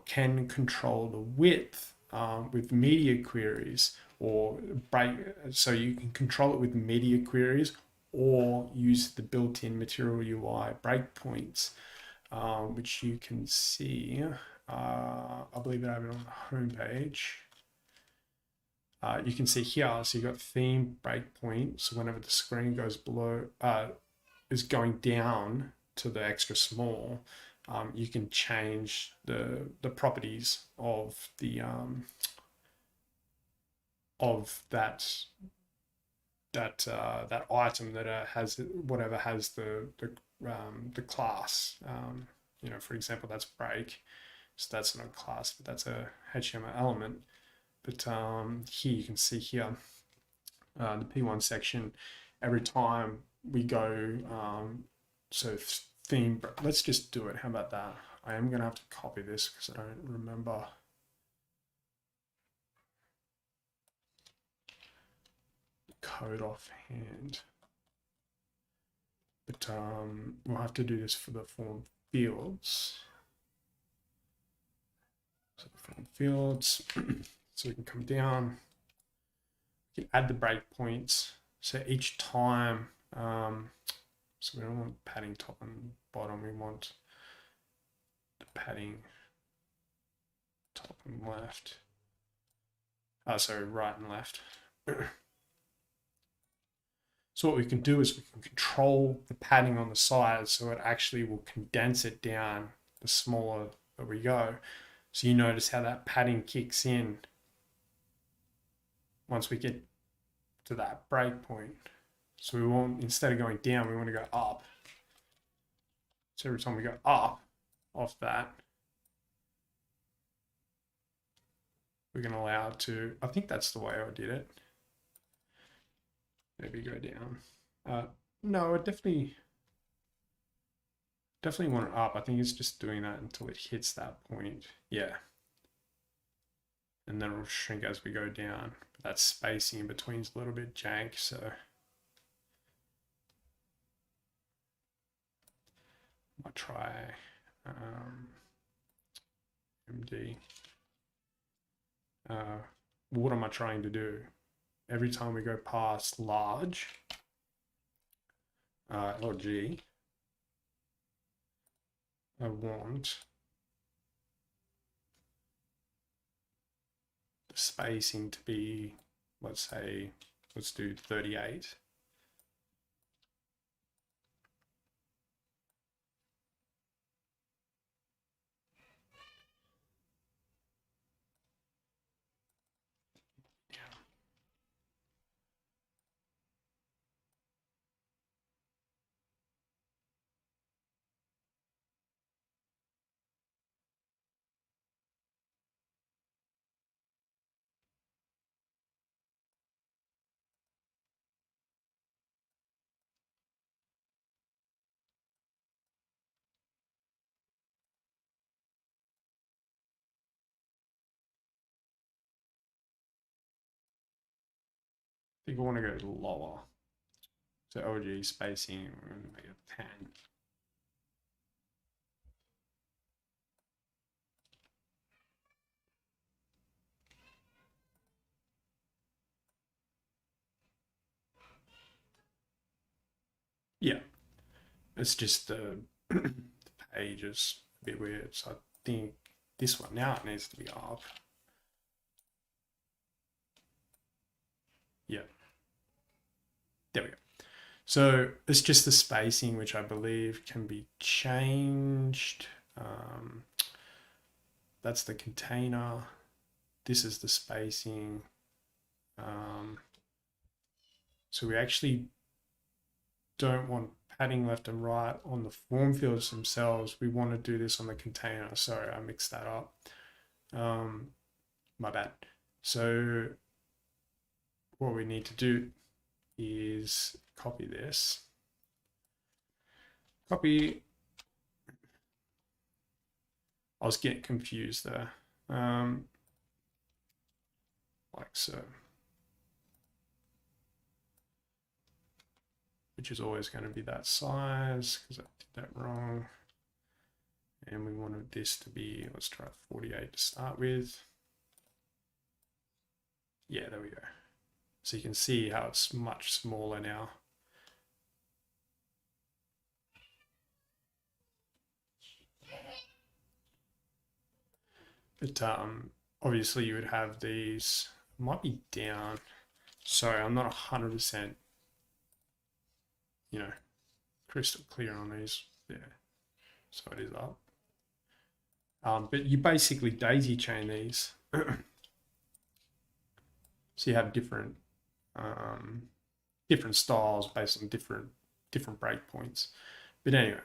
the width with media queries, or break. So you can control it with media queries, or use the built-in Material UI breakpoints, which you can see. I believe I have it on the home page. You can see here, so you've got theme breakpoint. So whenever the screen goes below, is going down to the extra small, you can change the properties of the that item that has whatever has the class. You know, for example, that's break. So that's not a class, but that's a HTML element. But here you can see here the P1 section. Every time we go, so theme. Let's just do it. How about that? I am gonna have to copy this because I don't remember. Code offhand, but we'll have to do this for the form fields. So the form fields, so we can come down, we can add the breakpoints. So each time, so we don't want padding top and bottom, we want the padding top and left. Sorry, right and left. So what we can do is we can control the padding on the side, so it actually will condense it down the smaller that we go. So you notice how that padding kicks in once we get to that break point. So we want, instead of going down, we want to go up. So every time we go up off that, we're going to allow it to, I think that's the way I did it. Maybe go down. No, it definitely want it up. I think it's just doing that until it hits that point. Yeah. And then it'll shrink as we go down. But that spacing in between is a little bit jank, so I'll try MD. What am I trying to do? every time we go past large, LG, I want the spacing to be, let's do 38. I think I want to go lower. So LG spacing, we're going to make it 10. Yeah, it's just the page is a bit weird. So I think this one now it needs to be up. Yeah, there we go. So it's just the spacing, which I believe can be changed. That's the container. This is the spacing. So we actually don't want padding left and right on the form fields themselves. We want to do this on the container. Sorry, I mixed that up. My bad. So what we need to do is copy this. Copy. I was getting confused there. Like so. Which is always going to be that size because I did that wrong. And we wanted this to be, let's try 48 to start with. Yeah, there we go. So you can see how it's much smaller now. But obviously you would have these, might be down. Sorry, I'm not 100%, crystal clear on these. Yeah, so it is up. But you basically daisy chain these. So you have different styles based on different breakpoints. But anyway,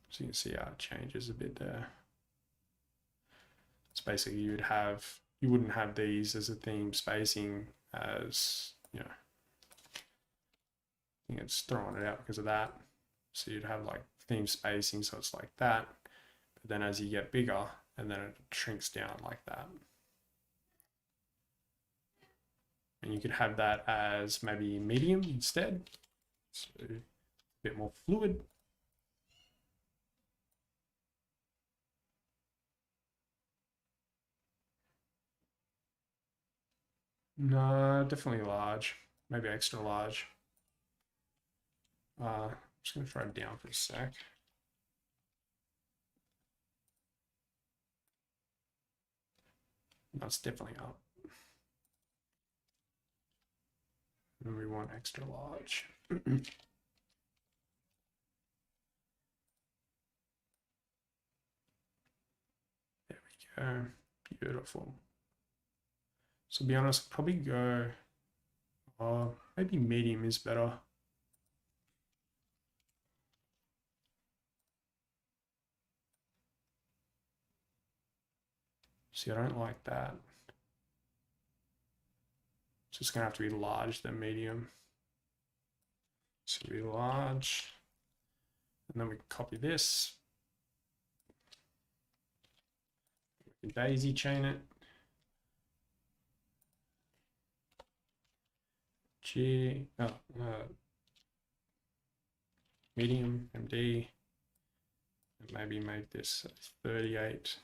so you can see how it changes a bit there. It's basically you wouldn't have these as a theme spacing as, I think it's throwing it out because of that. So you'd have like theme spacing, so it's like that. But then as you get bigger, and then it shrinks down like that. And you could have that as maybe medium instead. So a bit more fluid. No, definitely large. Maybe extra large. I'm just going to try it down for a sec. That's definitely up. And we want extra large. There we go. Beautiful. So to be honest, probably go, maybe medium is better. See, I don't like that. So it's going to have to be large than medium. So be large. And then we copy this. We can daisy chain it. Medium, MD. And maybe make this 38.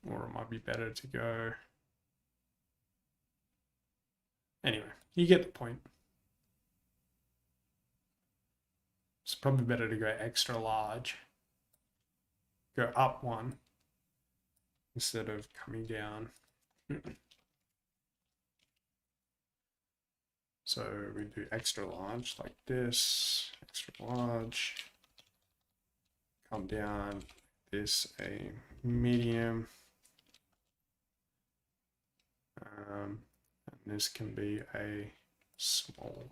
or it might be better to go. Anyway, you get the point. It's probably better to go extra large, go up one instead of coming down. So we do extra large like this, extra large, come down, this a medium, and this can be a small.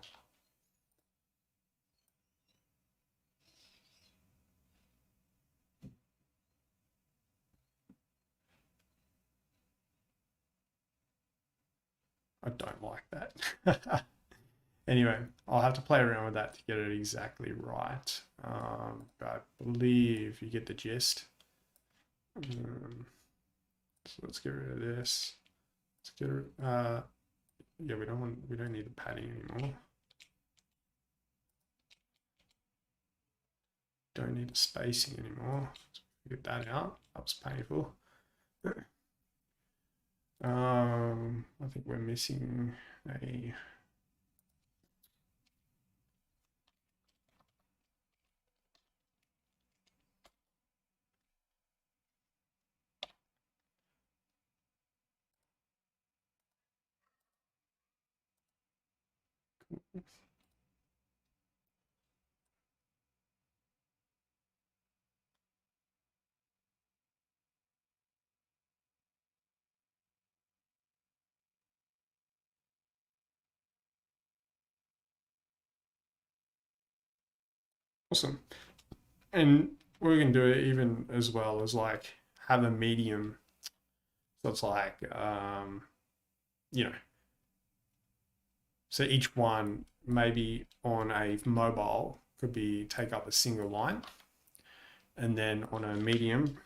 I don't like that. Anyway, I'll have to play around with that to get it exactly right. But I believe you get the gist. So let's get rid of this. Let's get rid. Yeah, we don't need the padding anymore. Don't need the spacing anymore. Get that out. That was painful. I think we're missing a. Awesome. And we can do it even as well as like have a medium. So it's like, you know, so each one maybe on a mobile could be take up a single line. And then on a medium,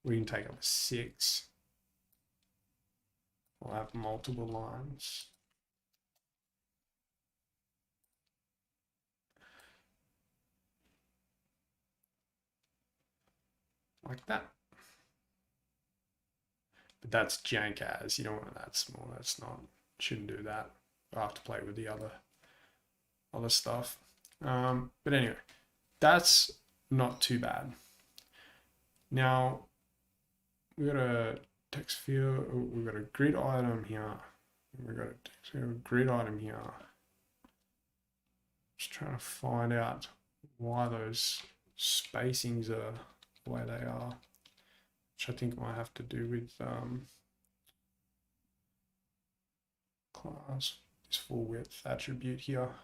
we can take up 6. We'll have multiple lines. Like that. But that's jank as. You don't want that small. That's not, shouldn't do that. I'll have to play with the other stuff. But anyway, that's not too bad. Now, we got a text field, we've got a grid item here. We've got a text field, grid item here. Just trying to find out why those spacings are the way they are, which I think might have to do with class, this full width attribute here,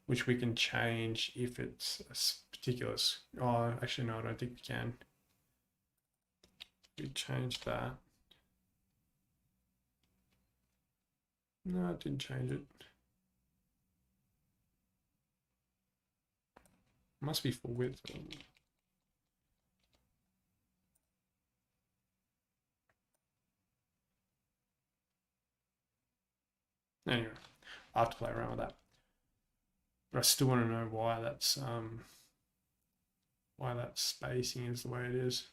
which we can change if it's a particular, oh, actually no, I don't think we can. We change that. No, it didn't change it. Must be full width. Anyway, I have to play around with that. But I still want to know why that spacing is the way it is.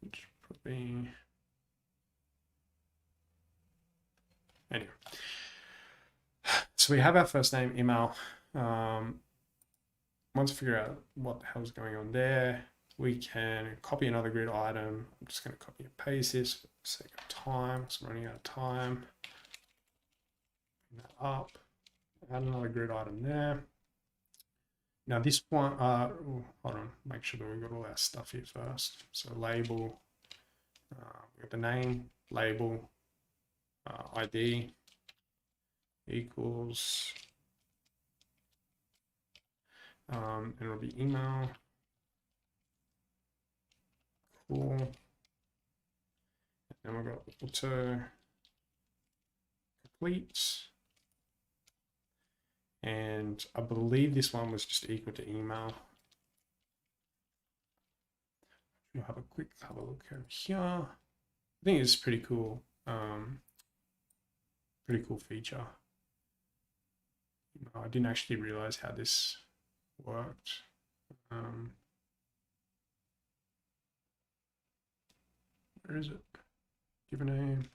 Which probably, anyway. So we have our first name, email. Once we figure out what the hell's going on there, we can copy another grid item. I'm just going to copy and paste this for the sake of time. So I'm running out of time. Bring that up. Add another grid item there. Now this one, hold on, make sure that we've got all our stuff here first. So label, we got the name, label, ID equals, and it'll be email. Cool. And we've got auto complete. And I believe this one was just equal to email. We'll have a quick look over here. I think it's pretty cool. Pretty cool feature. No, I didn't actually realize how this worked. Where is it? Give a name.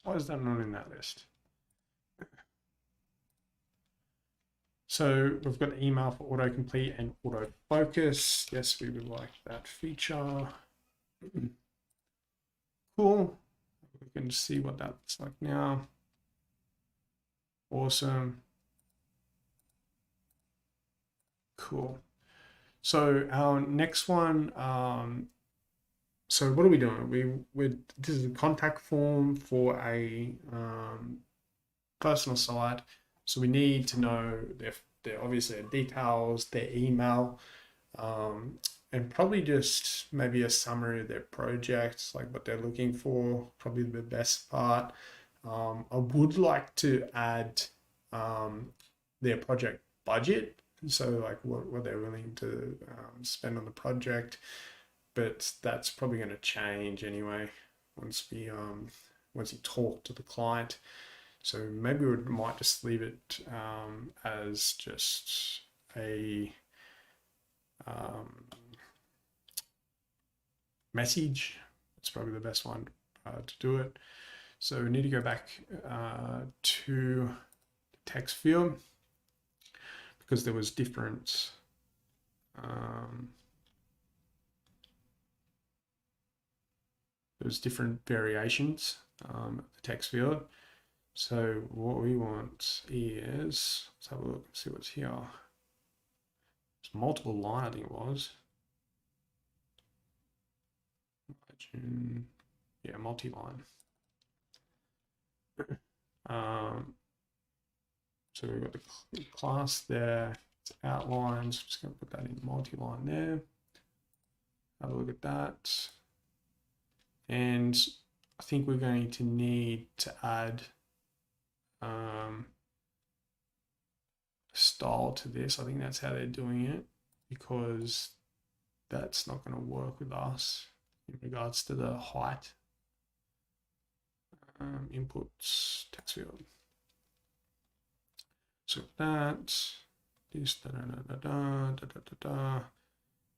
Why is that not in that list? So we've got email for autocomplete and autofocus. Yes, we would like that feature. Cool. We can see what that looks like now. Awesome. Cool. So our next one, so what are we doing? This is a contact form for a personal site. So we need to know their obviously their details, their email, and probably just maybe a summary of their projects, like what they're looking for, probably the best part. I would like to add their project budget, so like what they're willing to spend on the project, but that's probably going to change anyway once once you talk to the client. So maybe we might just leave it as just a message. It's probably the best one to do it. So we need to go back to the text field because there was different variations of the text field. So what we want is, let's have a look and see what's here. It's multiple line, I think it was. Yeah, multi-line. So we've got the class there, it's outlines. I'm just going to put that in multi-line there. Have a look at that. And I think we're going to need to add style to this. I think that's how they're doing it, because that's not going to work with us in regards to the height. Inputs, text field. So that, this,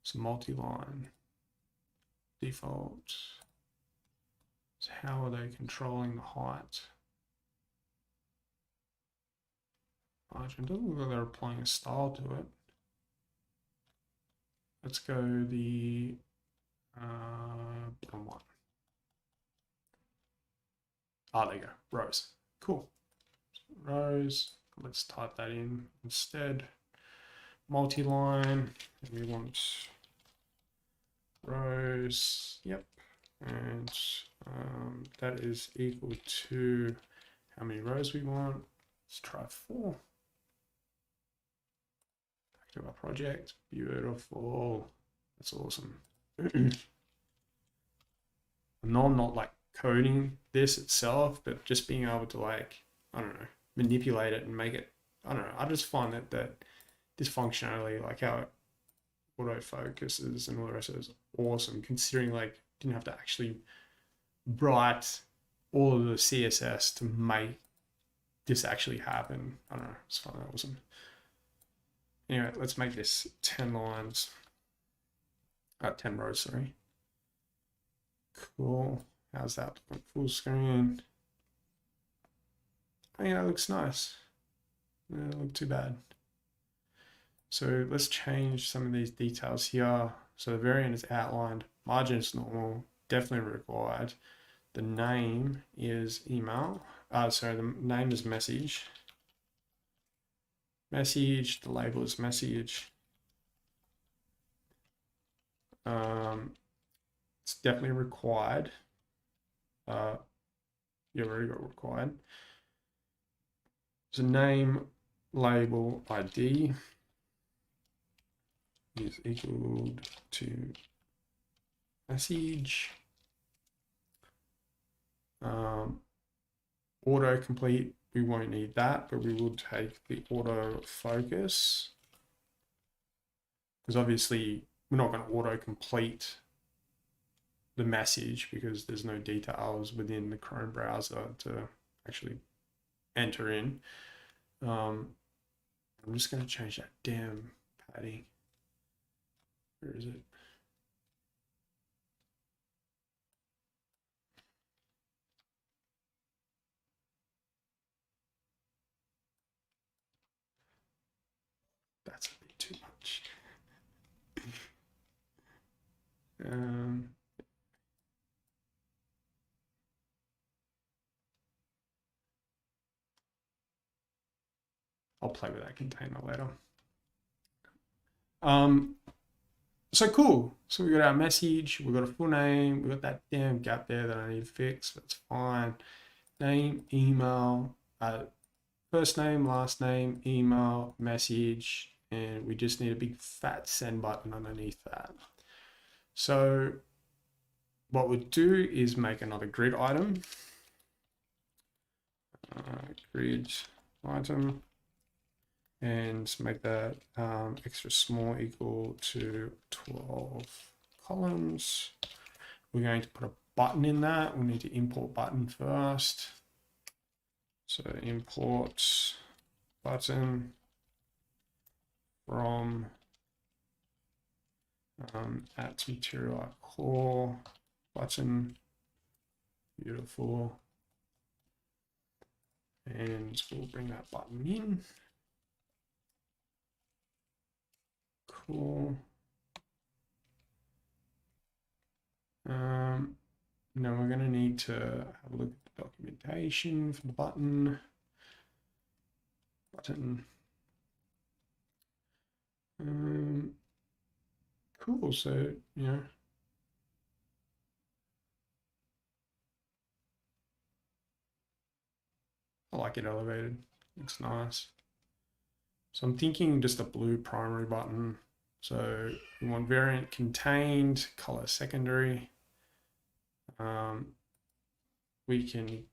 it's multi-line, default. So how are they controlling the height? Margin, doesn't look like they're applying a style to it. Let's go the bottom one. Ah, there you go, rows. Cool. Rows, let's type that in instead. Multi-line, and we want rows, yep. And that is equal to how many rows we want. Let's try 4. Back to our project, beautiful. That's awesome. No, I'm not like coding this itself, but just being able to, like, I don't know, manipulate it and make it, I don't know, I just find that this functionality, like how it auto focuses and all the rest of it, is awesome, considering like didn't have to actually write all of the CSS to make this actually happen. I don't know, it's fun, awesome. Anyway, let's make this 10 lines, 10 rows, sorry. Cool. How's that looking? Full screen. I think that looks nice. Doesn't look too bad. So let's change some of these details here. So the variant is outlined, margin is normal, definitely required. The name is email. Sorry, the name is message. Message, the label is message. It's definitely required. You already got required. So name, label, ID is equal to message. Autocomplete, we won't need that, but we will take the autofocus, because obviously we're not going to autocomplete the message because there's no details within the Chrome browser to actually enter in. I'm just going to change that damn padding. Where is it? That's a bit too much. I'll play with that container later. So cool. So we got our message, we got a full name, we got that damn gap there that I need to fix. That's fine. Name, email, first name, last name, email, message, and we just need a big fat send button underneath that. So what we'll do is make another grid item. Grid item, and make that extra small equal to 12 columns. We're going to put a button in that. We need to import button first. So import button from at material core button. Beautiful. And we'll bring that button in. Cool. Now we're going to need to have a look at the documentation for the button. Cool. So, yeah. I like it elevated. Looks nice. So I'm thinking just a blue primary button. So we want variant contained, color secondary. We can,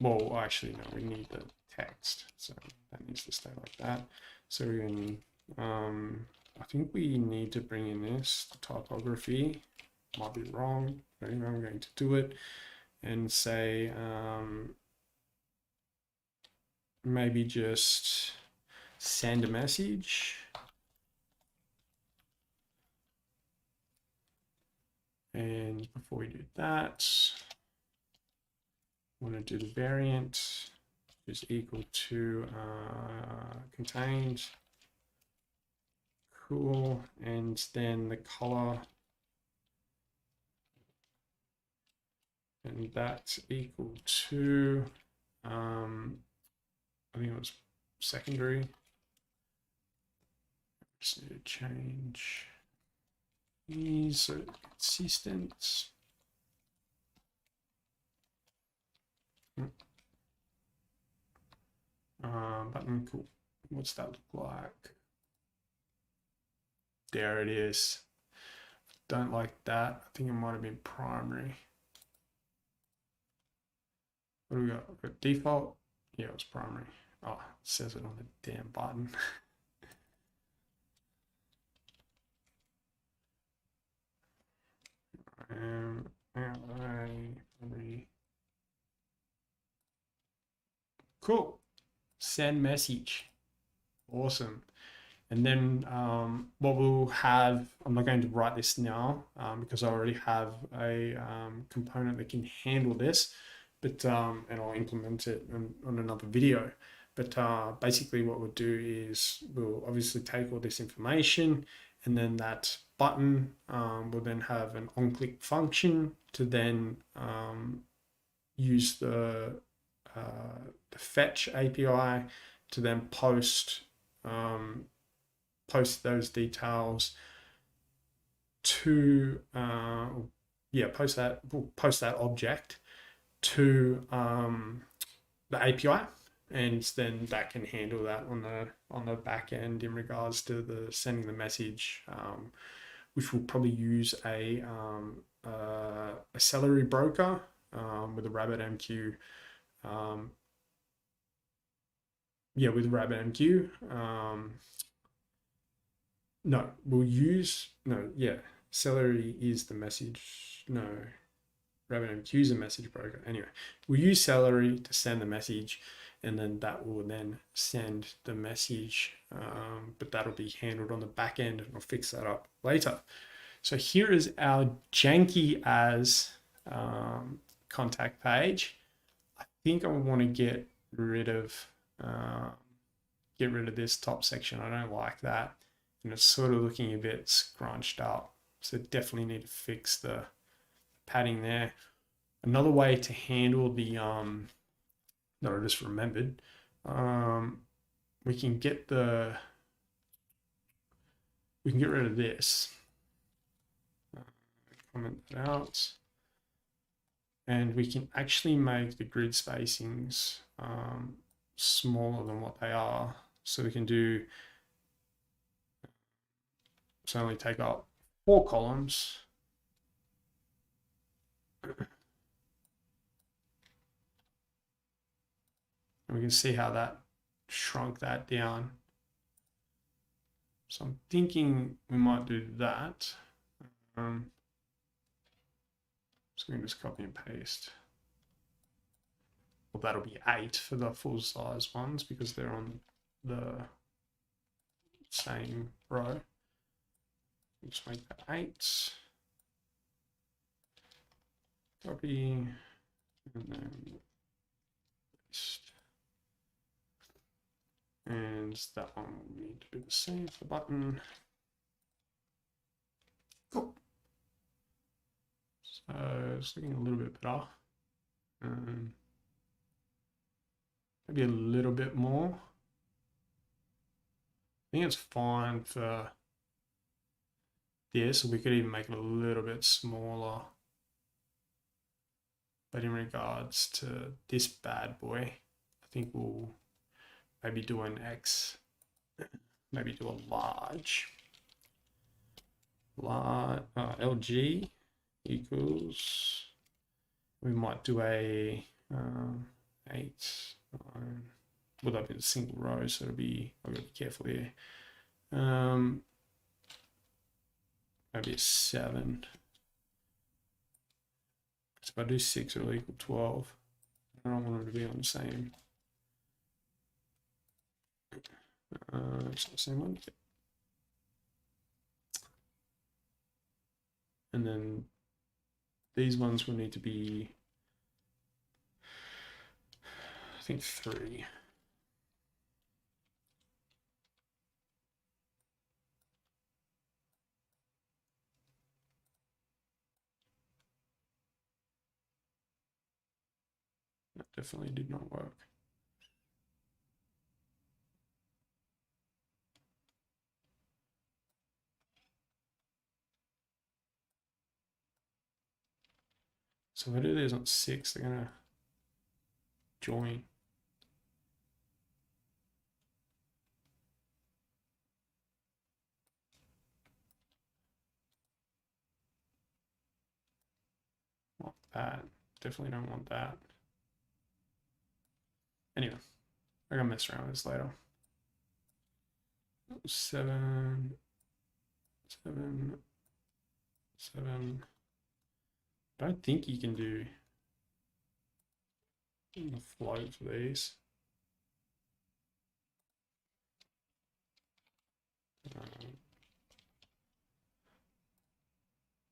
well, actually, no, we need the text. So that needs to stay like that. So we can, I think we need to bring in this typography. Might be wrong, but anyway, I'm going to do it and say, maybe just send a message. And before we do that, I want to do the variant is equal to contained. Cool. And then the color, and that's equal to I think it was secondary. Just need to change these so consistent. Button, cool. What's that look like? There it is. Don't like that. I think it might have been primary. What do we got? We got default. Yeah, it was primary. Oh, it says it on the damn button. Cool. Send message. Awesome. And then what we'll have, I'm not going to write this now because I already have a component that can handle this, but and I'll implement it on another video. But basically what we'll do is we'll obviously take all this information, and then that button will then have an on-click function to then use the fetch API to then post those details to post that object to the API, and then that can handle that on the back end in regards to the sending the message, which will probably use a celery broker with a RabbitMQ Yeah, with RabbitMQ. No, we'll use, no, yeah, Celery is the message. No, RabbitMQ is a message broker. Anyway, we'll use Celery to send the message, and then that will then send the message, but that'll be handled on the back end, and I'll fix that up later. So here is our janky as contact page. I think I want to uh, get rid of this top section. I don't like that, and it's sort of looking a bit scrunched up. So definitely need to fix the padding there. Another way to handle the that I just remembered, we can get rid of this. Comment that out. And we can actually make the grid spacings smaller than what they are. So we can do, so only take up 4 columns. And we can see how that shrunk that down. So I'm thinking we might do that. So we can just copy and paste. Well, that'll be 8 for the full size ones because they're on the same row. Just make that 8. Copy, and then paste. And that one will need to do the same for the button. Cool. So it's looking a little bit better. Maybe a little bit more. I think it's fine for this. We could even make it a little bit smaller. But in regards to this bad boy, I think we'll maybe do an X, maybe do a large. LG equals, we might do a 8, 9. Well, that'll be a single row, so it'll be, I've got to be careful here. Maybe a 7. So if I do 6, it'll equal 12. I don't want them to be on the same. It's not the same one. And then these ones will need to be, I think, 3. That definitely did not work. So if I do these on 6, they're gonna join. Want that. Definitely don't want that. Anyway, I'm gonna mess around with this later. 7, 7, 7. I don't think you can do the float for these.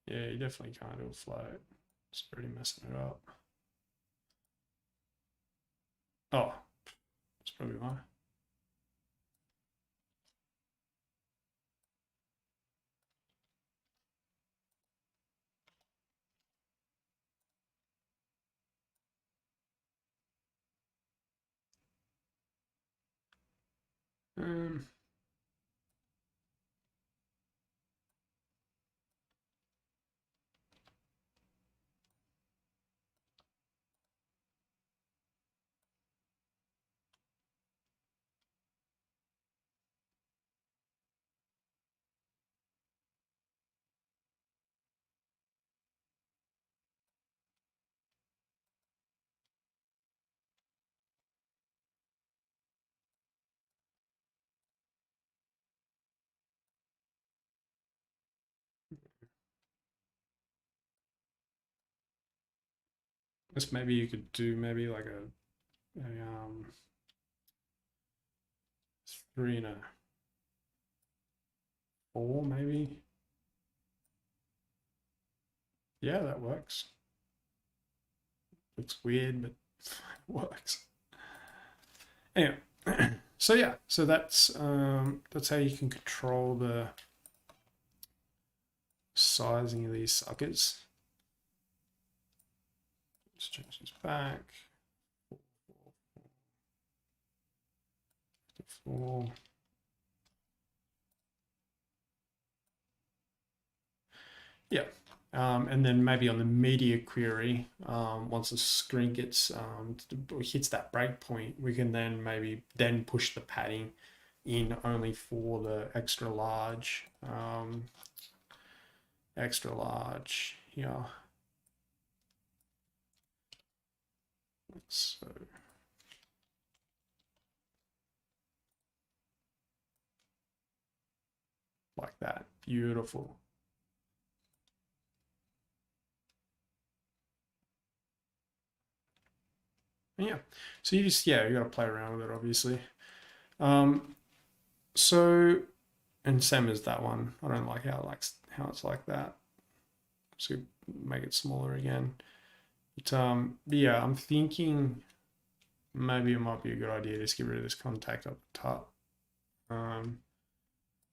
Yeah, you definitely can't do a float. It's already messing it up. Oh, that's probably why. Um, This maybe you could do maybe like a 3 and a 4 maybe. Yeah, that works. Looks weird, but it works. Anyway, so yeah, so that's how you can control the sizing of these suckers. Let's change this back. 4. Yeah. And then maybe on the media query, once the screen gets hits that breakpoint, we can then maybe push the padding in only for the extra large, yeah. So like that, beautiful. And yeah, so you just, yeah, you got to play around with it, obviously. So, and same as that one, I don't like how it's like that. So make it smaller again. But yeah, I'm thinking maybe it might be a good idea to just get rid of this contact up the top.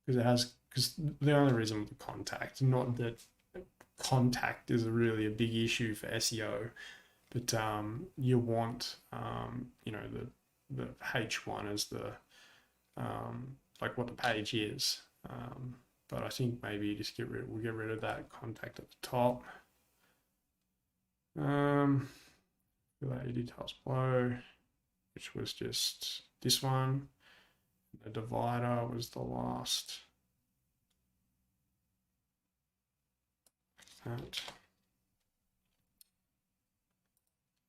Because the only reason with the contact, not that contact is really a big issue for SEO, but you want the H1 as the like what the page is. But I think maybe just we'll get rid of that contact at the top. Fill out your details below, which was just this one. The divider was the last. That.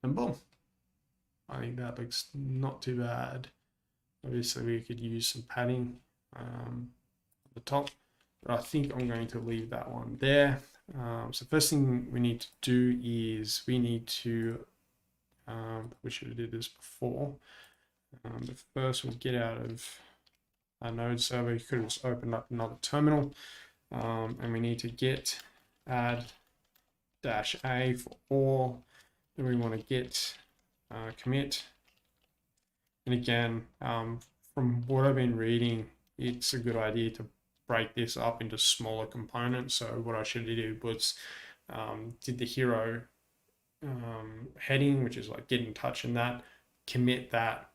And boom. I think that looks not too bad. Obviously, we could use some padding at the top, but I think I'm going to leave that one there. So first thing we need to do is we need to, we should have did this before. But first we'll get out of our node server. You could have just opened up another terminal, and we need to get add -a for all. Then we want to get commit. And again, from what I've been reading, it's a good idea to break this up into smaller components. So what I should do was did the hero heading, which is like get in touch and that, commit that,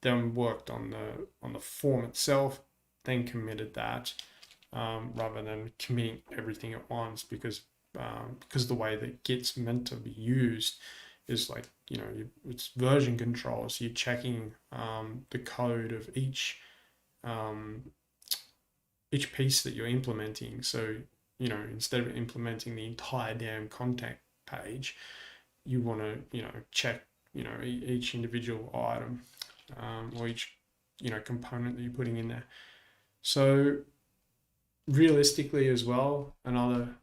then worked on the form itself, then committed that, rather than committing everything at once, because the way that Git's meant to be used is like, it's version control. So you're checking the code of each piece that you're implementing. So, instead of implementing the entire damn contact page, you want to, check, each individual item, or each, component that you're putting in there. So realistically as well, another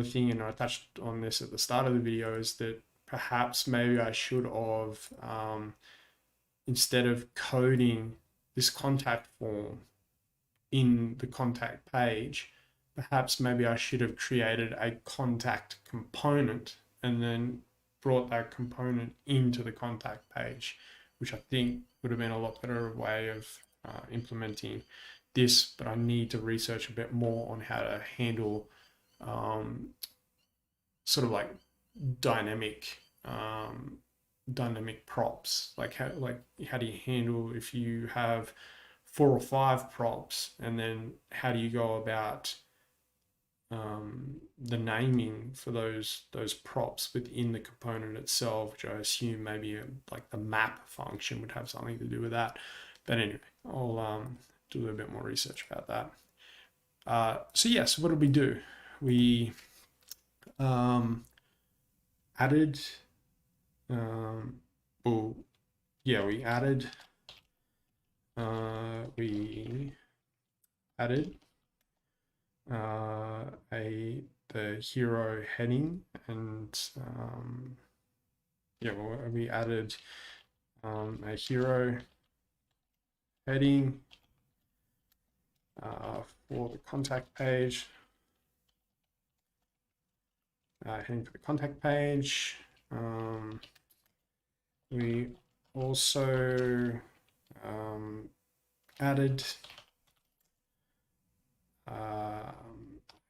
thing, and I touched on this at the start of the video, is that perhaps maybe I should have, instead of coding this contact form in the contact page, perhaps maybe I should have created a contact component and then brought that component into the contact page, which I think would have been a lot better way of implementing this. But I need to research a bit more on how to handle sort of like dynamic props. Like how do you handle if you have 4 or 5 props, and then how do you go about the naming for those props within the component itself, which I assume maybe like the map function would have something to do with that. But anyway, I'll do a little bit more research about that. So yes, what did we do? We added, we added a the hero heading, and yeah, well, we added a hero heading for the contact page. Heading for the contact page. We also added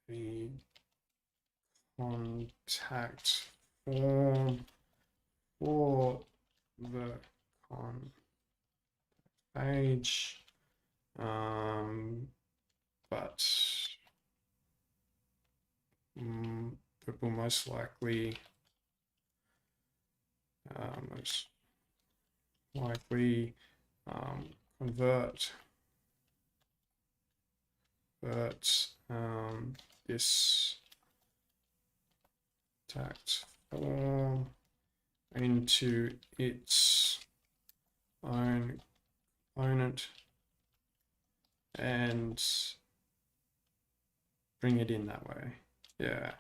the contact form for the contact page, but it will most likely convert this contact form into its own component and bring it in that way. Yeah.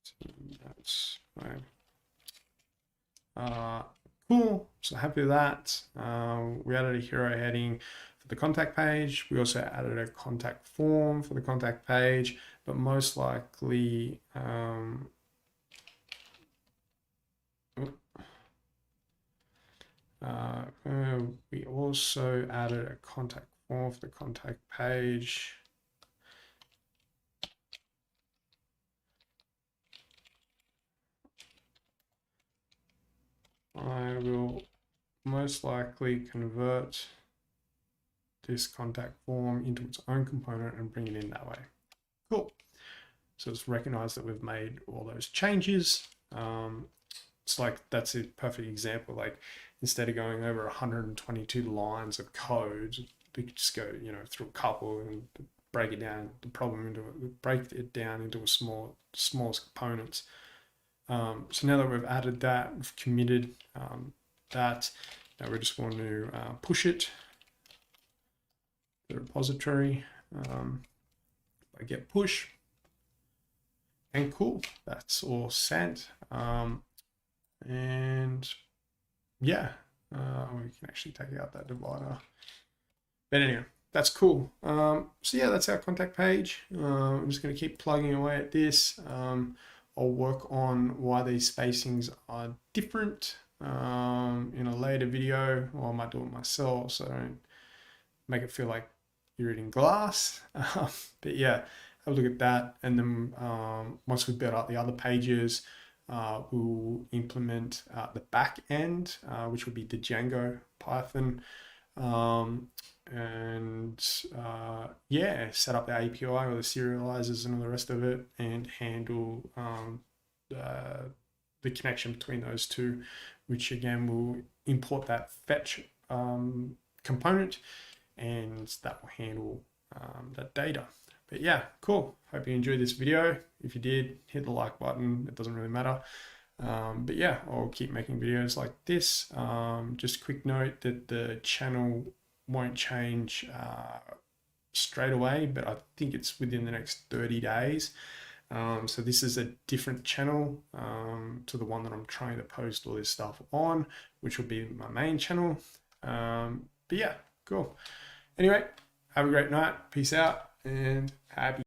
So that's fine. Cool. So happy with that. We added a hero heading for the contact page. We also added a contact form for the contact page, but most likely we also added a contact form for the contact page. I will most likely convert this contact form into its own component and bring it in that way. Cool. So it's recognized that we've made all those changes. It's like, that's a perfect example. Like, instead of going over 122 lines of code, we could just go, you know, through a couple and break it down, break it down into a smallest components. So now that we've added that, we've committed that, now we just want to push it to the repository by get push, and cool, that's all sent. And yeah, we can actually take out that divider. But anyway, that's cool. So yeah, that's our contact page. I'm just going to keep plugging away at this. I'll work on why these spacings are different in a later video, or I might do it myself so I don't make it feel like you're eating glass. But yeah, have a look at that. And then once we've built out the other pages, we'll implement the back end, which will be the Django Python. Yeah, set up the API or the serializers and all the rest of it, and handle the connection between those two, which again will import that fetch component, and that will handle that data. But yeah, cool. Hope you enjoyed this video. If you did, hit the like button. It doesn't really matter. But yeah, I'll keep making videos like this. Just a quick note that the channel won't change straight away, but I think it's within the next 30 days. So this is a different channel to the one that I'm trying to post all this stuff on, which will be my main channel. But yeah, cool. Anyway, have a great night. Peace out and happy